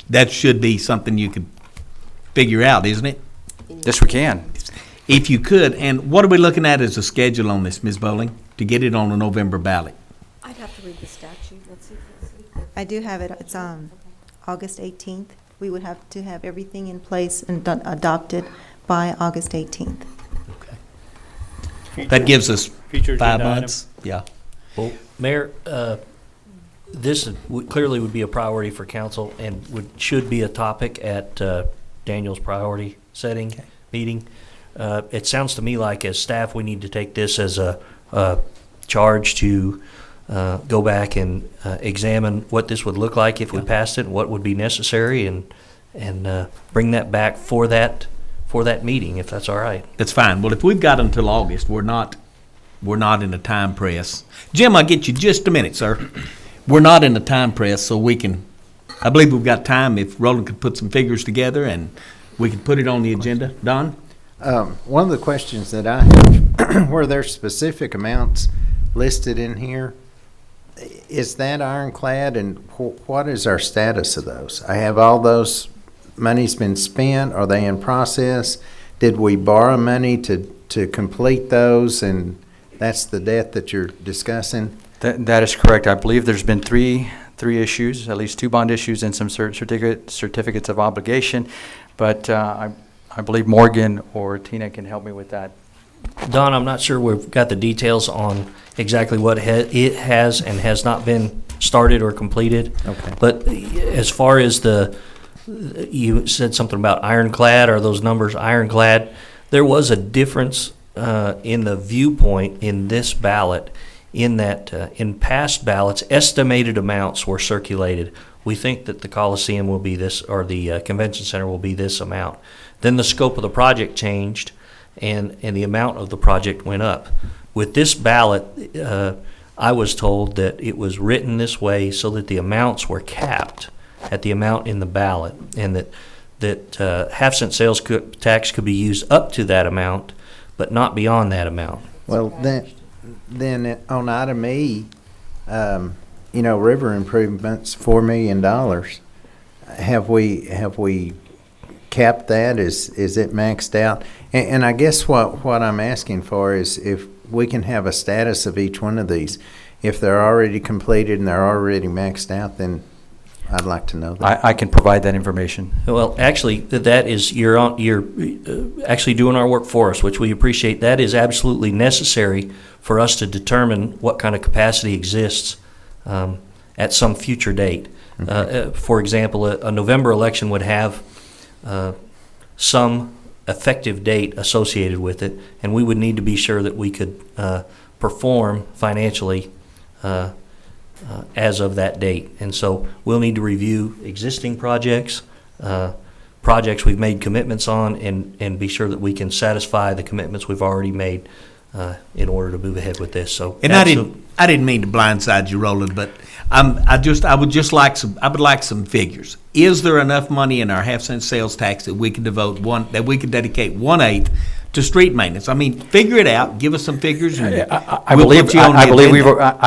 That should be something you could figure out, isn't it? Yes, we can. If you could. And what are we looking at as a schedule on this, Ms. Bowling, to get it on a November ballot? I'd have to read the statute. Let's see. I do have it. It's August 18th. We would have to have everything in place and adopted by August 18th. Okay. That gives us 5 months. Yeah. Well, Mayor, this clearly would be a priority for council and should be a topic at Daniel's priority setting meeting. It sounds to me like as staff, we need to take this as a charge to go back and examine what this would look like if we passed it, and what would be necessary, and bring that back for that meeting, if that's all right. That's fine. Well, if we've got until August, we're not in a time press. Jim, I'll get you just a minute, sir. We're not in a time press, so I believe we've got time if Roland could put some figures together and we could put it on the agenda. Don? One of the questions that I have, were there specific amounts listed in here? Is that ironclad, and what is our status of those? I have all those monies been spent? Are they in process? Did we borrow money to complete those, and that's the debt that you're discussing? That is correct. I believe there's been three issues, at least 2 bond issues and some certificates of obligation, but I believe Morgan or Tina can help me with that. Don, I'm not sure we've got the details on exactly what it has and has not been started or completed. Okay. But as far as you said something about ironclad, are those numbers ironclad? There was a difference in the viewpoint in this ballot in that in past ballots, estimated amounts were circulated. We think that the Coliseum will be this, or the Convention Center will be this amount. Then the scope of the project changed, and the amount of the project went up. With this ballot, I was told that it was written this way so that the amounts were capped at the amount in the ballot, and that half-cent sales tax could be used up to that amount, but not beyond that amount. Well, then on item E, river improvements, $4 million. Have we capped that? Is it maxed out? And I guess what I'm asking for is if we can have a status of each one of these. If they're already completed and they're already maxed out, then I'd like to know that. I can provide that information. Well, actually, that is, you're actually doing our work for us, which we appreciate. That is absolutely necessary for us to determine what kind of capacity exists at some future date. For example, a November election would have some effective date associated with it, and we would need to be sure that we could perform financially as of that date. And so we'll need to review existing projects, projects we've made commitments on, and be sure that we can satisfy the commitments we've already made in order to move ahead with this. So, and I didn't mean to blindside you, Roland, but I would like some figures. Is there enough money in our half-cent sales tax that we could dedicate 1/8 to street maintenance? I mean, figure it out. Give us some figures. And I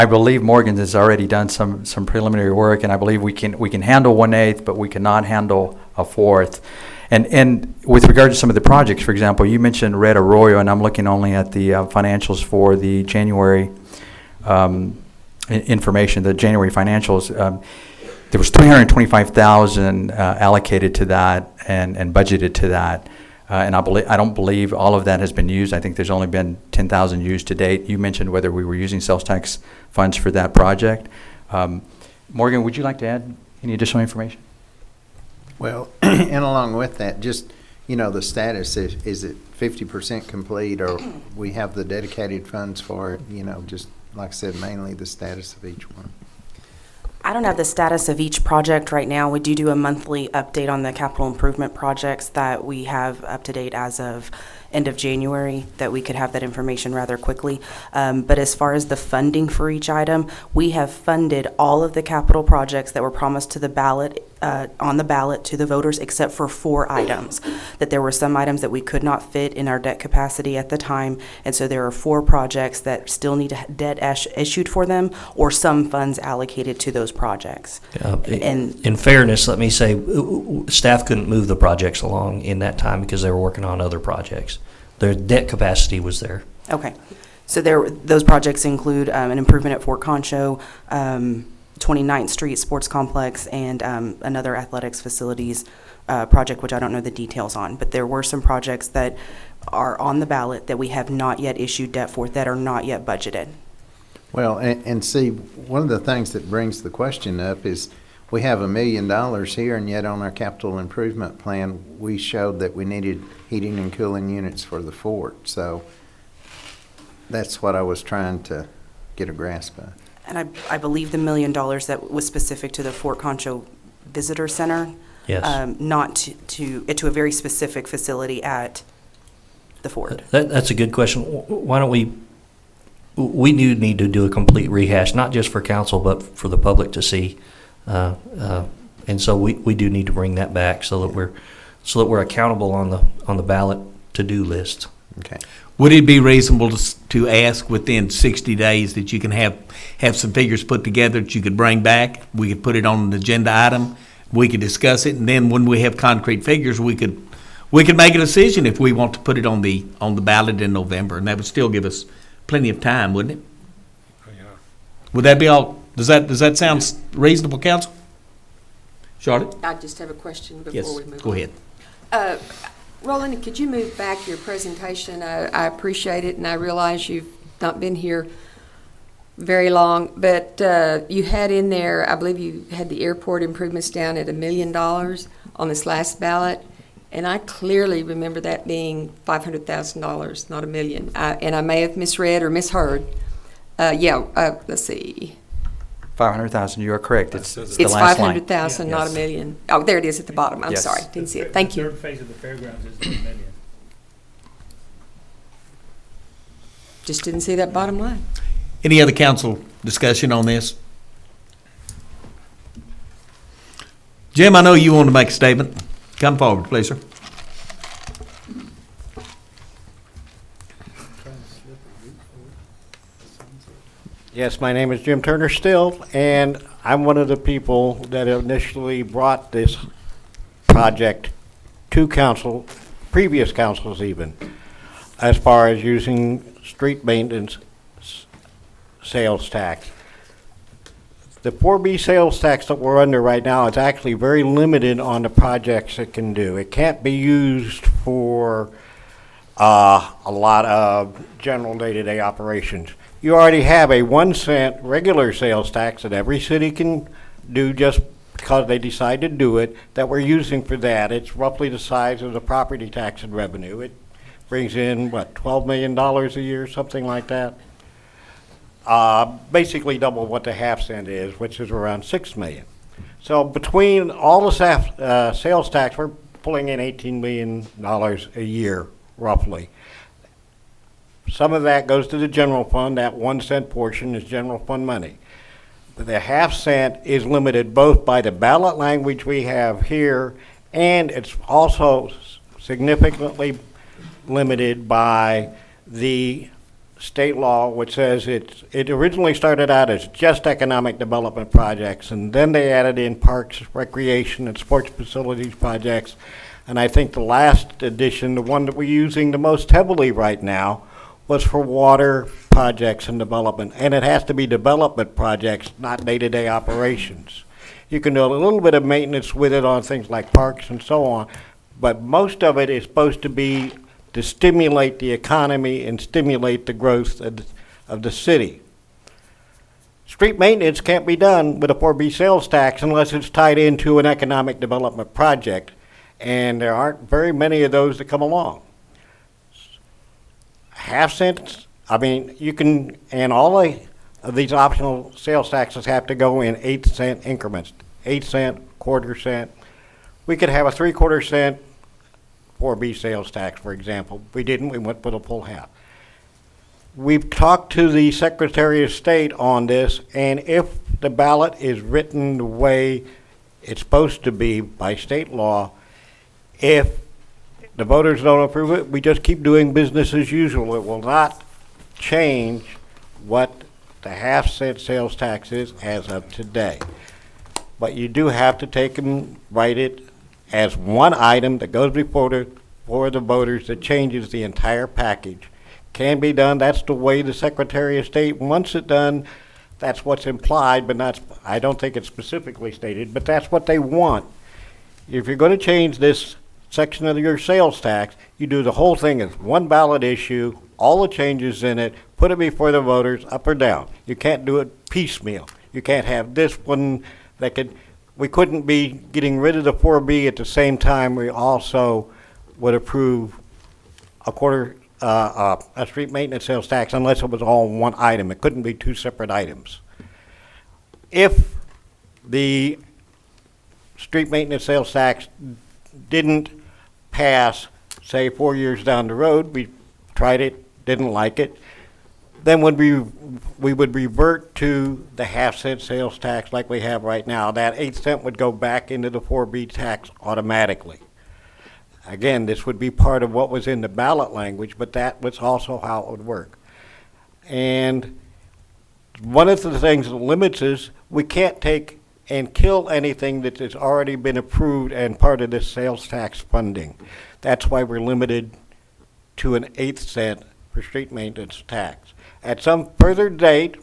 believe Morgan has already done some preliminary work, and I believe we can handle 1/8, but we cannot handle a 1/4. And with regard to some of the projects, for example, you mentioned Red Arroyo, and I'm looking only at the financials for the January information, the January financials. There was $325,000 allocated to that and budgeted to that. And I don't believe all of that has been used. I think there's only been 10,000 used to date. You mentioned whether we were using sales tax funds for that project. Morgan, would you like to add any additional information? Well, and along with that, just, the status, is it 50% complete, or we have the dedicated funds for it, just like I said, mainly the status of each one. I don't have the status of each project right now. We do a monthly update on the capital improvement projects that we have up to date as of end of January, that we could have that information rather quickly. But as far as the funding for each item, we have funded all of the capital projects that were promised to the ballot, on the ballot to the voters, except for 4 items. That there were some items that we could not fit in our debt capacity at the time, and so there are 4 projects that still need debt issued for them, or some funds allocated to those projects. And in fairness, let me say, staff couldn't move the projects along in that time because they were working on other projects. Their debt capacity was there. Okay. So those projects include an improvement at Fort Concho, 29th Street Sports Complex, and another athletics facilities project, which I don't know the details on. But there were some projects that are on the ballot that we have not yet issued debt for, that are not yet budgeted. Well, and see, one of the things that brings the question up is we have $1 million here, and yet on our capital improvement plan, we showed that we needed heating and cooling units for the fort. So that's what I was trying to get a grasp of. And I believe the $1 million that was specific to the Fort Concho Visitor Center. Yes. Not to a very specific facility at the fort. That's a good question. Why don't we do need to do a complete rehash, not just for council, but for the public to see. And so we do need to bring that back so that we're accountable on the ballot to-do list. Okay. Would it be reasonable to ask within 60 days that you can have some figures put together that you could bring back? We could put it on an agenda item. We could discuss it, and then when we have concrete figures, we could make a decision if we want to put it on the ballot in November, and that would still give us plenty of time, wouldn't it? Oh, yeah. Would that be all? Does that sound reasonable, council? Charlotte? I just have a question before Yes, we move on. go ahead. Roland, could you move back your presentation? I appreciate it, and I realize you've not been here very long, but you had in there, I believe you had the airport improvements down at $1 million on this last ballot, and I clearly remember that being $500,000, not $1 million. And I may have misread or misheard, let's see. 500,000, you are correct. It's the It's last line. 500,000, not a Yes. million. Oh, there it is at the bottom. I'm Yes. sorry, didn't see it. Thank you. Third phase of the fairgrounds is $1 million. Just didn't see that bottom line. Any other council discussion on this? Jim, I know you want to make a statement. Come forward, please, sir. Yes, my name is Jim Turner still, and I'm one of the people that initially brought this project to council, previous councils even, as far as using street maintenance sales tax. The 4B sales tax that we're under right now is actually very limited on the projects it can do. It can't be used for a lot of general day-to-day operations. You already have a 1 cent regular sales tax that every city can do just because they decide to do it, that we're using for that. It's roughly the size of the property tax and revenue. It brings in, what, $12 million a year, something like that? Basically double what the half cent is, which is around $6 million. So between all the sales tax, we're pulling in $18 million a year, roughly. Some of that goes to the general fund. That 1 cent portion is general fund money. The half cent is limited both by the ballot language we have here, and it's also significantly limited by the state law, which says it originally started out as just economic development projects, and then they added in parks, recreation, and sports facilities projects. And I think the last edition, the one that we're using the most heavily right now, was for water projects and development. And it has to be development projects, not day-to-day operations. You can do a little bit of maintenance with it on things like parks and so on, but most of it is supposed to be to stimulate the economy and stimulate the growth of the city. Street maintenance can't be done with a 4B sales tax unless it's tied into an economic development project, and there aren't very many of those that come along. Half cents, I mean, you can, and all of these optional sales taxes have to go in 8 cent increments, 8 cent, quarter cent. We could have a 3/4 cent 4B sales tax, for example. We didn't, we went with a full half. We've talked to the Secretary of State on this, and if the ballot is written the way it's supposed to be by state law, if the voters don't approve it, we just keep doing business as usual. It will not change what the half cent sales tax is as of today. But you do have to take and write it as one item that goes before the voters that changes the entire package. Can be done. That's the way the Secretary of State wants it done. That's what's implied, but not, I don't think it's specifically stated, but that's what they want. If you're going to change this section of your sales tax, you do the whole thing as one ballot issue, all the changes in it, put it before the voters, up or down. You can't do it piecemeal. You can't have this one that we couldn't be getting rid of the 4B at the same time we also would approve a street maintenance sales tax unless it was all one item. It couldn't be two separate items. If the street maintenance sales tax didn't pass, say 4 years down the road, we tried it, didn't like it, then we would revert to the half cent sales tax like we have right now. That 8 cent would go back into the 4B tax automatically. Again, this would be part of what was in the ballot language, but that was also how it would work. And one of the things that limits is we can't take and kill anything that has already been approved and part of this sales tax funding. That's why we're limited to an 8 cent for street maintenance tax. At some further date,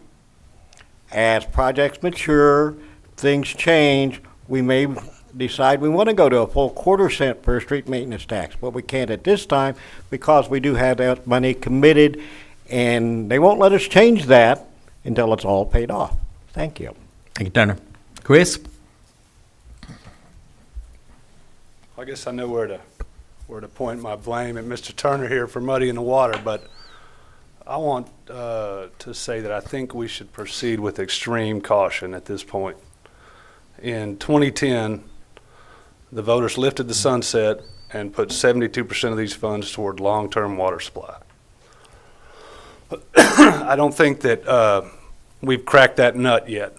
as projects mature, things change, we may decide we want to go to a full 1/4 cent for a street maintenance tax, but we can't at this time because we do have that money committed, and they won't let us change that until it's all paid off. Thank you. Thank you, Turner. Chris? I guess I know where to point my blame at Mr. Turner here for muddying the water, but I want to say that I think we should proceed with extreme caution at this point. In 2010, the voters lifted the sunset and put 72% of these funds toward long-term water supply. I don't think that we've cracked that nut yet.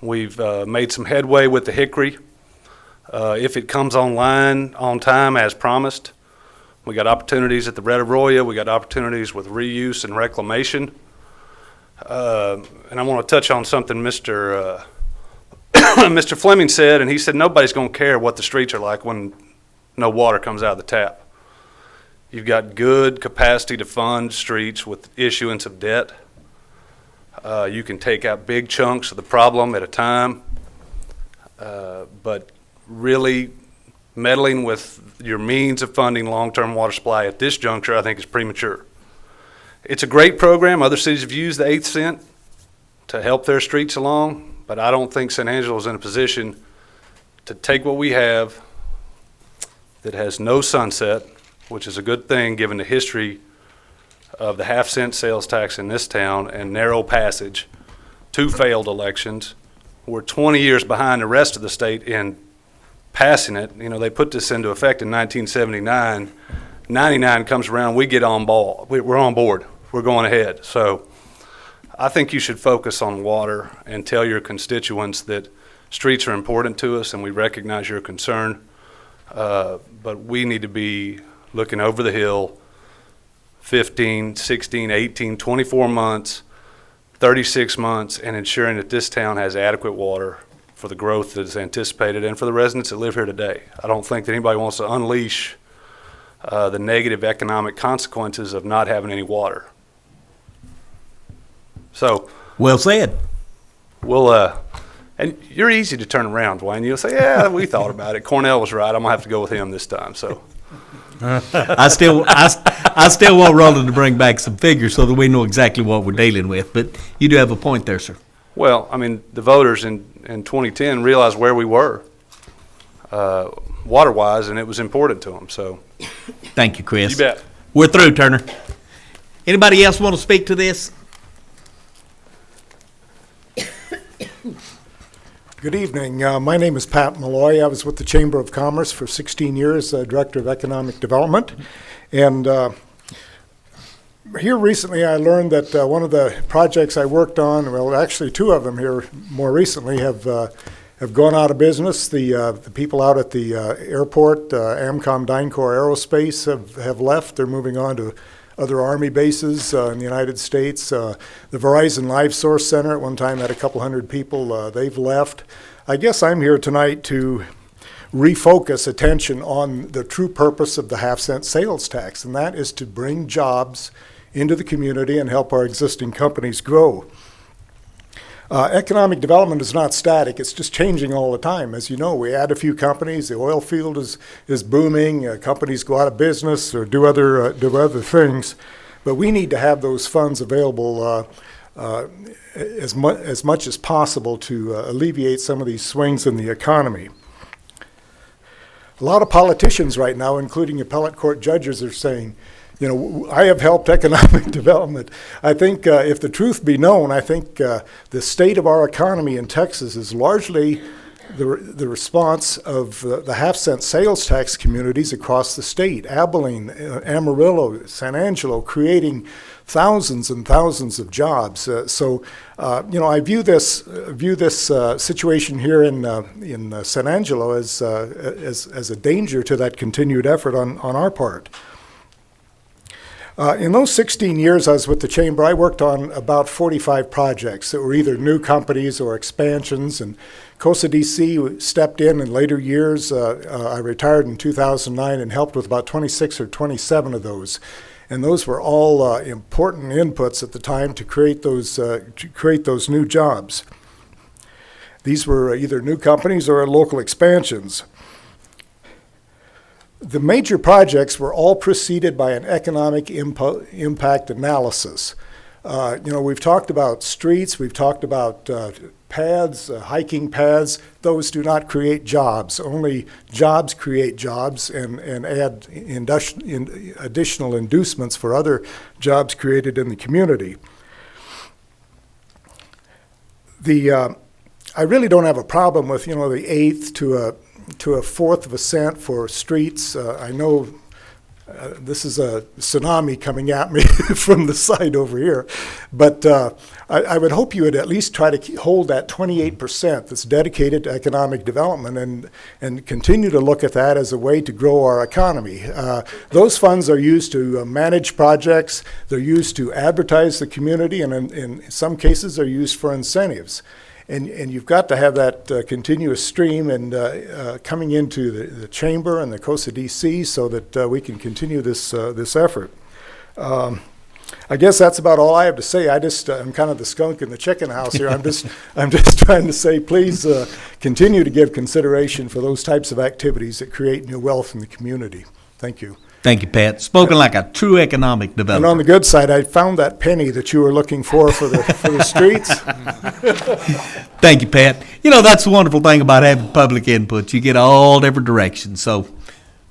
We've made some headway with the Hickory. If it comes online on time as promised, we got opportunities at the Red Arroyo. We got opportunities with reuse and reclamation. And I want to touch on something Mr. Mr. Fleming said, and he said nobody's going to care what the streets are like when no water comes out of the tap. You've got good capacity to fund streets with issuance of debt. You can take out big chunks of the problem at a time, but really meddling with your means of funding long-term water supply at this juncture, I think, is premature. It's a great program. Other cities have used the 8th cent to help their streets along, but I don't think San Angelo is in a position to take what we have that has no sunset, which is a good thing given the history of the half-cent sales tax in this town and narrow passage, 2 failed elections. We're 20 years behind the rest of the state in passing it. You know, they put this into effect in 1979. 99 comes around, we get on ball. We're on board. We're going ahead. So I think you should focus on water and tell your constituents that streets are important to us and we recognize your concern. But we need to be looking over the hill 15, 16, 18, 24 months, 36 months, and ensuring that this town has adequate water for the growth that is anticipated and for the residents that live here today. I don't think that anybody wants to unleash the negative economic consequences of not having any water. So, well said. We'll, and you're easy to turn around, Dwayne. You'll say, yeah, we thought about it. Cornell was right. I'm going to have to go with him this time. So, I still want Roland to bring back some figures so that we know exactly what we're dealing with. But you do have a point there, sir. Well, I mean, the voters in 2010 realized where we were water-wise, and it was important to them. So, thank you, Chris. You bet. We're through, Turner. Anybody else want to speak to this? Good evening. My name is Pat Malloy. I was with the Chamber of Commerce for 16 years, Director of Economic Development. And here recently I learned that one of the projects I worked on, well, actually 2 of them here more recently, have gone out of business. The people out at the airport, Amcom Dyncorp Aerospace, have left. They're moving on to other Army bases in the United States. The Verizon Live Source Center at one time had a couple hundred people. They've left. I guess I'm here tonight to refocus attention on the true purpose of the half-cent sales tax, and that is to bring jobs into the community and help our existing companies grow. Economic development is not static. It's just changing all the time. As you know, we add a few companies. The oil field is booming. Companies go out of business or do other things. But we need to have those funds available as much as possible to alleviate some of these swings in the economy. A lot of politicians right now, including appellate court judges, are saying, you know, I have helped economic development. I think if the truth be known, I think the state of our economy in Texas is largely the response of the half-cent sales tax communities across the state. Abilene, Amarillo, San Angelo, creating thousands and thousands of jobs. So, you know, I view this situation here in San Angelo as a danger to that continued effort on our part. In those 16 years I was with the Chamber, I worked on about 45 projects that were either new companies or expansions, and COSA DC stepped in later years. I retired in 2009 and helped with about 26 or 27 of those. And those were all important inputs at the time to create those new jobs. These were either new companies or local expansions. The major projects were all preceded by an economic impact analysis. We've talked about streets, we've talked about paths, hiking paths. Those do not create jobs. Only jobs create jobs and add additional inducements for other jobs created in the community. I really don't have a problem with, the eighth to a fourth of a cent for streets. I know this is a tsunami coming at me from the side over here, but I would hope you would at least try to hold that 28% that's dedicated to economic development and continue to look at that as a way to grow our economy. Those funds are used to manage projects, they're used to advertise the community, and in some cases they're used for incentives. And you've got to have that continuous stream and coming into the chamber and the COSA DC so that we can continue this effort. I guess that's about all I have to say. I'm kind of the skunk in the chicken house here. I'm just trying to say, please continue to give consideration for those types of activities that create new wealth in the community. Thank you. Thank you, Pat. Spoken like a true economic developer. And on the good side, I found that penny that you were looking for the streets. Thank you, Pat. That's the wonderful thing about having public input. You get all different directions. So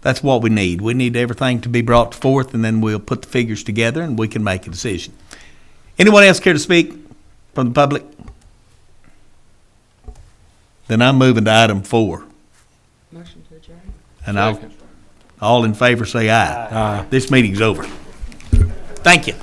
that's what we need. We need everything to be brought forth, and then we'll put the figures together, and we can make a decision. Anyone else care to speak from the public? Then I'm moving to item 4. Motion to adjourn. And all in favor say aye. Aye. This meeting's over. Thank you.